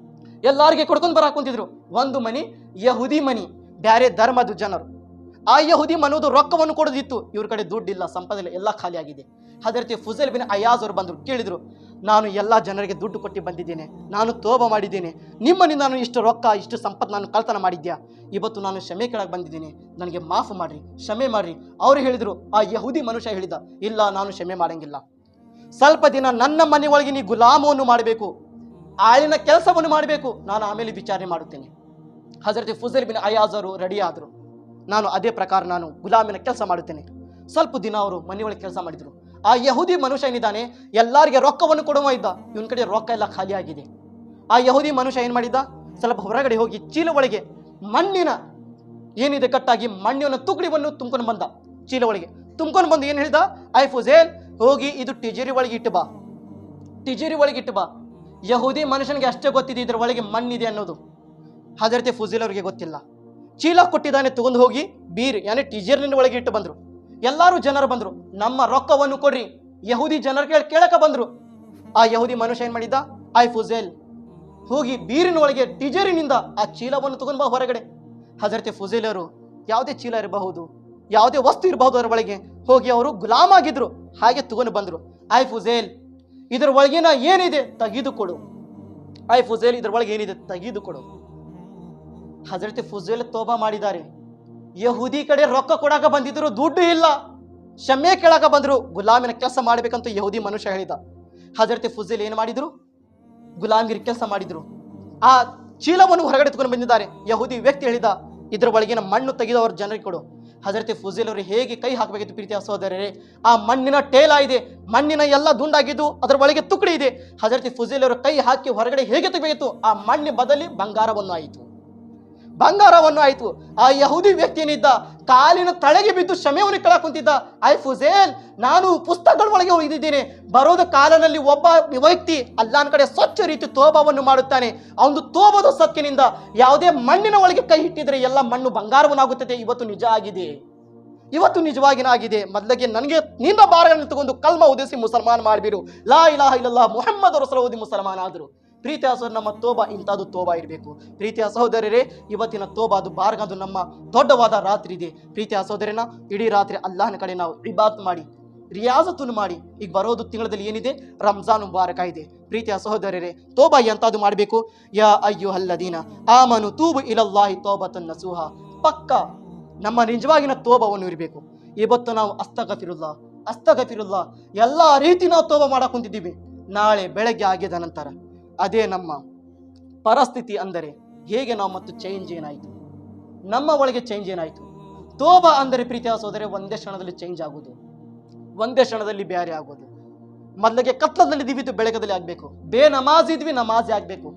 ಎಲ್ಲಾರ್ಗೆ ಕೊಡ್ಕೊಂಡು ಬರಾಕ್ ಕುಂತಿದ್ರು. ಒಂದು ಮನಿ ಯಹುದಿ ಮನಿ, ಬ್ಯಾರೆ ಧರ್ಮದ ಜನರು. ಆ ಯಹುದಿ ಮನೋದು ರೊಕ್ಕವನ್ನು ಕೊಡೋದಿತ್ತು, ಇವ್ರ ಕಡೆ ದುಡ್ಡಿಲ್ಲ, ಸಂಪದಿಲ್ಲ, ಎಲ್ಲ ಖಾಲಿ ಆಗಿದೆ. ಹಜರತ್ ಫುಜೇಲ್ ಬಿನ್ ಅಯಾಜ್ ಅವರು ಬಂದರು, ಕೇಳಿದ್ರು, ನಾನು ಎಲ್ಲ ಜನರಿಗೆ ದುಡ್ಡು ಕೊಟ್ಟು ಬಂದಿದ್ದೇನೆ, ನಾನು ತೋಬಾ ಮಾಡಿದ್ದೇನೆ, ನಿಮ್ಮನಿಂದ ನಾನು ಇಷ್ಟು ರೊಕ್ಕ ಇಷ್ಟು ಸಂಪತ್ತು ನಾನು ಕಳ್ತನ ಮಾಡಿದ್ಯಾ, ಇವತ್ತು ನಾನು ಕ್ಷಮೆ ಕೇಳಕ್ಕೆ ಬಂದಿದ್ದೀನಿ, ನನಗೆ ಮಾಫ್ ಮಾಡ್ರಿ, ಕ್ಷಮೆ ಮಾಡ್ರಿ. ಅವ್ರು ಹೇಳಿದ್ರು, ಆ ಯಹುದಿ ಮನುಷ್ಯ ಹೇಳಿದ, ಇಲ್ಲ, ನಾನು ಕ್ಷಮೆ ಮಾಡಂಗಿಲ್ಲ, ಸ್ವಲ್ಪ ದಿನ ನನ್ನ ಮನೆ ಒಳಗೆ ನೀ ಗುಲಾಮವನ್ನು ಮಾಡಬೇಕು, ಆಳಿನ ಕೆಲಸವನ್ನು ಮಾಡಬೇಕು, ನಾನು ಆಮೇಲೆ ವಿಚಾರಣೆ ಮಾಡುತ್ತೇನೆ. ಹಜರತ್ ಫುಜೇಲ್ ಬಿನ್ ಅಯಾಜ್ ಅವರು ರೆಡಿ ಆದರು, ನಾನು ಅದೇ ಪ್ರಕಾರ ನಾನು ಗುಲಾಮಿನ ಕೆಲಸ ಮಾಡುತ್ತೇನೆ. ಸ್ವಲ್ಪ ದಿನ ಅವರು ಮನೆಯೊಳಗೆ ಕೆಲಸ ಮಾಡಿದರು. ಆ ಯಹುದಿ ಮನುಷ್ಯ ಏನಿದ್ದಾನೆ ಎಲ್ಲರಿಗೆ ರೊಕ್ಕವನ್ನು ಕೊಡುವ ಇದ್ದ, ಇವನ ಕಡೆ ರೊಕ್ಕ ಎಲ್ಲ ಖಾಲಿ ಆಗಿದೆ. ಆ ಯಹುದಿ ಮನುಷ್ಯ ಏನು ಮಾಡಿದ್ದ? ಸ್ವಲ್ಪ ಹೊರಗಡೆ ಹೋಗಿ ಚೀಲ ಒಳಗೆ ಮಣ್ಣಿನ ಏನಿದೆ ಕಟ್ಟಾಗಿ ಮಣ್ಣಿನ ತುಕಡಿವನ್ನು ತುಂಬ್ಕೊಂಡು ಬಂದ. ಚೀಲ ಒಳಗೆ ತುಂಬ್ಕೊಂಡು ಬಂದು ಏನು ಹೇಳಿದ? ಐ ಫುಜೇಲ್, ಹೋಗಿ ಇದು ಟಿಜೇರಿ ಒಳಗೆ ಇಟ್ಟು ಬಾ, ಟಿಜೇರಿ ಒಳಗೆ ಇಟ್ಟು ಬಾ. ಯಹೂದಿ ಮನುಷ್ಯನಿಗೆ ಅಷ್ಟೇ ಗೊತ್ತಿದೆ ಇದರ ಒಳಗೆ ಮಣ್ಣಿದೆ ಅನ್ನೋದು. ಹಜರತೆ ಫುಜೇಲ್ ಅವರಿಗೆ ಗೊತ್ತಿಲ್ಲ. ಚೀಲ ಕೊಟ್ಟಿದ್ದಾನೆ, ತಗೊಂಡು ಹೋಗಿ ಬೀರ್ ಯಾನೆ ಟಿಜೇರಿನ ಒಳಗೆ ಇಟ್ಟು ಬಂದರು. ಎಲ್ಲರೂ ಜನರು ಬಂದರು, ನಮ್ಮ ರೊಕ್ಕವನ್ನು ಕೊಡ್ರಿ. ಯಹೂದಿ ಜನರು ಕೇಳಕ ಬಂದರು. ಆ ಯಹೂದಿ ಮನುಷ್ಯ ಏನು ಮಾಡಿದ್ದ? ಐ ಫುಜೇಲ್, ಹೋಗಿ ಬೀರಿನ ಒಳಗೆ ಟಿಜೇರಿನಿಂದ ಆ ಚೀಲವನ್ನು ತಗೊಂಡು ಬಾ ಹೊರಗಡೆ. ಹಜರತೆ ಫುಜೇಲ್ ಅವರು ಯಾವುದೇ ಚೀಲ ಇರಬಹುದು, ಯಾವುದೇ ವಸ್ತು ಇರಬಹುದು, ಅದರ ಒಳಗೆ ಹೋಗಿ ಅವರು ಗುಲಾಮ್ ಆಗಿದ್ರು, ಹಾಗೆ ತಗೊಂಡು ಬಂದರು. ಐ ಫುಜೇಲ್, ಇದರ ಒಳಗಿನ ಏನಿದೆ ತೆಗೆದುಕೊಡು. ಐ ಫುಜೇಲ್, ಇದರ ಒಳಗೆ ಏನಿದೆ ತೆಗೆದುಕೊಡು. ಹಜರತ್ ಫುಜೇಲ್ ತೋಬಾ ಮಾಡಿದ್ದಾರೆ. ಯಹೂದಿ ಕಡೆ ರೊಕ್ಕ ಕೊಡಾಕ ಬಂದಿದ್ರು, ದುಡ್ಡು ಇಲ್ಲ, ಕ್ಷಮೆ ಕೇಳಾಕ ಬಂದ್ರು, ಗುಲಾಮಿನ ಕೆಲಸ ಮಾಡಬೇಕಂತ ಯಹೂದಿ ಮನುಷ್ಯ ಹೇಳಿದ. ಹಜರತ್ ಫುಜೇಲ್ ಏನು ಮಾಡಿದ್ರು? ಗುಲಾಮಿಗಿರಿ ಕೆಲಸ ಮಾಡಿದ್ರು. ಆ ಚೀಲವನ್ನು ಹೊರಗಡೆ ತಗೊಂಡು ಬಂದಿದ್ದಾರೆ. ಯಹೂದಿ ವ್ಯಕ್ತಿ ಹೇಳಿದ, ಇದರ ಒಳಗಿನ ಮಣ್ಣು ತೆಗೆದು ಅವ್ರ ಜನರಿಗೆ ಕೊಡು. ಹಜರತ್ ಫುಜೇಲ್ ಅವರು ಹೇಗೆ ಕೈ ಹಾಕಬೇಕಿತ್ತು ಪ್ರೀತಿಯ ಸಹೋದರರೇ? ಆ ಮಣ್ಣಿನ ಟೇಲ ಇದೆ, ಮಣ್ಣಿನ ಎಲ್ಲ ದುಂಡಾಗಿದ್ದು ಅದರ ಒಳಗೆ ತುಕಡಿ ಇದೆ. ಹಜರತ್ ಫುಜೇಲ್ ಅವರು ಕೈ ಹಾಕಿ ಹೊರಗಡೆ ಹೇಗೆ ತೆಗೆಯಿತು? ಆ ಮಣ್ಣಿನ ಬದಲಿ ಬಂಗಾರವನ್ನು ಆಯಿತು, ಬಂಗಾರವನ್ನು ಆಯಿತು. ಆ ಯಹೂದಿ ವ್ಯಕ್ತಿ ಏನಿದ್ದ ಕಾಲಿನ ತಳಗೆ ಬಿದ್ದು ಕ್ಷಮೆಯನ್ನು ಕೇಳಕ್ ಕುಂತಿದ್ದ. ಐ ಫುಜೇಲ್, ನಾನು ಪುಸ್ತಕಗಳ ಒಳಗೆ ಓದಿದ್ದೇನೆ, ಬರೋದ ಕಾಲದಲ್ಲಿ ಒಬ್ಬ ವ್ಯಕ್ತಿ ಅಲ್ಲಾಹನ ಕಡೆ ಸ್ವಚ್ಛ ರೀತಿ ತೋಬಾವನ್ನು ಮಾಡುತ್ತಾನೆ. ಅವನು ತೋಬದ ಸತ್ಕಿನಿಂದ ಯಾವುದೇ ಮಣ್ಣಿನ ಒಳಗೆ ಕೈ ಇಟ್ಟಿದ್ರೆ ಎಲ್ಲ ಮಣ್ಣು ಬಂಗಾರವನ್ನಾಗುತ್ತದೆ. ಇವತ್ತು ನಿಜ ಆಗಿದೆ, ಇವತ್ತು ನಿಜವಾಗಿನ ಆಗಿದೆ. ಮೊದಲಿಗೆ ನನಗೆ ನಿನ್ನ ಬಾರಗಳನ್ನು ತಗೊಂಡು ಕಲ್ಮ ಉದಿಸಿ ಮುಸಲ್ಮಾನ್ ಮಾಡಿಬಿರು, ಲಾ ಇಲಾಹ ಇಲ್ಲಲ್ಲಾಹ್ ಮುಹಮ್ಮದ್ ರಸೂಲ್ ಓದಿ ಮುಸಲ್ಮಾನ್ ಆದರು. ಪ್ರೀತಿಯ ಸಹೋದರ, ನಮ್ಮ ತೋಬಾ ಇಂಥದ್ದು ತೋಬಾ ಇರಬೇಕು. ಪ್ರೀತಿಯ ಸಹೋದರರೇ, ಇವತ್ತಿನ ತೋಬಾ ಅದು ಬಾರ್ಗದು ನಮ್ಮ ದೊಡ್ಡವಾದ ರಾತ್ರಿ ಇದೆ. ಪ್ರೀತಿಯ ಸಹೋದರನ, ಇಡೀ ರಾತ್ರಿ ಅಲ್ಲಾಹನ ಕಡೆ ನಾವು ಇಬಾದತ್ ಮಾಡಿ, ರಿಯಾಜತನ್ನು ಮಾಡಿ. ಈಗ ಬರೋದು ತಿಂಗಳಲ್ಲಿ ಏನಿದೆ? ರಂಜಾನ್ ಮುಬಾರಕ ಇದೆ. ಪ್ರೀತಿಯ ಸಹೋದರರೇ, ತೋಬಾ ಎಂಥದ್ದು ಮಾಡಬೇಕು? ಯಾ ಅಯ್ಯುಹಲ್ಲದೀನ ಆಮನು ತೂಬು ಇಲಲ್ಲಾಹಿ ತೌಬತನ್ ನಸೂಹ. ಪಕ್ಕ ನಮ್ಮ ನಿಜವಾಗಿನ ತೋಬಾವನ್ನು ಇರಬೇಕು. ಇವತ್ತು ನಾವು ಅಸ್ತಗಫಿರುಲ್ಲಾ ಎಲ್ಲ ರೀತಿ ನಾವು ತೋಬಾ ಮಾಡಕ್ ಕುಂತಿದ್ದೀವಿ. ನಾಳೆ ಬೆಳಗ್ಗೆ ಆಗಿದ ನಂತರ ಅದೇ ನಮ್ಮ ಪರಿಸ್ಥಿತಿ. ಅಂದರೆ ಹೇಗೆ ನಾವು ಮತ್ತು ಚೇಂಜ್ ಏನಾಯಿತು, ನಮ್ಮ ಒಳಗೆ ಚೇಂಜ್ ಏನಾಯಿತು? ತೋಬಾ ಅಂದರೆ ಪ್ರೀತಿಯ ಸಹೋದರರೇ, ಒಂದೇ ಕ್ಷಣದಲ್ಲಿ ಚೇಂಜ್ ಆಗೋದು, ಒಂದೇ ಕ್ಷಣದಲ್ಲಿ ಬೇರೆ ಆಗೋದು. ಮೊದಲಿಗೆ ಕತ್ಲದಲ್ಲಿ ಇದ್ವಿ, ಬೆಳಕದಲ್ಲಿ ಆಗಬೇಕು. ನಮಾಜ್ ಇದ್ವಿ, ನಮಾಜ್ ಆಗಬೇಕು.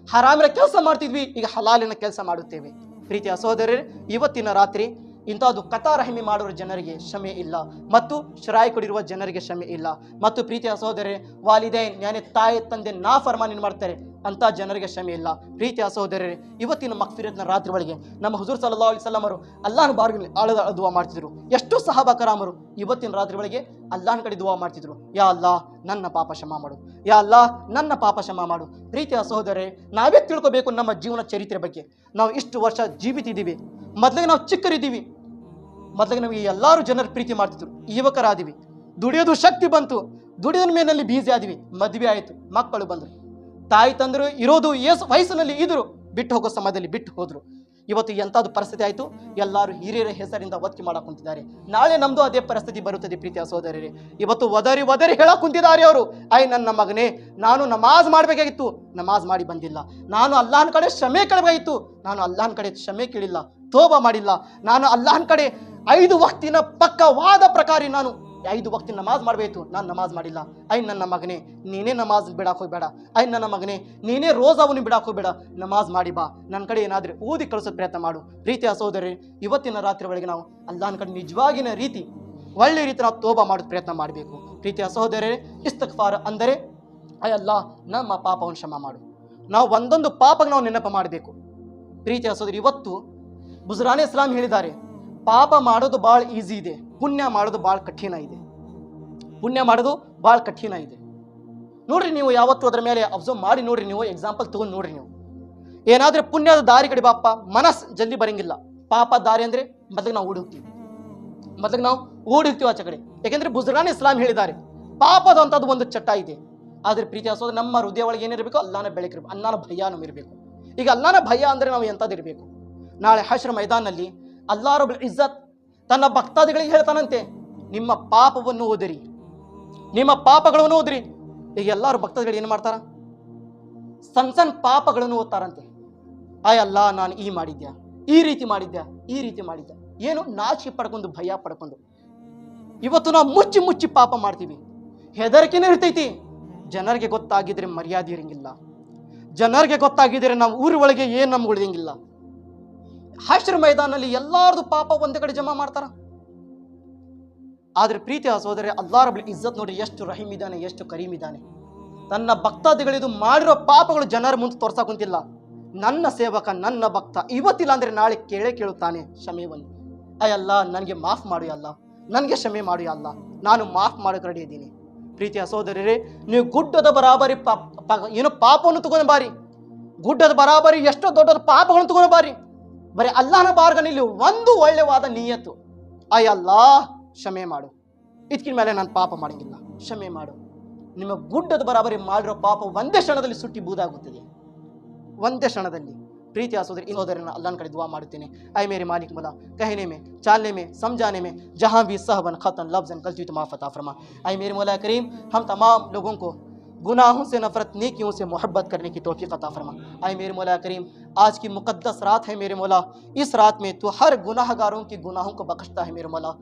ಹರಾಮಿನ ಕೆಲಸ ಮಾಡ್ತಿದ್ವಿ, ಈಗ ಹಲಾಲಿನ ಕೆಲಸ ಮಾಡುತ್ತೇವೆ. ಪ್ರೀತಿಯ ಸಹೋದರರೇ, ಇವತ್ತಿನ ರಾತ್ರಿ ಇಂಥದ್ದು ಕತಾರಹಿಮಿ ಮಾಡುವ ಜನರಿಗೆ ಕ್ಷಮೆ ಇಲ್ಲ, ಮತ್ತು ಶ್ರಾಯ್ ಕೊಡಿರುವ ಜನರಿಗೆ ಕ್ಷಮೆ ಇಲ್ಲ. ಮತ್ತು ಪ್ರೀತಿಯ ಸಹೋದರರೇ, ವಾಲಿದೈನ್ ಯಾನೆ ತಾಯಿ ತಂದೆ ನಾಫರ್ಮಾನಿ ಮಾಡ್ತಾರೆ, ಅಂತ ಜನರಿಗೆ ಕ್ಷಮೆ ಇಲ್ಲ. ಪ್ರೀತಿಯ ಸಹೋದರರೇ, ಇವತ್ತಿನ ಮಗ್ಫಿರತ್ನ ರಾತ್ರಿ ಒಳಗೆ ನಮ್ಮ ಹುಜೂರ್ ಸಲ್ಲಲ್ಲಾಹು ಅಲೈಹಿ ವಸಲ್ಲಂ ಅವರು ಅಲ್ಲಾಹನ ಬಾರ್ಗಲ್ಲಿ ಆಳದ ದುವಾ ಮಾಡ್ತಿದ್ರು. ಎಷ್ಟೋ ಸಹಾಬಾ ಕರಾಮರು ಇವತ್ತಿನ ರಾತ್ರಿ ಒಳಗೆ ಅಲ್ಲಾಹನ ಕಡೆ ದುವಾ ಮಾಡ್ತಿದ್ರು, ಯಾ ಅಲ್ಲಾ ನನ್ನ ಪಾಪ ಕ್ಷಮಾ ಮಾಡು, ಯಾ ಅಲ್ಲಾ ನನ್ನ ಪಾಪ ಕ್ಷಮಾ ಮಾಡು. ಪ್ರೀತಿಯ ಸಹೋದರರೇ, ನಾವೇ ತಿಳ್ಕೊಬೇಕು ನಮ್ಮ ಜೀವನ ಚರಿತ್ರೆ ಬಗ್ಗೆ. ನಾವು ಇಷ್ಟು ವರ್ಷ ಜೀವಿತಿದ್ದೀವಿ. ಮೊದಲಿಗೆ ನಾವು ಚಿಕ್ಕರಿದ್ದೀವಿ, ಮೊದಲಿಗೆ ನಮಗೆ ಎಲ್ಲರೂ ಜನರು ಪ್ರೀತಿ ಮಾಡ್ತಿದ್ರು. ಯುವಕರಾದಿವಿ, ದುಡಿಯೋದು ಶಕ್ತಿ ಬಂತು, ದುಡಿಯೋದ ಮೇನಲ್ಲಿ ಬೀಸಿ ಆದಿವಿ, ಮದುವೆ ಆಯಿತು, ಮಕ್ಕಳು ಬಂದರು, ತಾಯಿ ತಂದರು ಇರೋದು ವಯಸ್ಸಿನಲ್ಲಿ ಇದ್ರು, ಬಿಟ್ಟು ಹೋಗೋ ಸಮಯದಲ್ಲಿ ಬಿಟ್ಟು ಹೋದ್ರು. ಇವತ್ತು ಎಂಥದ್ದು ಪರಿಸ್ಥಿತಿ ಆಯಿತು, ಎಲ್ಲರೂ ಹಿರಿಯರ ಹೆಸರಿಂದ ಒತ್ತಿ ಮಾಡಕ್ ಕುಂತಿದ್ದಾರೆ. ನಾಳೆ ನಮ್ದು ಅದೇ ಪರಿಸ್ಥಿತಿ ಬರುತ್ತದೆ. ಪ್ರೀತಿಯ ಸಹೋದರರೇ, ಇವತ್ತು ಒದರಿ ಹೇಳಕ್ ಕುಂತಿದ್ದಾರೆ ಅವರು, ನನ್ನ ಮಗನೇ, ನಾನು ನಮಾಜ್ ಮಾಡಬೇಕಾಗಿತ್ತು, ನಮಾಜ್ ಮಾಡಿ ಬಂದಿಲ್ಲ. ನಾನು ಅಲ್ಲಾಹನ ಕಡೆ ಕ್ಷಮೆ ಕೇಳಬೇಕಾಗಿತ್ತು, ನಾನು ಅಲ್ಲಾಹನ ಕಡೆ ಕ್ಷಮೆ ಕೇಳಿಲ್ಲ, ತೋಬಾ ಮಾಡಿಲ್ಲ. ನಾನು ಅಲ್ಲಾಹನ ಕಡೆ 5 ವಕ್ತಿನ ಪಕ್ಕವಾದ ಪ್ರಕಾರ ನಾನು 5 ವಕ್ತಿ ನಮಾಜ್ ಮಾಡಬೇಕು, ನಾನು ನಮಾಜ್ ಮಾಡಿಲ್ಲ. ನನ್ನ ಮಗನೇ, ನೀನೇ ನಮಾಜ್ ಬಿಡಾಕ್ ಹೋಗ್ಬೇಡ. ನನ್ನ ಮಗನೇ, ನೀನೇ ರೋಜಾವನ್ನು ಬಿಡಾಕ್ ಹೋಗ್ಬೇಡ, ನಮಾಜ್ ಮಾಡಿ ಬಾ, ನನ್ನ ಕಡೆ ಏನಾದರೂ ಓದಿ ಕಳಿಸೋದು ಪ್ರಯತ್ನ ಮಾಡು. ಪ್ರೀತಿಯ ಸಹೋದರರೇ, ಇವತ್ತಿನ ರಾತ್ರಿ ಒಳಗೆ ನಾವು ಅಲ್ಲಾಹನ ಕಡೆ ನಿಜವಾಗಿನ ರೀತಿ ಒಳ್ಳೆ ರೀತಿ ನಾವು ತೋಬಾ ಮಾಡೋದು ಪ್ರಯತ್ನ ಮಾಡಬೇಕು. ಪ್ರೀತಿಯ ಸಹೋದರರೇ, ಇಸ್ತಿಗ್ಫಾರ್ ಅಂದರೆ ಅಯ್ಯಲ್ಲ ನಮ್ಮ ಪಾಪವನ್ನು ಕ್ಷಮಾ ಮಾಡು. ನಾವು ಒಂದೊಂದು ಪಾಪಕ್ಕೆ ನಾವು ನೆನಪು ಮಾಡಬೇಕು. ಪ್ರೀತಿಯ ಸಹೋದರಿ, ಇವತ್ತು ಬುಜ್ರಾನೆ ಇಸ್ಲಾಂ ಹೇಳಿದ್ದಾರೆ, ಪಾಪ ಮಾಡೋದು ಭಾಳ ಈಸಿ ಇದೆ, ಪುಣ್ಯ ಮಾಡೋದು ಭಾಳ ಕಠಿಣ ಇದೆ. ಪುಣ್ಯ ಮಾಡೋದು ಭಾಳ ಕಠಿಣ ಇದೆ. ನೋಡ್ರಿ, ನೀವು ಯಾವತ್ತೂ ಅದರ ಮೇಲೆ ಅಬ್ಸರ್ವ್ ಮಾಡಿ ನೋಡ್ರಿ, ನೀವು ಎಕ್ಸಾಂಪಲ್ ತಗೊಂಡು ನೋಡ್ರಿ. ನೀವು ಏನಾದ್ರೆ ಪುಣ್ಯದ ದಾರಿ ಕಡೆ ಬಾಪ ಮನಸ್ಸು ಜಲ್ದಿ ಬರಂಗಿಲ್ಲ. ಪಾಪ ದಾರಿ ಅಂದ್ರೆ ಮೊದಲಿಗೆ ನಾವು ಓಡಿ ಹೋಗ್ತೀವಿ ಆಚೆ ಕಡೆ. ಯಾಕೆಂದ್ರೆ ಬುಜ್ರಾನೆ ಇಸ್ಲಾಂ ಹೇಳಿದ್ದಾರೆ, ಪಾಪದ ಅಂತದ್ದು ಒಂದು ಚಟ್ಟ ಇದೆ. ಆದ್ರೆ ಪ್ರೀತಿಯ ಸಹೋದರ, ನಮ್ಮ ಹೃದಯ ಒಳಗೆ ಏನಿರಬೇಕು, ಅಲ್ಲಾಹನ ಬೆಳಕಿರಬೇಕು, ಅಲ್ಲಾಹನ ಭಯ ನಮ್ಮಿರಬೇಕು. ಈಗ ಅಲ್ಲಾಹನ ಭಯ ಅಂದ್ರೆ ನಾವು ಎಂಥದ್ದಿರಬೇಕು. ನಾಳೆ ಹಶ್ರ್ ಮೈದಾನಲ್ಲಿ ಅಲ್ಲಾಹ್ ರಬ್ಬುಲ್ ಇಜ್ಜತ್ ತನ್ನ ಭಕ್ತಾದಿಗಳಿಗೆ ಹೇಳ್ತಾನಂತೆ, ನಿಮ್ಮ ಪಾಪವನ್ನು ಓದಿರಿ, ನಿಮ್ಮ ಪಾಪಗಳನ್ನು ಓದಿರಿ. ಈಗ ಎಲ್ಲರೂ ಭಕ್ತಾದಿಗಳು ಏನು ಮಾಡ್ತಾರ, ಸಣ್ಣ ಪಾಪಗಳನ್ನು ಓದ್ತಾರಂತೆ. ಅಲ್ಲಾ ನಾನು ಈ ಮಾಡಿದ್ಯಾ, ಈ ರೀತಿ ಮಾಡಿದ್ಯಾ, ಏನು ನಾಚಿಕೆ ಪಡ್ಕೊಂಡು ಭಯ ಪಡ್ಕೊಂಡು ಇವತ್ತು ನಾವು ಮುಚ್ಚಿ ಪಾಪ ಮಾಡ್ತೀವಿ. ಹೆದರಿಕೆನೇ ಇರ್ತೈತಿ. ಜನರಿಗೆ ಗೊತ್ತಾಗಿದ್ರೆ ಮರ್ಯಾದೆ ಇರಂಗಿಲ್ಲ, ಜನರಿಗೆ ಗೊತ್ತಾಗಿದ್ರೆ ನಾವು ಊರ ಒಳಗೆ ಏನು ನಮ್ಗೆ ಉಳಿದಂಗಿಲ್ಲ. ಹಶ್ರ್ ಮೈದಾನಲ್ಲಿ ಎಲ್ಲಾರ್ದು ಪಾಪ ಒಂದೇ ಕಡೆ ಜಮಾ ಮಾಡ್ತಾರ. ಆದ್ರೆ ಪ್ರೀತಿಯ ಸಹೋದರ, ಅಲ್ಲಾಹ್ ರಬ್ಬುಲ್ ಇಜ್ಜತ್ ನೋಡಿ ಎಷ್ಟು ರಹೀಮ್ ಇದ್ದಾನೆ, ಎಷ್ಟು ಕರೀಮ್ ಇದ್ದಾನೆ. ತನ್ನ ಭಕ್ತಾದಿಗಳಿದು ಮಾಡಿರೋ ಪಾಪಗಳು ಜನರ ಮುಂದೆ ತೋರ್ಸಾ ಕುಂತಿಲ್ಲ. ನನ್ನ ಸೇವಕ, ನನ್ನ ಭಕ್ತ ಇವತ್ತಿಲ್ಲ ಅಂದ್ರೆ ನಾಳೆ ಕೇಳುತ್ತಾನೆ ಕ್ಷಮೆವನ್ನು. ಅಯ್ಯಲ್ಲ ನನಗೆ ಮಾಫ್ ಮಾಡು ಅಲ್ಲ, ನನಗೆ ಕ್ಷಮೆ ಮಾಡು ಅಲ್ಲ, ನಾನು ಮಾಫ್ ಮಾಡೋಕೆ ರೆಡಿ ಇದ್ದೀನಿ. ಪ್ರೀತಿಯ ಸಹೋದರರೇ, ನೀವು ಗುಡ್ಡದ ಬರಾಬರಿ ಏನೋ ಪಾಪವನ್ನು ತಗೊಂಡು ಬಾರಿ, ಗುಡ್ಡದ ಬರಾಬರಿ ಎಷ್ಟೋ ದೊಡ್ಡ ಪಾಪಗಳನ್ನು ತಗೊಂಡು ಬಾರಿ. ಬರೀ ಅಲ್ಲಾಹನ ಬಾರ್ಗನಲ್ಲಿ ಒಂದು ಒಳ್ಳೆವಾದ ನಿಯತ್ತು, ಅಯ್ಯಲ್ಲಾ ಕ್ಷಮೆ ಮಾಡು, ಇದಕ್ಕಿನ ಮೇಲೆ ನಾನು ಪಾಪ ಮಾಡಂಗಿಲ್ಲ, ಕ್ಷಮೆ ಮಾಡು. ನಿಮ್ಮ ಗುಡ್ಡದ ಬರಾಬರಿ ಮಾಡಿರೋ ಪಾಪ ಒಂದೇ ಕ್ಷಣದಲ್ಲಿ ಸುಟ್ಟಿ ಬೂದಾಗುತ್ತದೆ, ಒಂದೇ ಕ್ಷಣದಲ್ಲಿ. प्रीतिया सोदरी अल्लाह कड़े दुआ मारते हैं, ऐ मेरे मालिक मौला, कहने में, चालने में, समझाने में जहाँ भी सहवन ख़तन लफ्ज़न गलती तो माफ़ अता फरमा। ऐ मेरे मौला करीम, हम तमाम लोगों को गुनाहों से नफरत, नेकियों से मोहब्बत करने की तौफीक अता फरमा। ऐ मेरे मौला करीम, आज की मुक़द्दस रात है मेरे मौला, इस रात में तो हर गुनाहगारों के गुनाहों को बख्शता है मेरे मौला।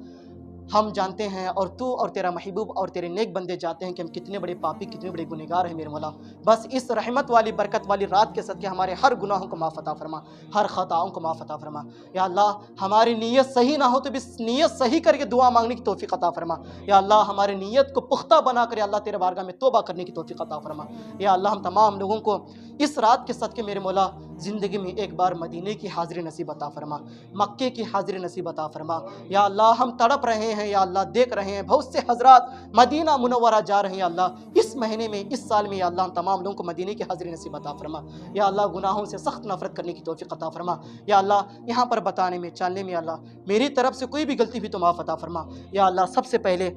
हम जानते हैं और तू और तेरा महबूब और तेरे नेक बंदे जानते हैं कि हम कितने बड़े पापी, कितने बड़े गुनहगार हैं मेरे मौला। बस इस रहमत वाली, बरकत वाली रात के सदके हमारे हर गुनाहों को माफ़ अता फरमा, हर ख़ताओं को माफ़ अता फरमा। या अल्लाह, हमारी नीयत सही ना हो तो भी नीयत सही करके दुआ मांगने की तौफीक अता फरमा। या अल्लाह, हमारी नीयत को पुख्ता बना कर अल्लाह तेरे बारगाह में तौबा करने की तौफीक अता फरमा। या अल्लाह, हम तमाम लोगों को इस रात के सदके मेरे मौला ज़िंदगी में एक बार मदीने की हाज़िरी नसीब अता फरमा, मक्के की हाज़िरी नसीब अता फरमा। या अल्लाह, हम तड़प रहे हैं, या अल्लाह देख रहे हैं बहुत से हजरात मदीना मुनव्वरा जा रहे हैं। अल्लाह, इस महीने में, इस साल में, या अल्लाह, हम तमाम लोगों को मदीने की हाज़िरी नसीब अता फरमा। या अल्लाह, गुनाहों से सख्त नफरत करने की तौफीक अता फरमा। या अल्लाह, यहाँ पर बताने में, चलने में अल्लाह मेरी तरफ से कोई भी गलती भी तो माफ़ अता फरमा। या अल्लाह, सबसे पहले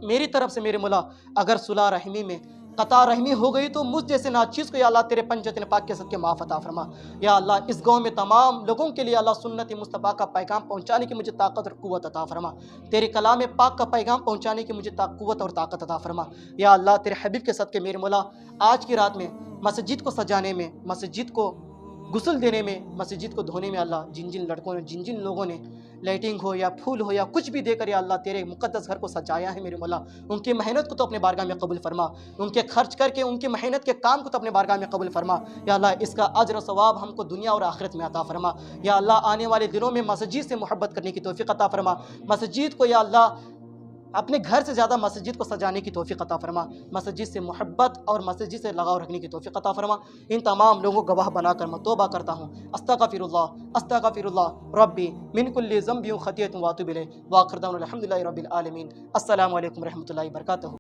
मेरी तरफ से मेरे मौला अगर सुलह रहमी में कता रहमी हो गई तो मुझ जैसे नाचीज़ को या अल्लाह तेरे पंजतन पाक के सदके माफ़ अता फरमा। या अल्लाह, इस गांव में तमाम लोगों के लिए अल्लाह सुन्नत मुस्तफ़ा का पैगाम पहुंचाने की मुझे ताकत और क़ुव्वत अता फरमा। तेरे कलाम पाक का पैगाम पहुंचाने की मुझे क़ुव्वत और ताकत अता फरमा। या अल्लाह, तेरे हबीब के सदके मेरे मौला आज की रात में मस्जिद को सजाने में, मस्जिद को गुस्ल देने में, मस्जिद को धोने में अल्लाह जिन जिन लड़कों ने, जिन जिन लोगों ने लाइटिंग हो या फूल हो या कुछ भी देकर या अल्लाह तेरे मुक़द्दस घर को सजाया है मेरे मौला, उनकी मेहनत को तो अपने बारगाह में कबूल फरमा, उनके खर्च करके उनकी मेहनत के काम को तो अपने बारगाह में कबूल फरमा। या अल्लाह, इसका अज्र सवाब हमको दुनिया और आखिरत में अता फरमा। या अल्लाह, आने वाले दिनों में मस्जिद से मोहब्बत करने की तौफीक अता फरमा। मस्जिद को या अल्लाह اپنے گھر سے زیادہ مسجد کو سجانے کی توفیق عطا فرما، مسجد سے محبت اور مسجد سے لگاؤ رکھنے کی توفیق عطا فرما۔ ان تمام لوگوں کو گواہ بنا کر میں توبہ کرتا ہوں، استغفر اللہ ربی من کل ذنب و خطیۃ واتوب الیہ، وآخر دعوانا الحمد للہ رب العالمین۔ السلام علیکم ورحمۃ اللہ وبرکاتہ۔